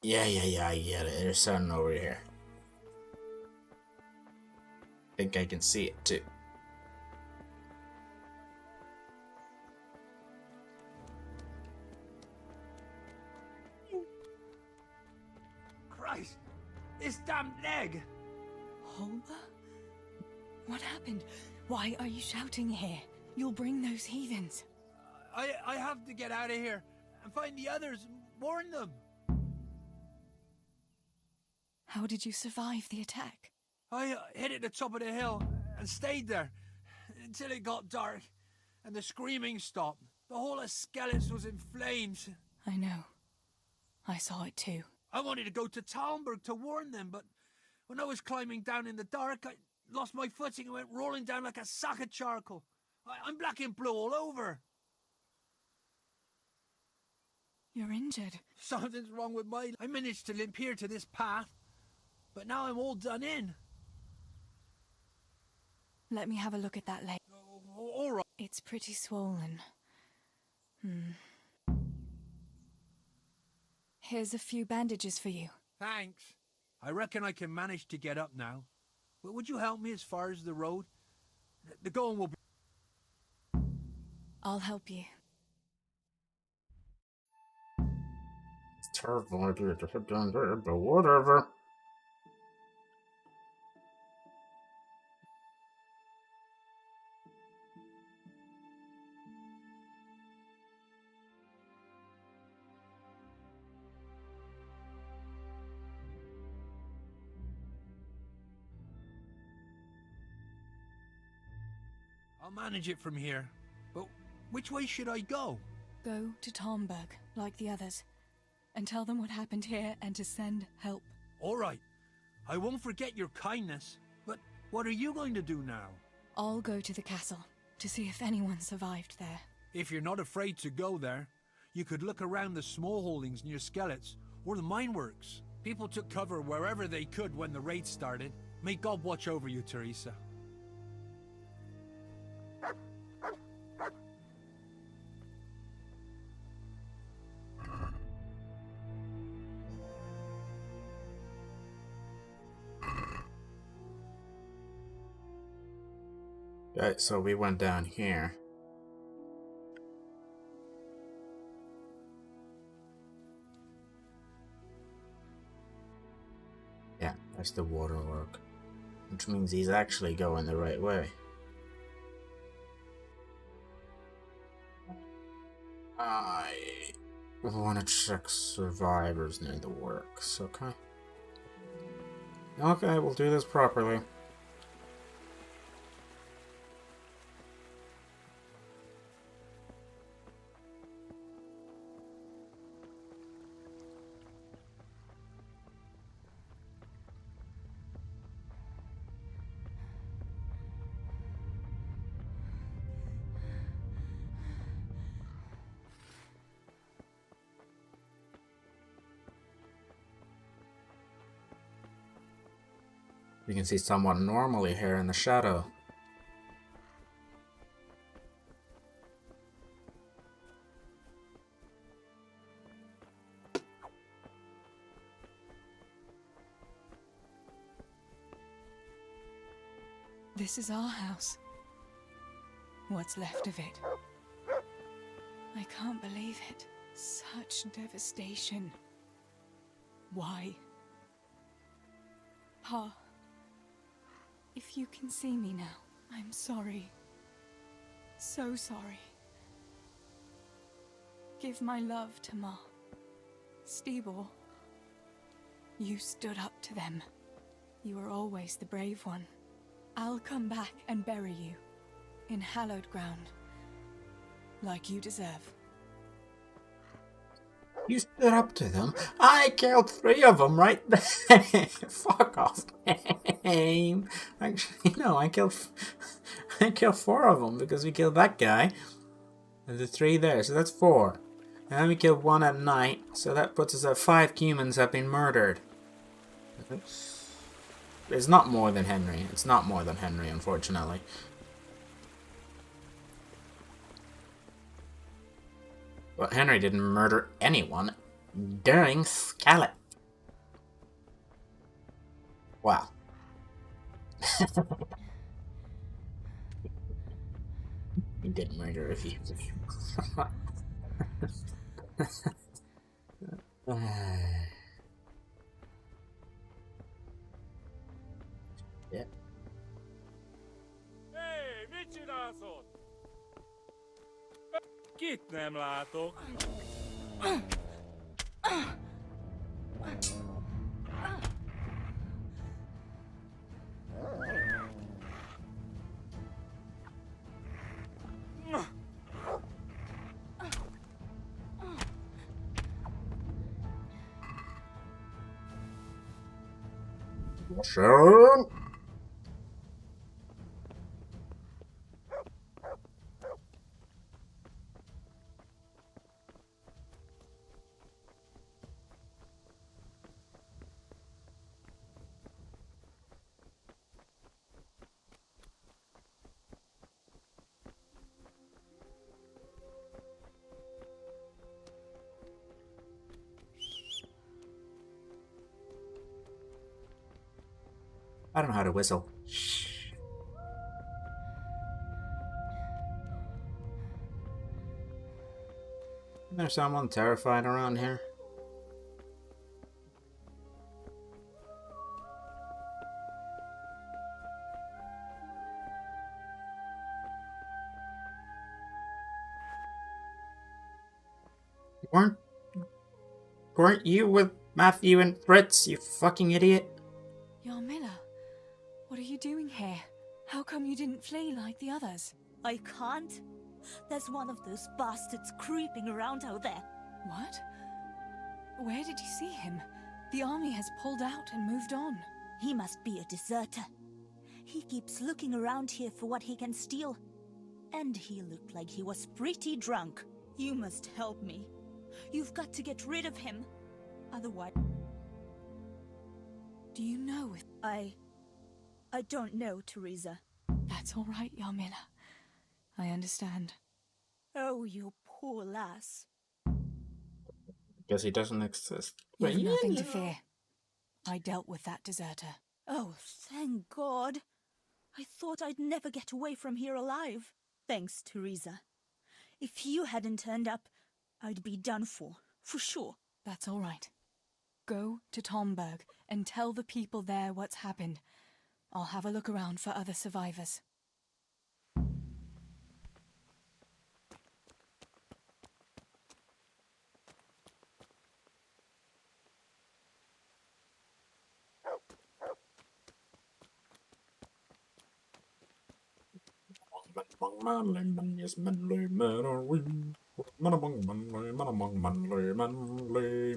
Yeah, I get it. There's something over here. think I can see it too. Christ! This damn leg! Holber? What happened? Why are you shouting here? You'll bring those heathens. I have to get out of here and find the others and warn them. How did you survive the attack? I hid at the top of the hill and stayed there until it got dark and the screaming stopped. The whole of Skeletons was in flames. I know. I saw it too. I wanted to go to Talmberg to warn them, but when I was climbing down in the dark, I lost my footing and went rolling down like a sack of charcoal. I'm black and blue all over. You're injured. Something's wrong with my... I managed to limp here to this path, but now I'm all done in. Let me have a look at that leg. All right. It's pretty swollen. Here's a few bandages for you. Thanks. I reckon I can manage to get up now. But would you help me as far as the road? The going will be... I'll help you. It's a terrible idea to head down there, but whatever. I'll manage it from here. But which way should I go? Go to Talmberg, like the others, and tell them what happened here and to send help. All right. I won't forget your kindness. But what are you going to do now? I'll go to the castle to see if anyone survived there. If you're not afraid to go there, you could look around the small holdings near Skeletons or the mine works. People took cover wherever they could when the raid started. May God watch over you, Teresa. Right, so we went down here. Yeah, that's the waterwork. Which means he's actually going the right way. I want to check survivors near the works, okay? Okay, we'll do this properly. You can see someone normally here in the shadow. This is our house. What's left of it. I can't believe it. Such devastation. Why? Pa, if you can see me now, I'm sorry. So sorry. Give my love to Ma. Stibor, you stood up to them. You were always the brave one. I'll come back and bury you in hallowed ground, like you deserve. You stood up to them? I killed 3 of them right there. Fuck off. Actually, no, I killed 4 of them because we killed that guy. And the 3 there, so that's 4. And then we killed 1 at night, so that puts us at 5 humans have been murdered. It's not more than Henry. It's not more than Henry, unfortunately. But Henry didn't murder anyone during Skelet. Wow. did murder a few. Yeah. Hé, mit csinálsz ott? Kit nem látok? Sharon! I don't know how to whistle. Isn't there someone terrified around here? Weren't you with Matthew and Fritz, you fucking idiot? Yarmila, what are you doing here? How come you didn't flee like the others? I can't. There's one of those bastards creeping around out there. What? Where did you see him? The army has pulled out and moved on. He must be a deserter. He keeps looking around here for what he can steal. And he looked like he was pretty drunk. You must help me. You've got to get rid of him. Otherwise... Do you know if... I don't know, Teresa. That's all right, Yarmila. I understand. Oh, you poor lass. Guess he doesn't exist. You've nothing to fear. I dealt with that deserter. Oh, thank God. I thought I'd never get away from here alive. Thanks, Teresa. If you hadn't turned up, I'd be done for sure. That's all right. Go to Tomberg and tell the people there what's happened. I'll have a look around for other survivors. Yes, manly men are we. Man among manly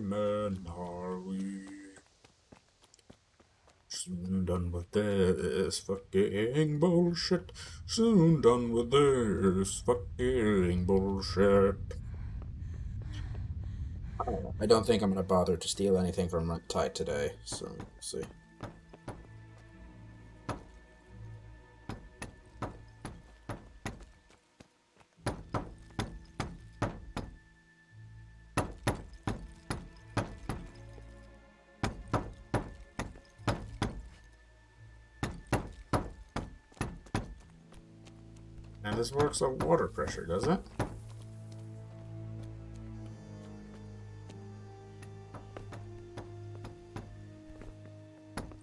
men are we. Soon done with this fucking bullshit. Soon done with this fucking bullshit. I don't think I'm gonna bother to steal anything from Rattay today, so we'll see. And this works at water pressure, does it?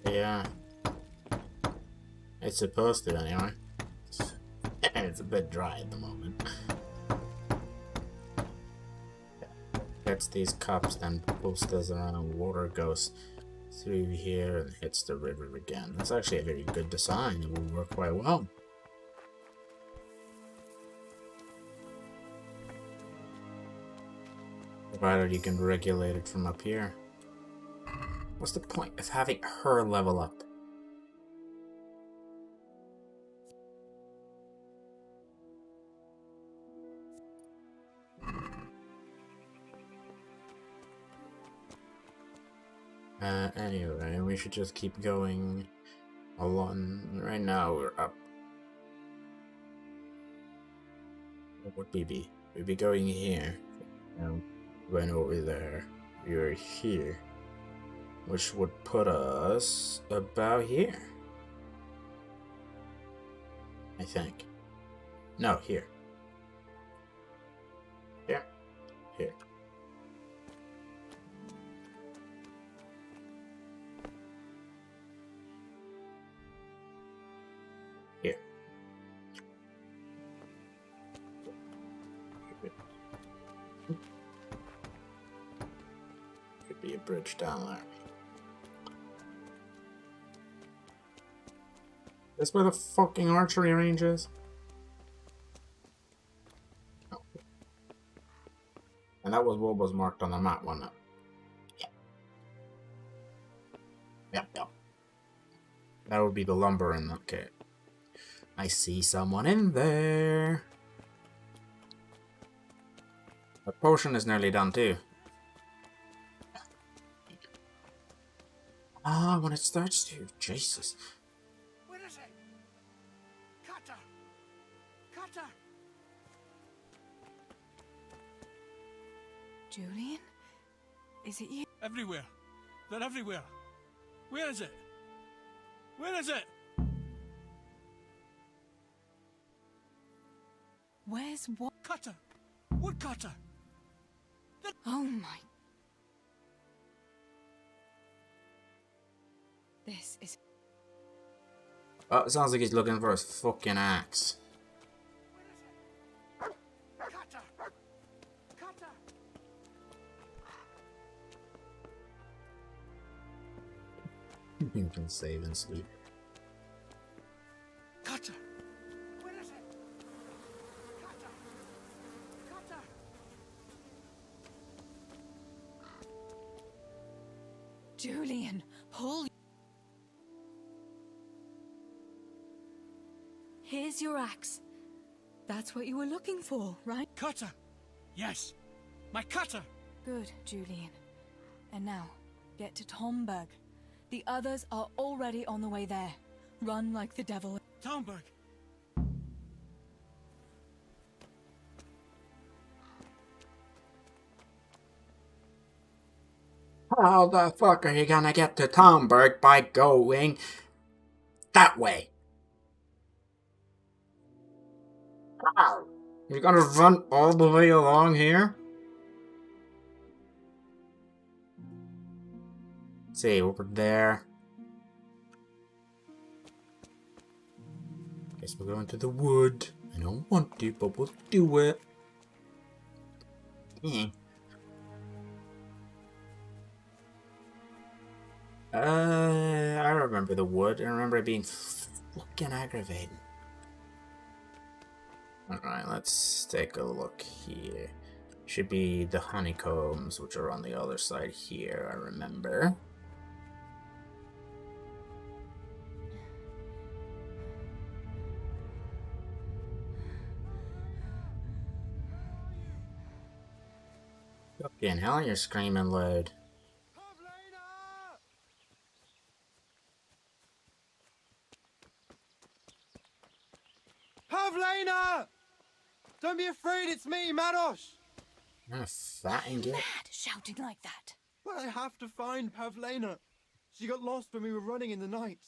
Yeah. It's supposed to, anyway. It's a bit dry at the moment. Gets these cups, then pulls this around, water goes through here and hits the river again. That's actually a very good design. It will work quite well. Provided you can regulate it from up here. What's the point of having her level up? Anyway, we should just keep going along. Right now we're up. What would we be? We'd be going here. And went over there. We're here. Which would put us about here. I think. No, here. Here. Could be a bridge down there. This where the fucking archery range is? Oh. And that was what was marked on the map, wasn't it? Yep. That would be the lumber in that kit. I see someone in there. The potion is nearly done too. Ah, when it starts to. Jesus. Where is it? Cutter! Cutter! Julian? Is it you? Everywhere. They're everywhere. Where is it? Where is it? Where's what? Cutter! Woodcutter! Oh my. This is. Oh, it sounds like he's looking for his fucking axe. Cutter! Cutter! You can save and sleep. Cutter! Where is it? Cutter! Cutter! Julian, pull. Here's your axe. That's what you were looking for, right? Cutter! Yes! My cutter! Good, Julian. And now, get to Tomberg. The others are already on the way there. Run like the devil. Tomberg! How the fuck are you gonna get to Tomberg by going that way? How? You're gonna run all the way along here? See, over there. Guess we're going to the wood. I don't want to, but we'll do it. Yeah. I remember the wood. I remember it being fucking aggravating. Alright, let's take a look here. Should be the honeycombs, which are on the other side here, I remember. Fucking hell, you're screaming loud. Pavlena! Don't be afraid, it's me, Manos! Not fat and get. Mad shouting like that. Well, I have to find Pavlena. She got lost when we were running in the night.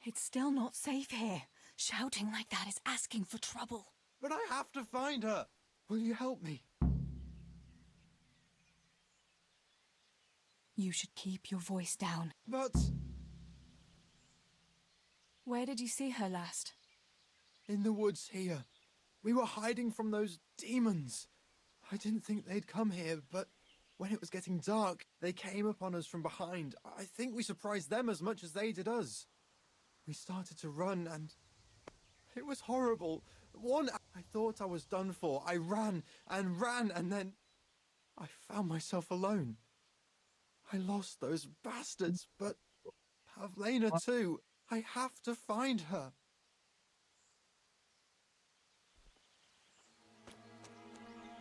It's still not safe here. Shouting like that is asking for trouble. But I have to find her. Will you help me? You should keep your voice down. But... Where did you see her last? In the woods here. We were hiding from those demons. I didn't think they'd come here, but when it was getting dark, they came upon us from behind. I think we surprised them as much as they did us. We started to run and... it was horrible. I thought I was done for. I ran and then... I found myself alone. I lost those bastards, but Pavlena too. I have to find her.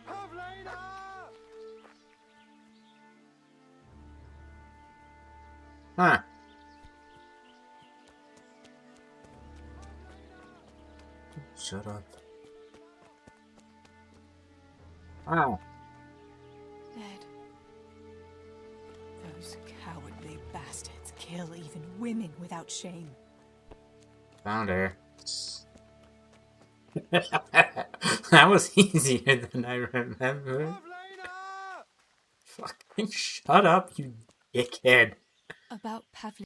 Pavlena! Huh. Shut up. Wow. Ned. Those cowardly bastards kill even women without shame. Found her. That was easier than I remember. Fucking shut up, you dickhead. About Pavlina.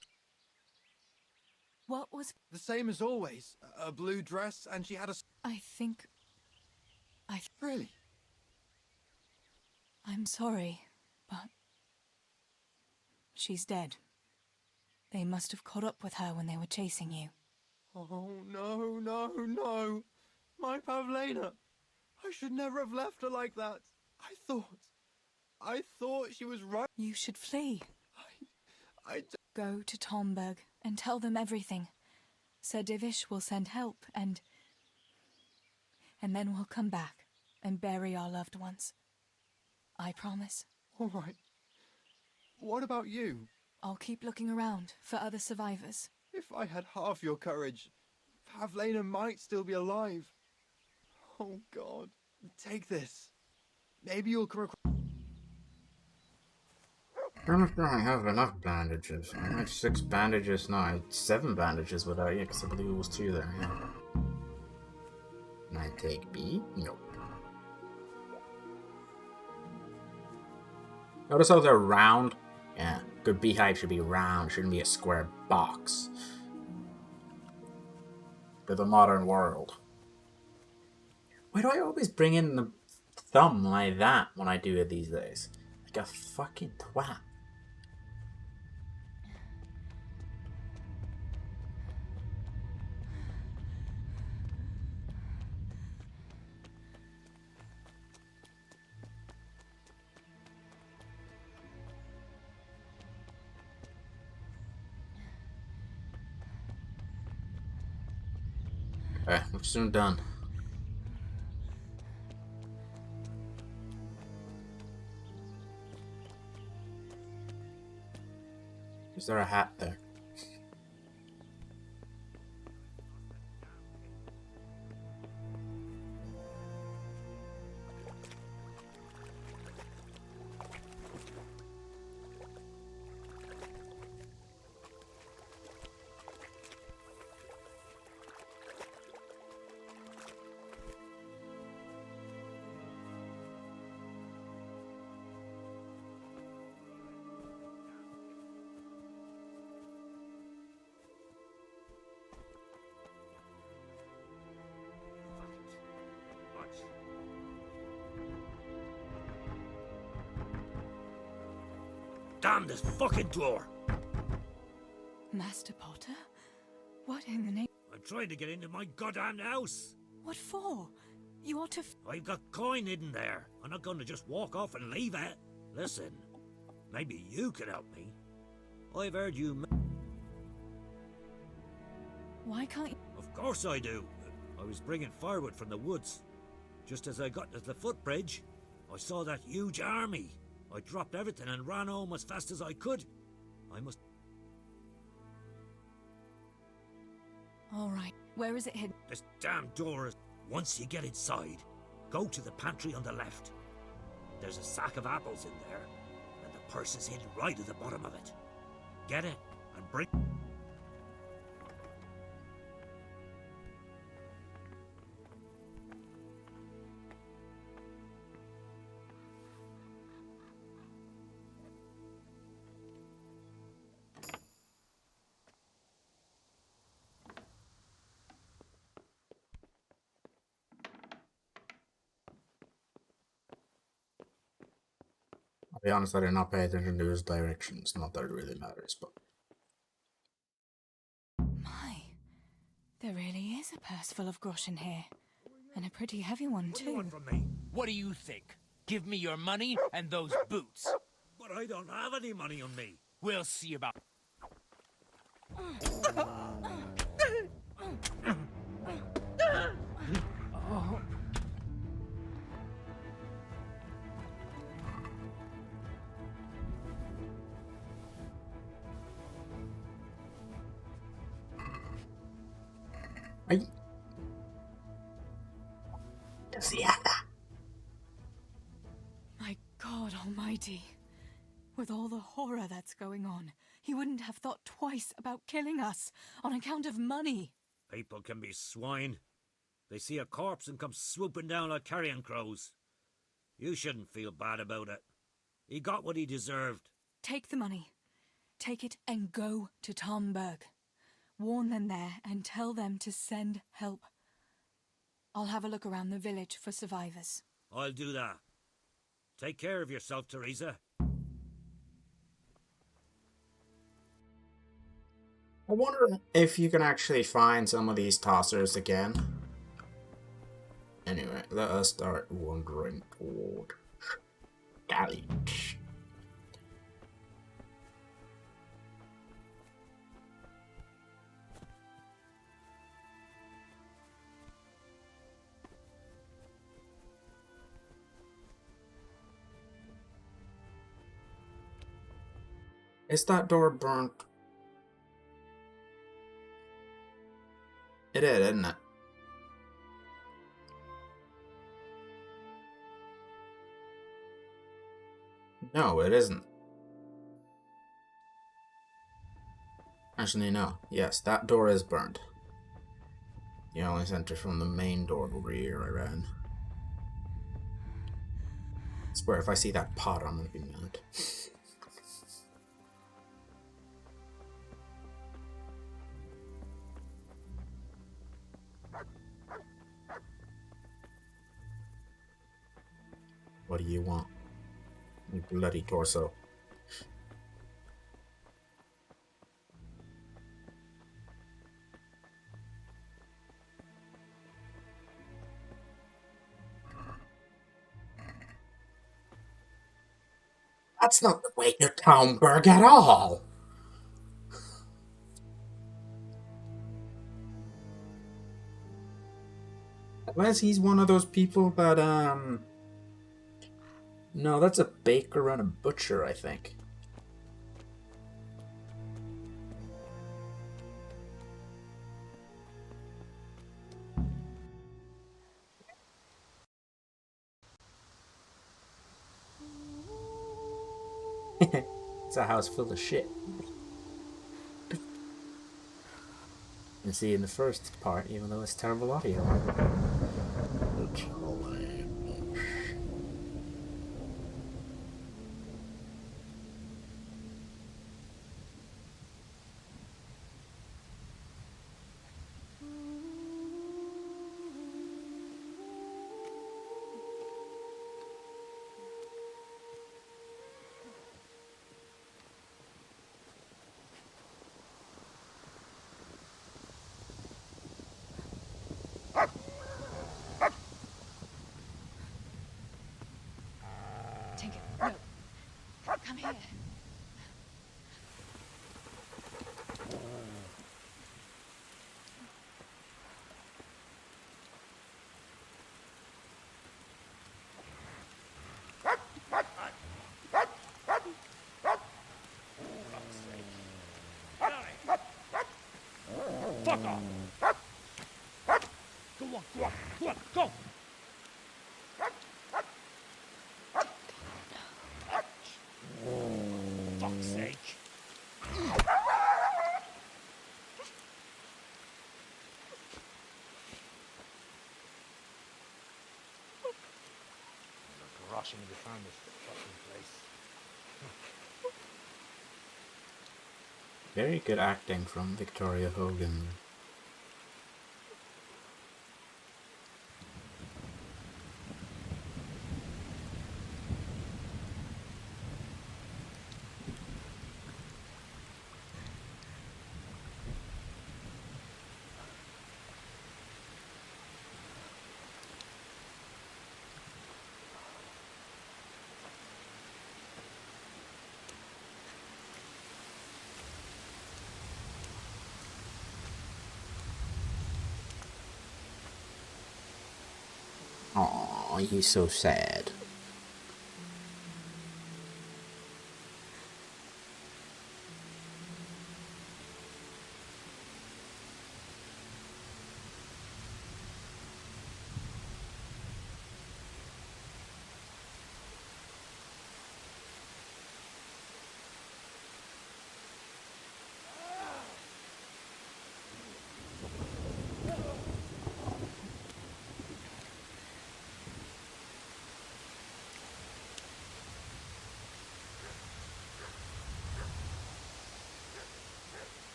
What was... The same as always. A blue dress, and she had a... I think... Really? I'm sorry, but... she's dead. They must have caught up with her when they were chasing you. Oh, no, no, no. My Pavlena. I should never have left her like that. I thought she was right. You should flee. I Go to Tomberg and tell them everything. Sir Divish will send help and then we'll come back and bury our loved ones. I promise. All right. What about you? I'll keep looking around for other survivors. If I had half your courage, Pavlena might still be alive. Oh, God. Take this. Maybe you'll come across... I don't know if I have enough bandages. I have 6 bandages now. I had 7 bandages without you, because I believe it was 2 there, yeah. Can I take B? Nope. Notice how they're round? Yeah, good beehive should be round, shouldn't be a square box. For the modern world. Why do I always bring in the thumb like that when I do it these days? Like a fucking twat. Alright, we're soon done. Is there a hat there? Damn this fucking door! Master Potter? What in the name? I'm trying to get into my goddamn house! What for? You ought to... I've got coin hidden there. I'm not going to just walk off and leave it. Listen, maybe you can help me. I've heard you... Why can't you... Of course I do. I was bringing firewood from the woods. Just as I got to the footbridge, I saw that huge army. I dropped everything and ran home as fast as I could. I must... All right. Where is it hidden? This damn door is... Once you get inside, go to the pantry on the left. There's a sack of apples in there, and the purse is hidden right at the bottom of it. Get it, and bring... I'll be honest, I did not pay attention to his directions. Not that it really matters, but... My, there really is a purse full of groschen here. And a pretty heavy one, too. What do you want from me? What do you think? Give me your money and those boots. But I don't have any money on me. We'll see about... Oh. Does he have that? My God Almighty. With all the horror that's going on, he wouldn't have thought twice about killing us on account of money. People can be swine. They see a corpse and come swooping down like carrion crows. You shouldn't feel bad about it. He got what he deserved. Take the money. Take it and go to Tomberg. Warn them there and tell them to send help. I'll have a look around the village for survivors. I'll do that. Take care of yourself, Teresa. I wonder if you can actually find some of these tossers again. Anyway, let us start wandering toward Galley. Is that door burnt? It is, isn't it? No, it isn't. Actually, no. Yes, that door is burnt. You only enter from the main door over here, I ran. I swear, if I see that pot, I'm gonna be mad. What do you want? You bloody torso. That's not the way to Townburg at all! Unless he's one of those people that, No, that's a baker and a butcher, I think. It's a house full of shit. You see in the first part, even though it's terrible audio. Tinker, no. Come here. Fuck off! Go on, go on, go on, go! Fuck's sake. Rushing to find this fucking place. Very good acting from Victoria Hogan. Aw, he's so sad.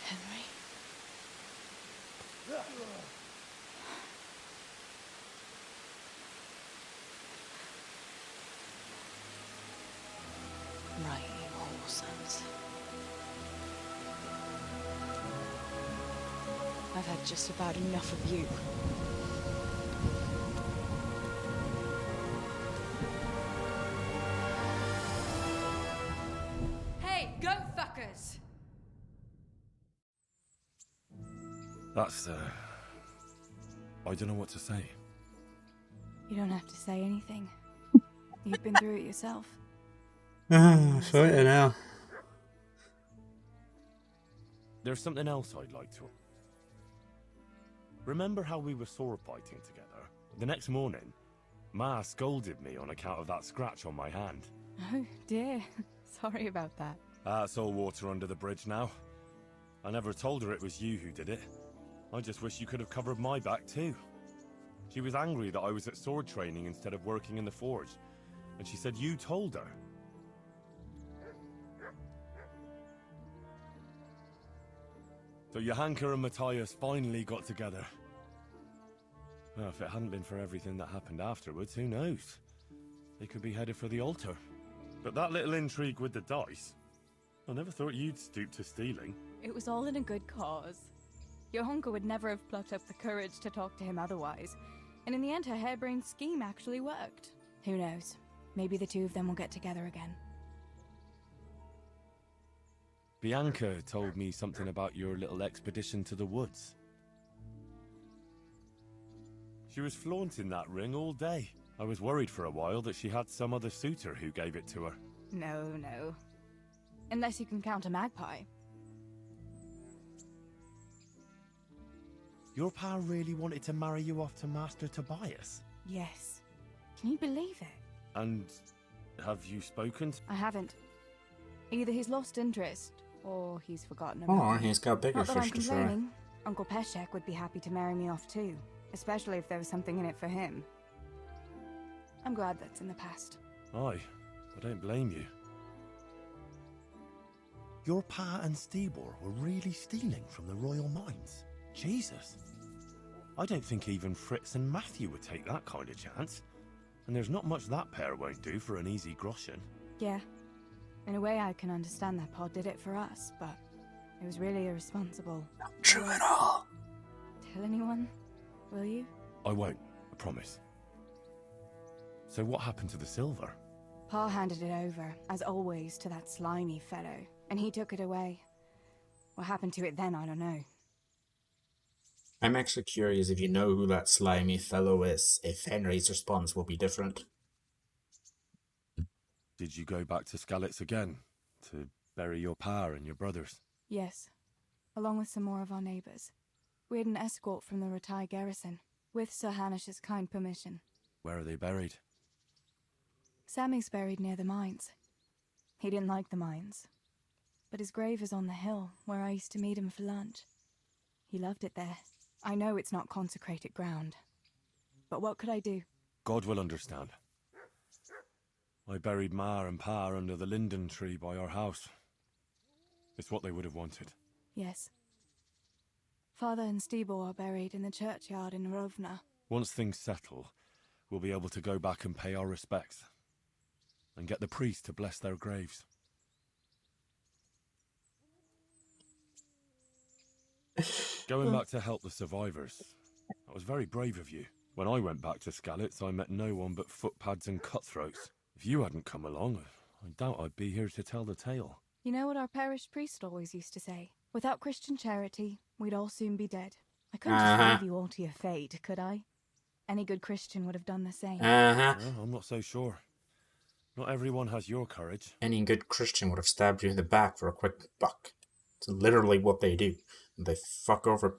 Henry. Right, you whoresomes. I've had just about enough of you. Hey, go fuckers! That's, I don't know what to say. You don't have to say anything. You've been through it yourself. Fighting now. There's something else I'd like to... Remember how we were sword fighting together? The next morning, Ma scolded me on account of that scratch on my hand. Oh, dear. Sorry about that. That's all water under the bridge now. I never told her it was you who did it. I just wish you could have covered my back too. She was angry that I was at sword training instead of working in the forge, and she said you told her. So Johanka and Matthias finally got together. Well, if it hadn't been for everything that happened afterwards, who knows? They could be headed for the altar. But that little intrigue with the dice, I never thought you'd stoop to stealing. It was all in a good cause. Johanka would never have plucked up the courage to talk to him otherwise. And in the end, her harebrained scheme actually worked. Who knows? Maybe the two of them will get together again. Bianca told me something about your little expedition to the woods. She was flaunting that ring all day. I was worried for a while that she had some other suitor who gave it to her. No, no. Unless you can count a magpie. Your pa really wanted to marry you off to Master Tobias? Yes. Can you believe it? And have you spoken? I haven't. Either he's lost interest, or he's forgotten about Or me. he's got bigger Not that I'm fish to fry. complaining. Uncle Peshek would be happy to marry me off too, especially if there was something in it for him. I'm glad that's in the past. Aye, I don't blame you. Your pa and Stibor were really stealing from the royal mines? Jesus. I don't think even Fritz and Matthew would take that kind of chance. And there's not much that pair won't do for an easy groschen. Yeah. In a way, I can understand that Pa did it for us, but it was really irresponsible. Not true at all. Tell anyone, will you? I won't, I promise. So what happened to the silver? Pa handed it over, as always, to that slimy fellow, and he took it away. What happened to it then, I don't know. I'm actually curious if you know who that slimy fellow is, if Henry's response will be different. Did you go back to Skalitz again, to bury your pa and your brothers? Yes, along with some more of our neighbours. We had an escort from the Rattay garrison, with Sir Hanish's kind permission. Where are they buried? Sammy's buried near the mines. He didn't like the mines, but his grave is on the hill, where I used to meet him for lunch. He loved it there. I know it's not consecrated ground, but what could I do? God will understand. I buried Ma and Pa under the linden tree by our house. It's what they would have wanted. Yes. Father and Stibor are buried in the churchyard in Rovna. Once things settle, we'll be able to go back and pay our respects. And get the priest to bless their graves. Going back to help the survivors. That was very brave of you. When I went back to Skalitz, I met no one but footpads and cutthroats. If you hadn't come along, I doubt I'd be here to tell the tale. You know what our parish priest always used to say? Without Christian charity, we'd all soon be dead. I couldn't just leave you all to your fate, could I? Any good Christian would have done the same. Well, I'm not so sure. Not everyone has your courage. Any good Christian would have stabbed you in the back for a quick buck. It's literally what they do. They fuck over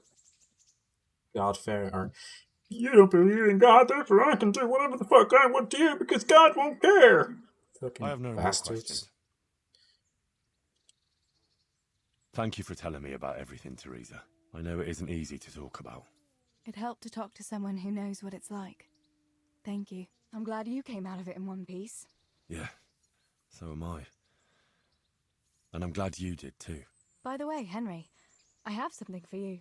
God-fearing, or you don't believe in God, therefore I can do whatever the fuck I want to do because God won't care. Fucking I have no more bastards. questions. Thank you for telling me about everything, Teresa. I know it isn't easy to talk about. It helped to talk to someone who knows what it's like. Thank you. I'm glad you came out of it in one piece. Yeah, so am I. And I'm glad you did too. By the way, Henry, I have something for you.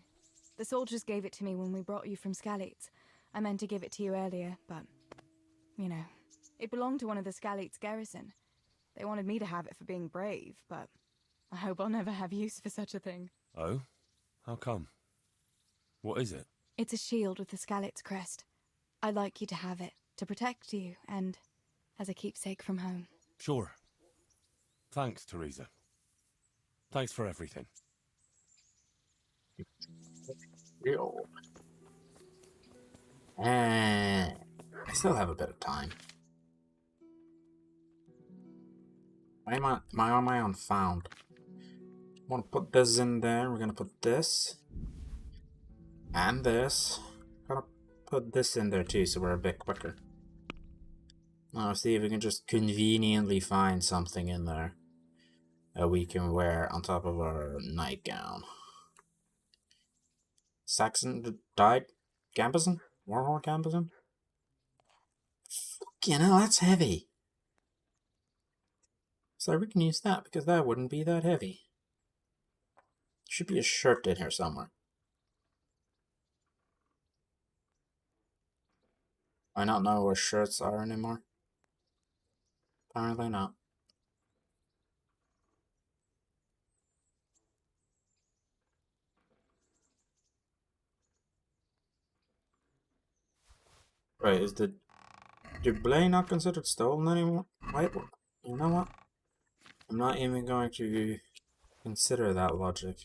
The soldiers gave it to me when we brought you from Skalitz. I meant to give it to you earlier, but, you know, it belonged to one of the Skalitz garrison. They wanted me to have it for being brave, but I hope I'll never have use for such a thing. Oh? How come? What is it? It's a shield with the Skalitz crest. I'd like you to have it, to protect you, and as a keepsake from home. Sure. Thanks, Teresa. Thanks for everything. And I still have a bit of time. Why am I on my own found? I want to put this in there. We're gonna put this and this. Gonna put this in there too, so we're a bit quicker. Now see if we can just conveniently find something in there that we can wear on top of our nightgown. Saxon died Gambison? Warhol Gambison? Fucking hell, that's heavy. So we can use that because that wouldn't be that heavy. Should be a shirt in here somewhere. I not know where shirts are anymore. Apparently not. Right, is the doublet not considered stolen anymore? Wait, you know what? I'm not even going to consider that logic.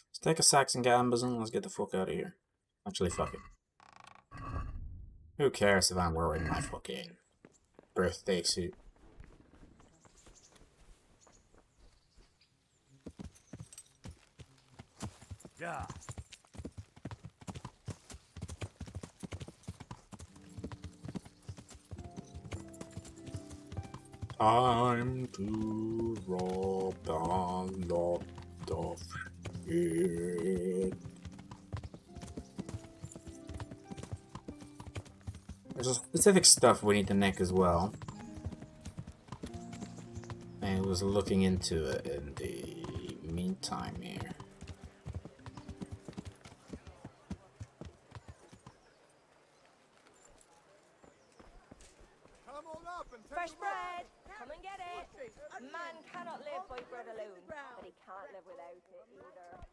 Let's take a Saxon Gambas and let's get the fuck out of here. Actually, fuck it. Who cares if I'm wearing my fucking birthday suit? Yeah. Time to rob a lot of shit. There's specific stuff we need to nick as well. I was looking into it in the meantime here. Fresh bread! Come and get it! Man cannot live by bread alone, but he can't live without it either.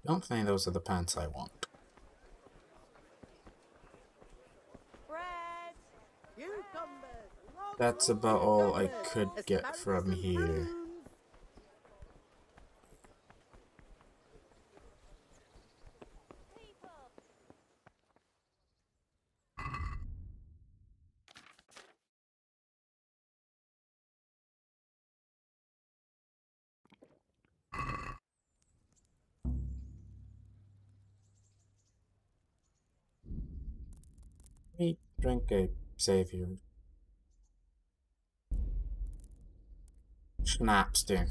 Don't think those are the pants I want. Bread! That's about all I could get from here. Eat, drink a savior. Schnapps, dude.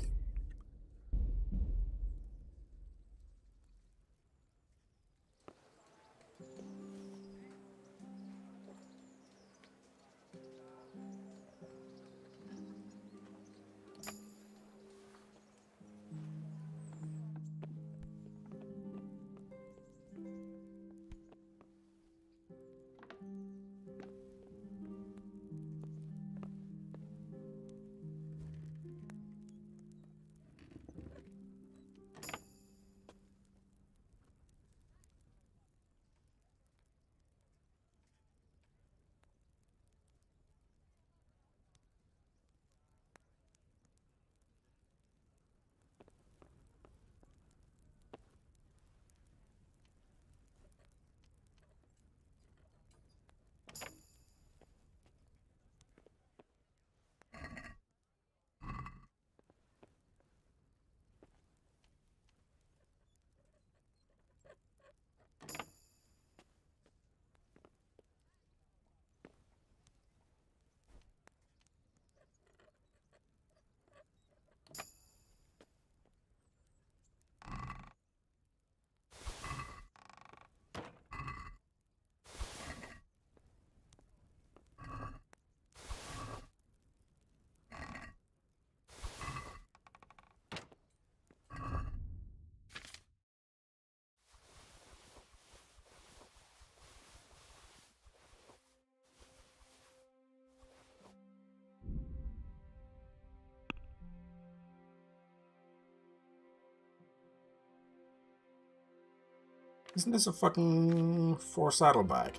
Isn't this a fucking 4 saddlebag?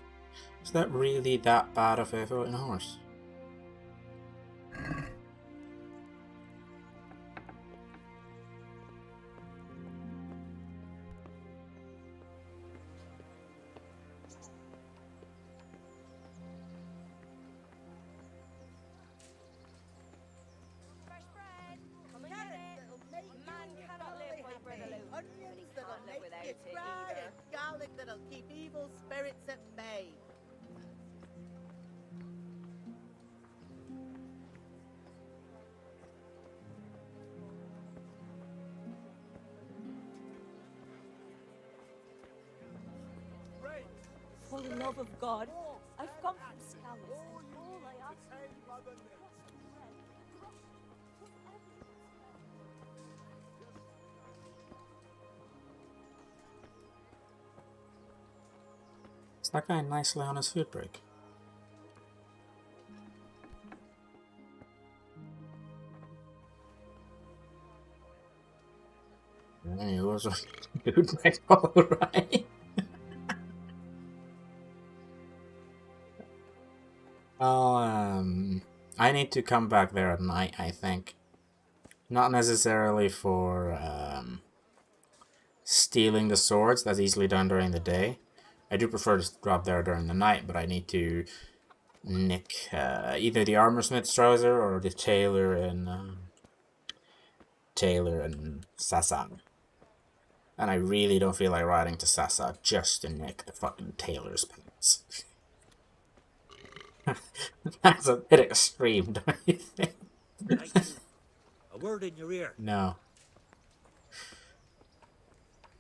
Is that really that bad of a floating horse? Fresh bread, come and get it. Man cannot live by bread alone, but he can't live without it either. Garlic that'll keep evil spirits at bay. For the love of God, I've come from Scowers, and all I ask is Is that guy nicely on his food break? Yeah, he was on food break, alright. I need to come back there at night, I think. Not necessarily for stealing the swords, that's easily done during the day. I do prefer to drop there during the night, but I need to nick either the armorsmith's trouser or the tailor in Sassan. And I really don't feel like riding to Sasa just to nick the fucking tailor's pants. That's a bit extreme, don't you think? A word in your ear. No.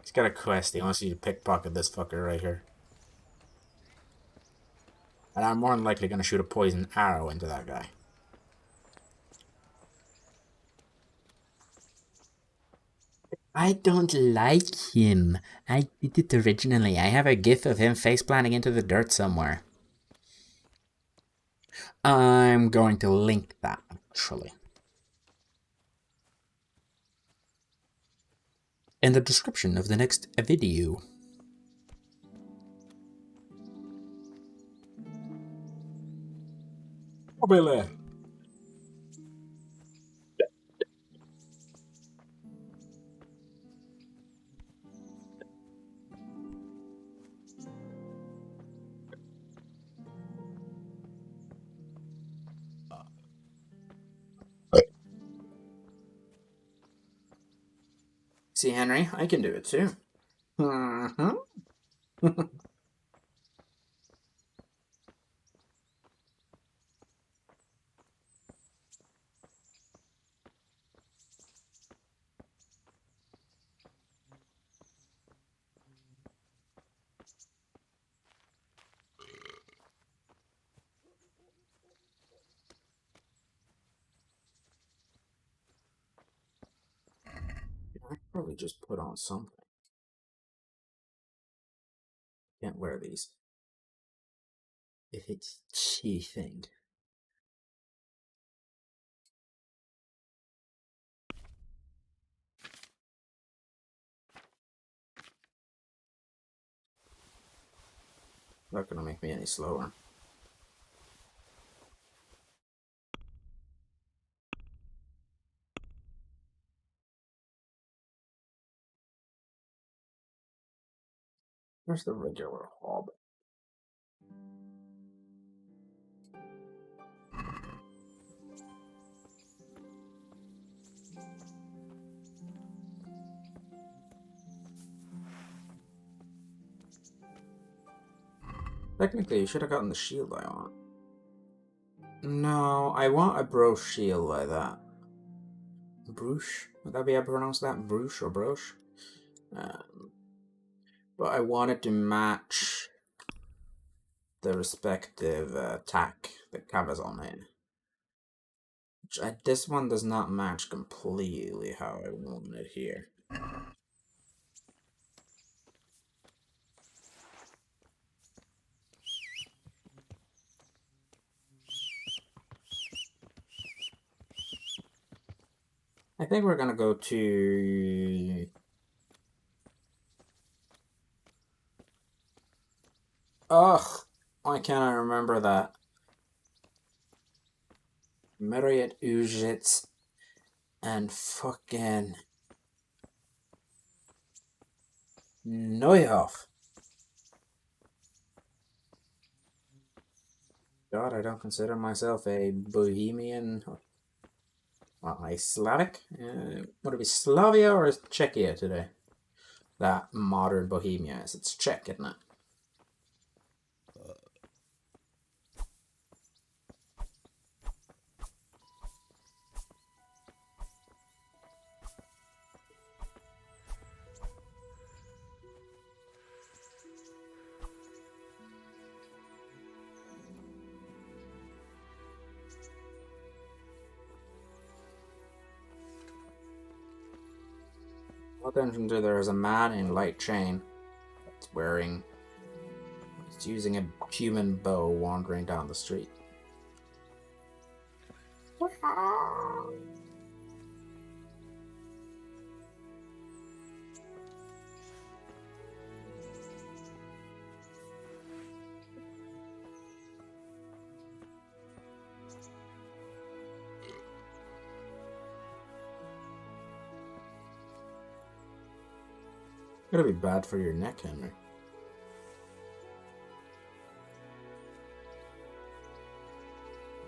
He's got a quest. He wants you to pickpocket this fucker right here. And I'm more than likely going to shoot a poison arrow into that guy. I don't like him. I did it originally. I have a gif of him face planting into the dirt somewhere. I'm going to link that, actually. In the description of the next video. Oh, Billy. See, Henry, I can do it too. I could probably just put on something. Can't wear these. If it's cheating. Not gonna make me any slower. Where's the regular hob? Technically, you should have gotten the shield I want. No, I want a brooch shield like that. Brooch? Would that be how to pronounce that? Brooch or brooch? But I wanted to match the respective attack that Cabazon made. Which this one does not match completely how I want it here. I think we're gonna go to Ugh, why can't I remember that? Marriott Ujits and fucking Neuhoff. God, I don't consider myself a Bohemian. Well, a Slavic? Would it be Slavia or is Czechia today? That modern Bohemia is. It's Czech, isn't it? Attention to there is a man in light chain that's wearing. He's using a human bow wandering down the street. It'll be bad for your neck, Henry.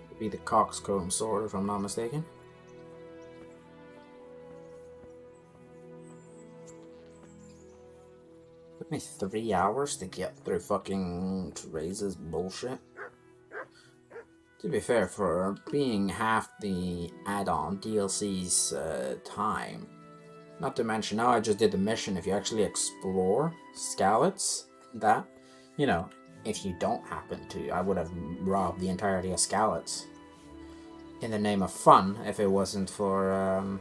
It'll be the coxcomb sword, if I'm not mistaken. Took me 3 hours to get through fucking Teresa's bullshit. To be fair, for being half the add-on DLC's time, not to mention, now I just did the mission. If you actually explore Skalitz, that, you know, if you don't happen to, I would have robbed the entirety of Skalitz in the name of fun if it wasn't for,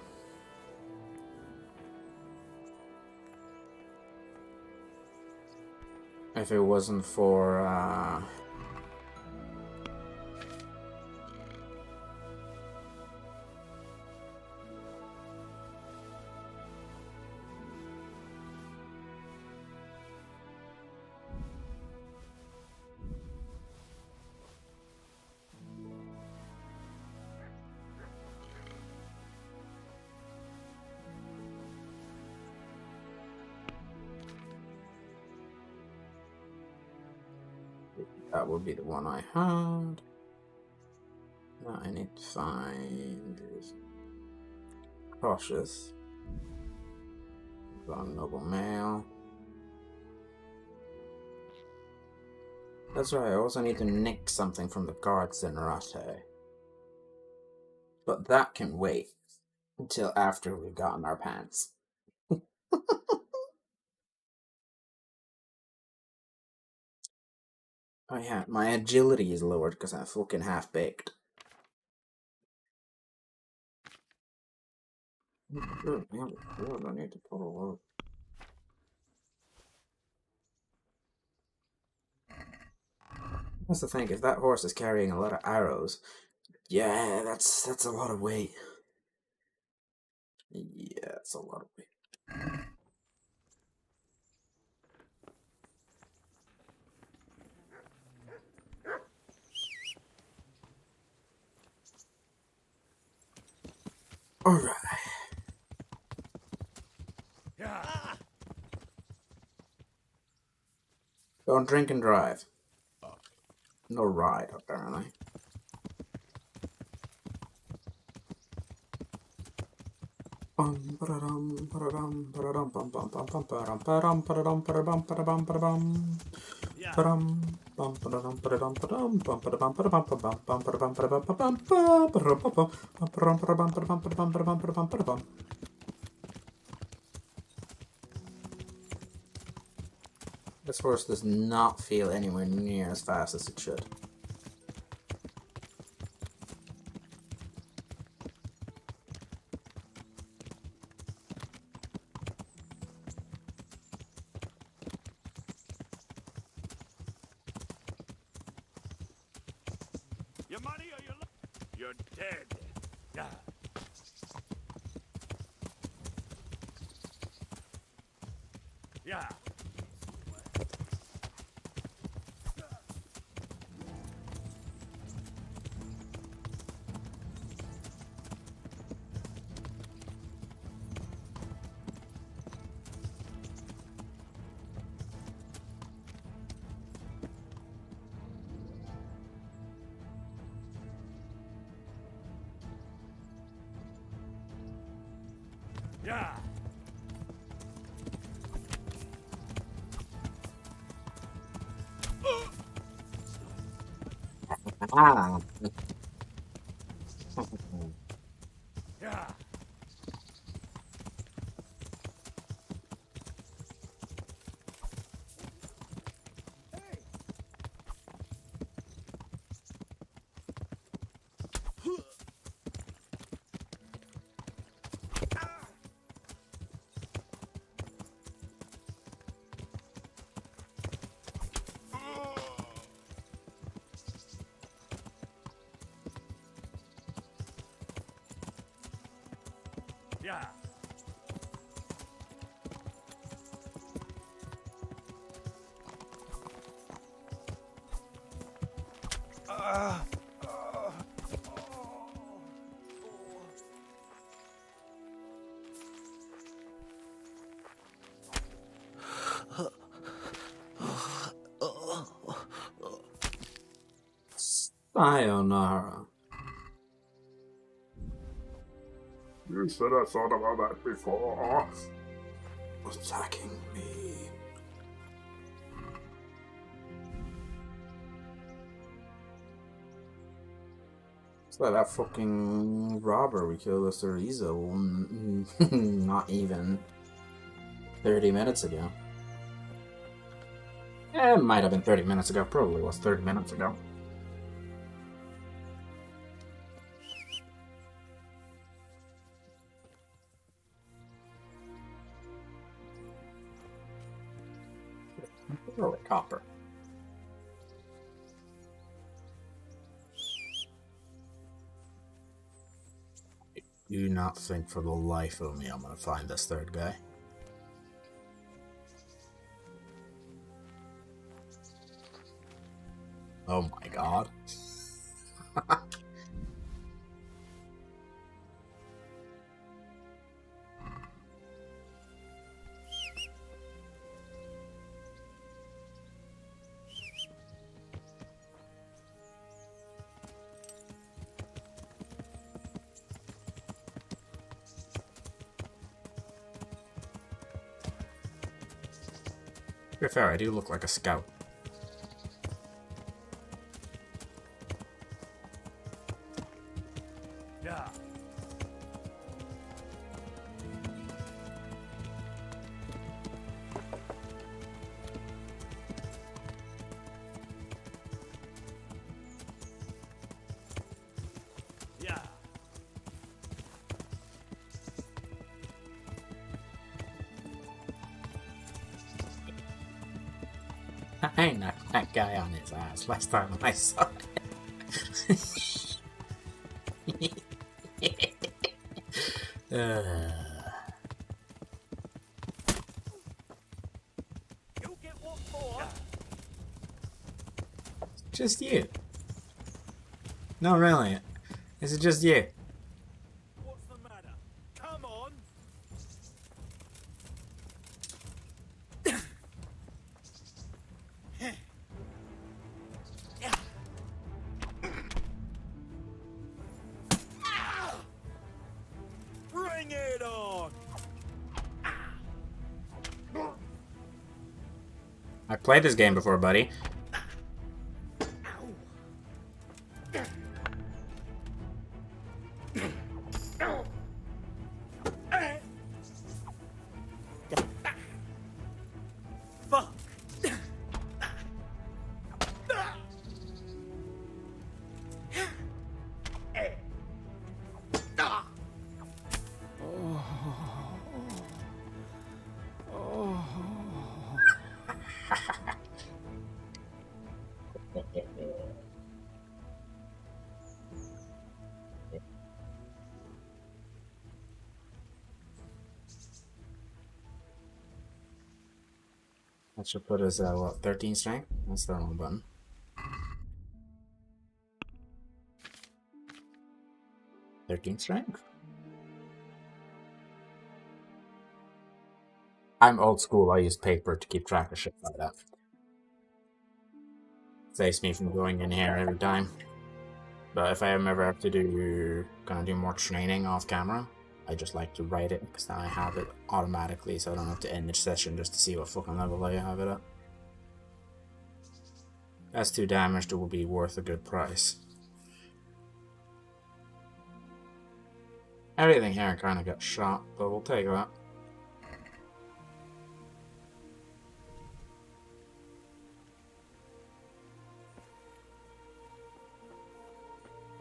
that would be the one I had. Now I need to find Cautious. Long Noble Mail. That's right, I also need to nick something from the guards in Rattay. But that can wait until after we've gotten our pants. Oh yeah, my agility is lowered because I'm fucking half-baked. I need to put a load. That's the thing, if that horse is carrying a lot of arrows, yeah, that's a lot of weight. Yeah, that's a lot of weight. Alright. Don't drink and drive. No ride, apparently. This horse does not feel anywhere near as fast as it should. Your money or you're dead. Yeah. Yeah. Yeah. Ah. Yeah. Yeah. Sayonara. You should have thought about that before. Attacking me. It's like that fucking robber we killed with Cereza not even 30 minutes ago. It might have been 30 minutes ago. Probably was 30 minutes ago. Oh, copper. I do not think for the life of me I'm gonna find this third guy. Oh my god. To be fair, I do look like a scout. Yeah. Yeah. I knocked that guy on his ass last time I saw it. You get what for? Just you. No, really. Is it just you? What's the matter? Come on. Bring it on. I played this game before, buddy. Fuck. That should put us at what, 13 strength? That's the wrong button. "13 strength? I'm old school, I use paper to keep track of shit like that. Saves me from going in here every time. But if I ever have to do more training off camera, I just like to write it because then I have it automatically, so I don't have to end the session just to see what fucking level I have it at. That's 2 damage that will be worth a good price. Everything here kind of got shot, but we'll take that.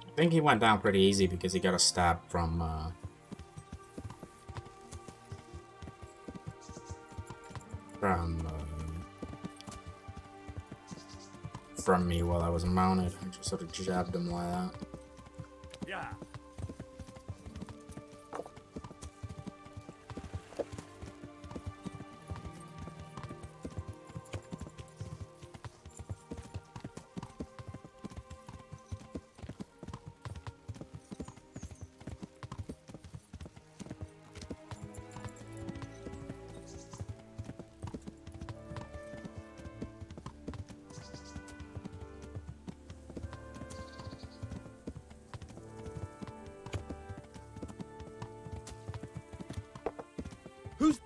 I think he went down pretty easy because he got a stab from me while I was mounted. I just sort of jabbed him like that. Yeah. Who's...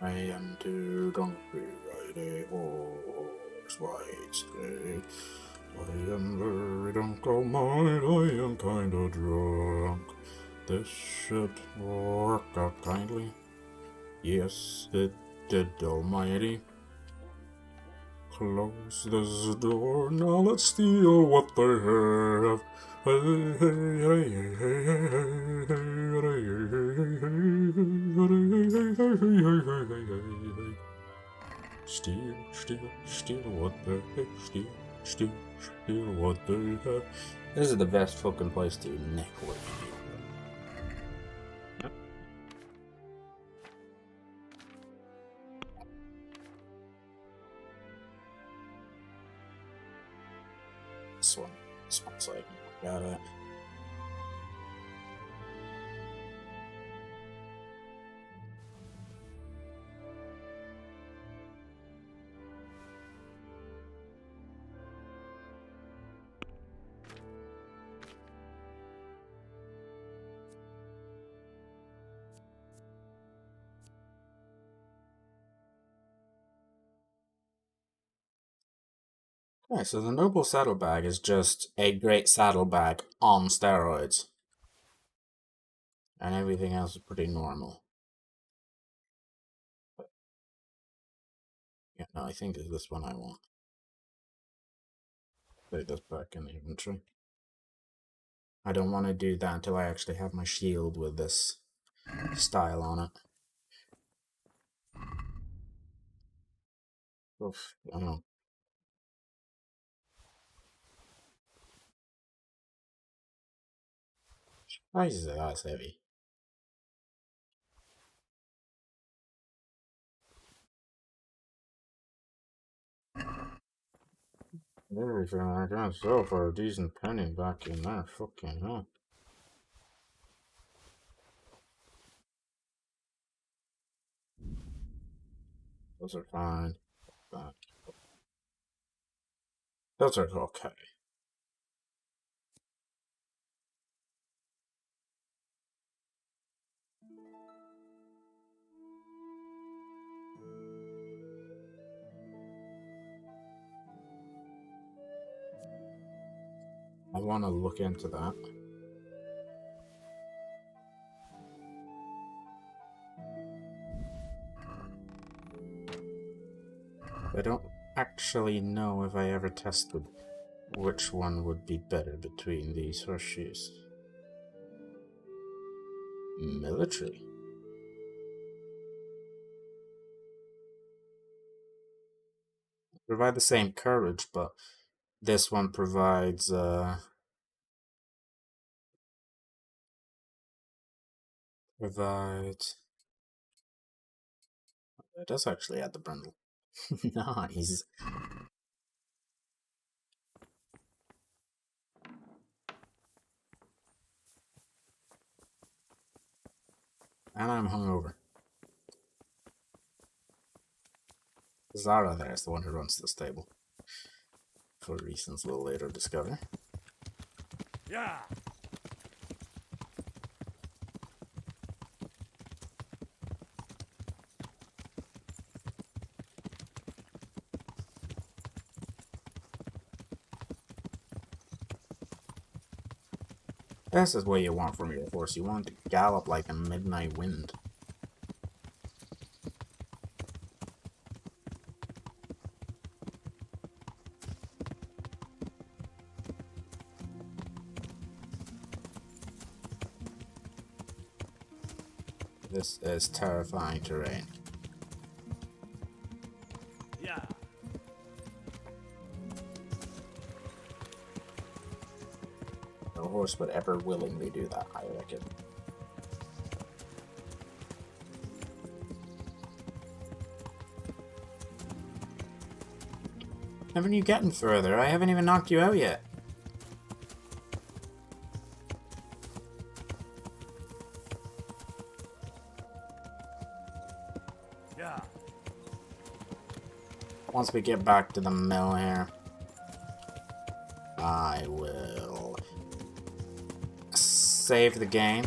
I am too drunk to ride a horse, white straight. I am very drunk, all mine, I am kinda drunk. This should work out kindly. Yes, it did, almighty. Close this door, now let's steal what they have. Hey, hey, hey, hey, hey, hey, hey, hey. Steal, steal, steal what they have. Steal, steal, steal what they have. This is the best fucking place to network. This one's like, got it. Okay, so the Noble Saddlebag is just a great saddlebag on steroids. And everything else is pretty normal. Yeah, no, I think it's this one I want. Put this back in the inventory. I don't want to do that until I actually have my shield with this style on it. Oof, I don't know. Why is it that heavy? Everything I can sell for a decent penny back in there. Fucking hell. Those are fine. Those are okay. I want to look into that. I don't actually know if I ever tested which one would be better between these horseshoes. Military. Provide the same courage, but this one provides it does actually add the bundle. Nice. And I'm hungover. Zara there is the one who runs the stable. For reasons we'll later discover. Yeah. This is what you want from your horse. You want to gallop like a midnight wind. This is terrifying terrain. Yeah. No horse would ever willingly do that, I reckon. Haven't you gotten further? I haven't even knocked you out yet. Yeah. Once we get back to the mill here, I will save the game.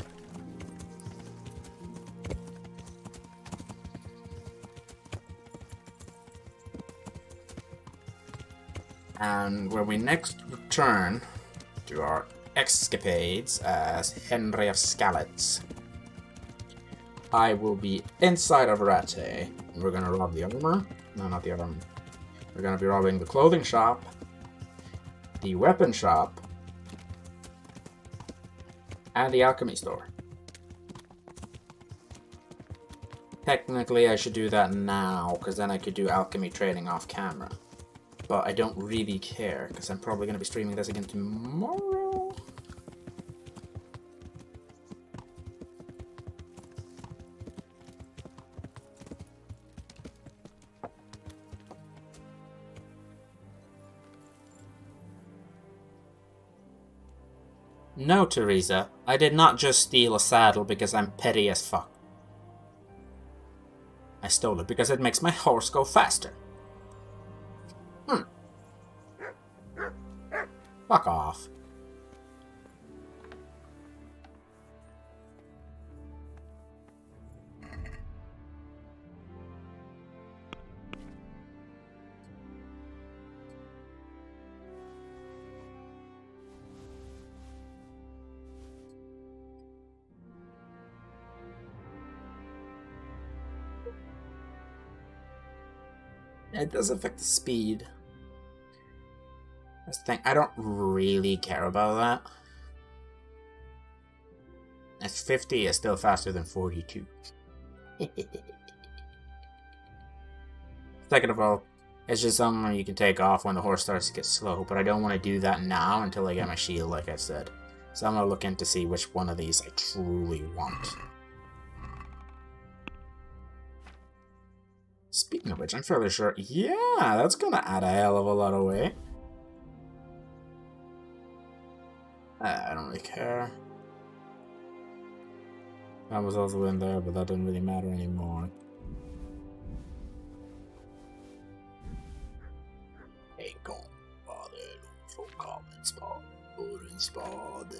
And when we next return to our escapades as Henry of Skallets, I will be inside of Rattay. And we're gonna rob the armor. No, not the armor. We're gonna be robbing the clothing shop, the weapon shop, and the alchemy store. Technically, I should do that now, because then I could do alchemy trading off camera. But I don't really care, because I'm probably going to be streaming this again tomorrow. No, Teresa, I did not just steal a saddle because I'm petty as fuck. I stole it because it makes my horse go faster. Fuck off. It does affect the speed. That's the thing. I don't really care about that. It's 50 is still faster than 42. Second of all, it's just something you can take off when the horse starts to get slow, but I don't want to do that now until I get my shield, like I said. So I'm going to look in to see which one of these I truly want. Speaking of which, I'm fairly sure... Yeah, that's going to add a hell of a lot of weight. I don't really care. That was also in there, but that didn't really matter anymore. En gång var det ofrånkomligt en spade.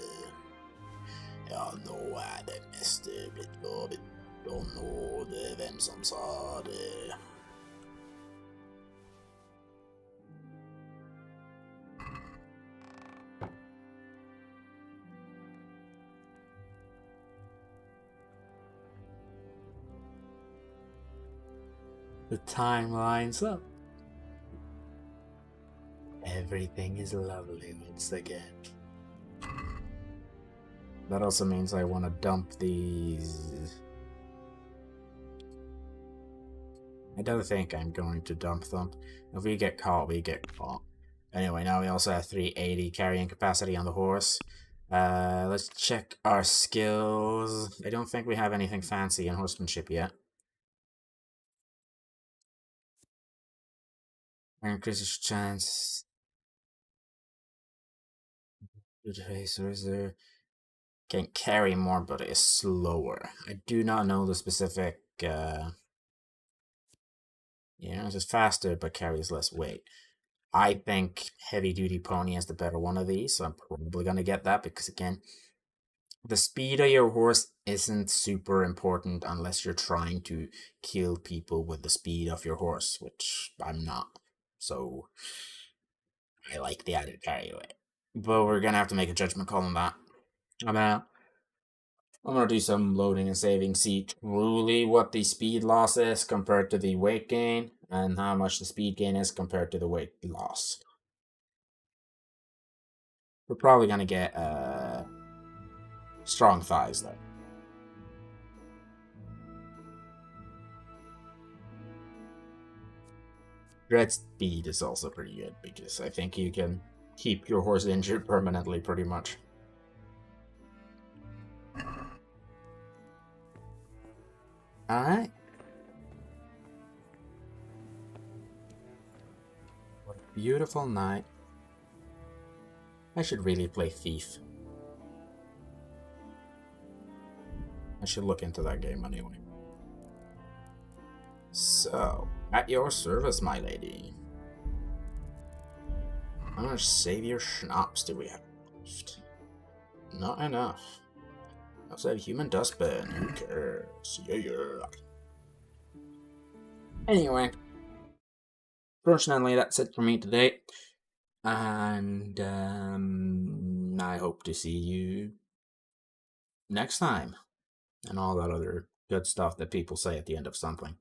Ja, nå det mest blitt lovet. Og nå det hvem som sa det. The time lines up. Everything is lovely once again. That also means I want to dump these. I don't think I'm going to dump them. If we get caught, we get caught. Anyway, now we also have 380 carrying capacity on the horse. Let's check our skills. I don't think we have anything fancy in horsemanship yet. Increases chance. Good face, or is there? Can carry more, but is slower. I do not know the specific. Yeah, it's faster, but carries less weight. I think heavy duty pony is the better one of these, so I'm probably gonna get that because again, the speed of your horse isn't super important unless you're trying to kill people with the speed of your horse, which I'm not. So I like the added carry weight. But we're gonna have to make a judgment call on that. I'm gonna do some loading and saving, see truly what the speed loss is compared to the weight gain, and how much the speed gain is compared to the weight loss. We're probably gonna get strong thighs though. Dread speed is also pretty good because I think you can keep your horse injured permanently pretty much. Alright. What a beautiful night. I should really play Thief. I should look into that game anyway. So, at your service, my lady. How much savior schnapps do we have left? Not enough. I'll say human dustbin. Who cares? Yeah. Anyway, fortunately, that's it for me today. And I hope to see you next time. And all that other good stuff that people say at the end of something.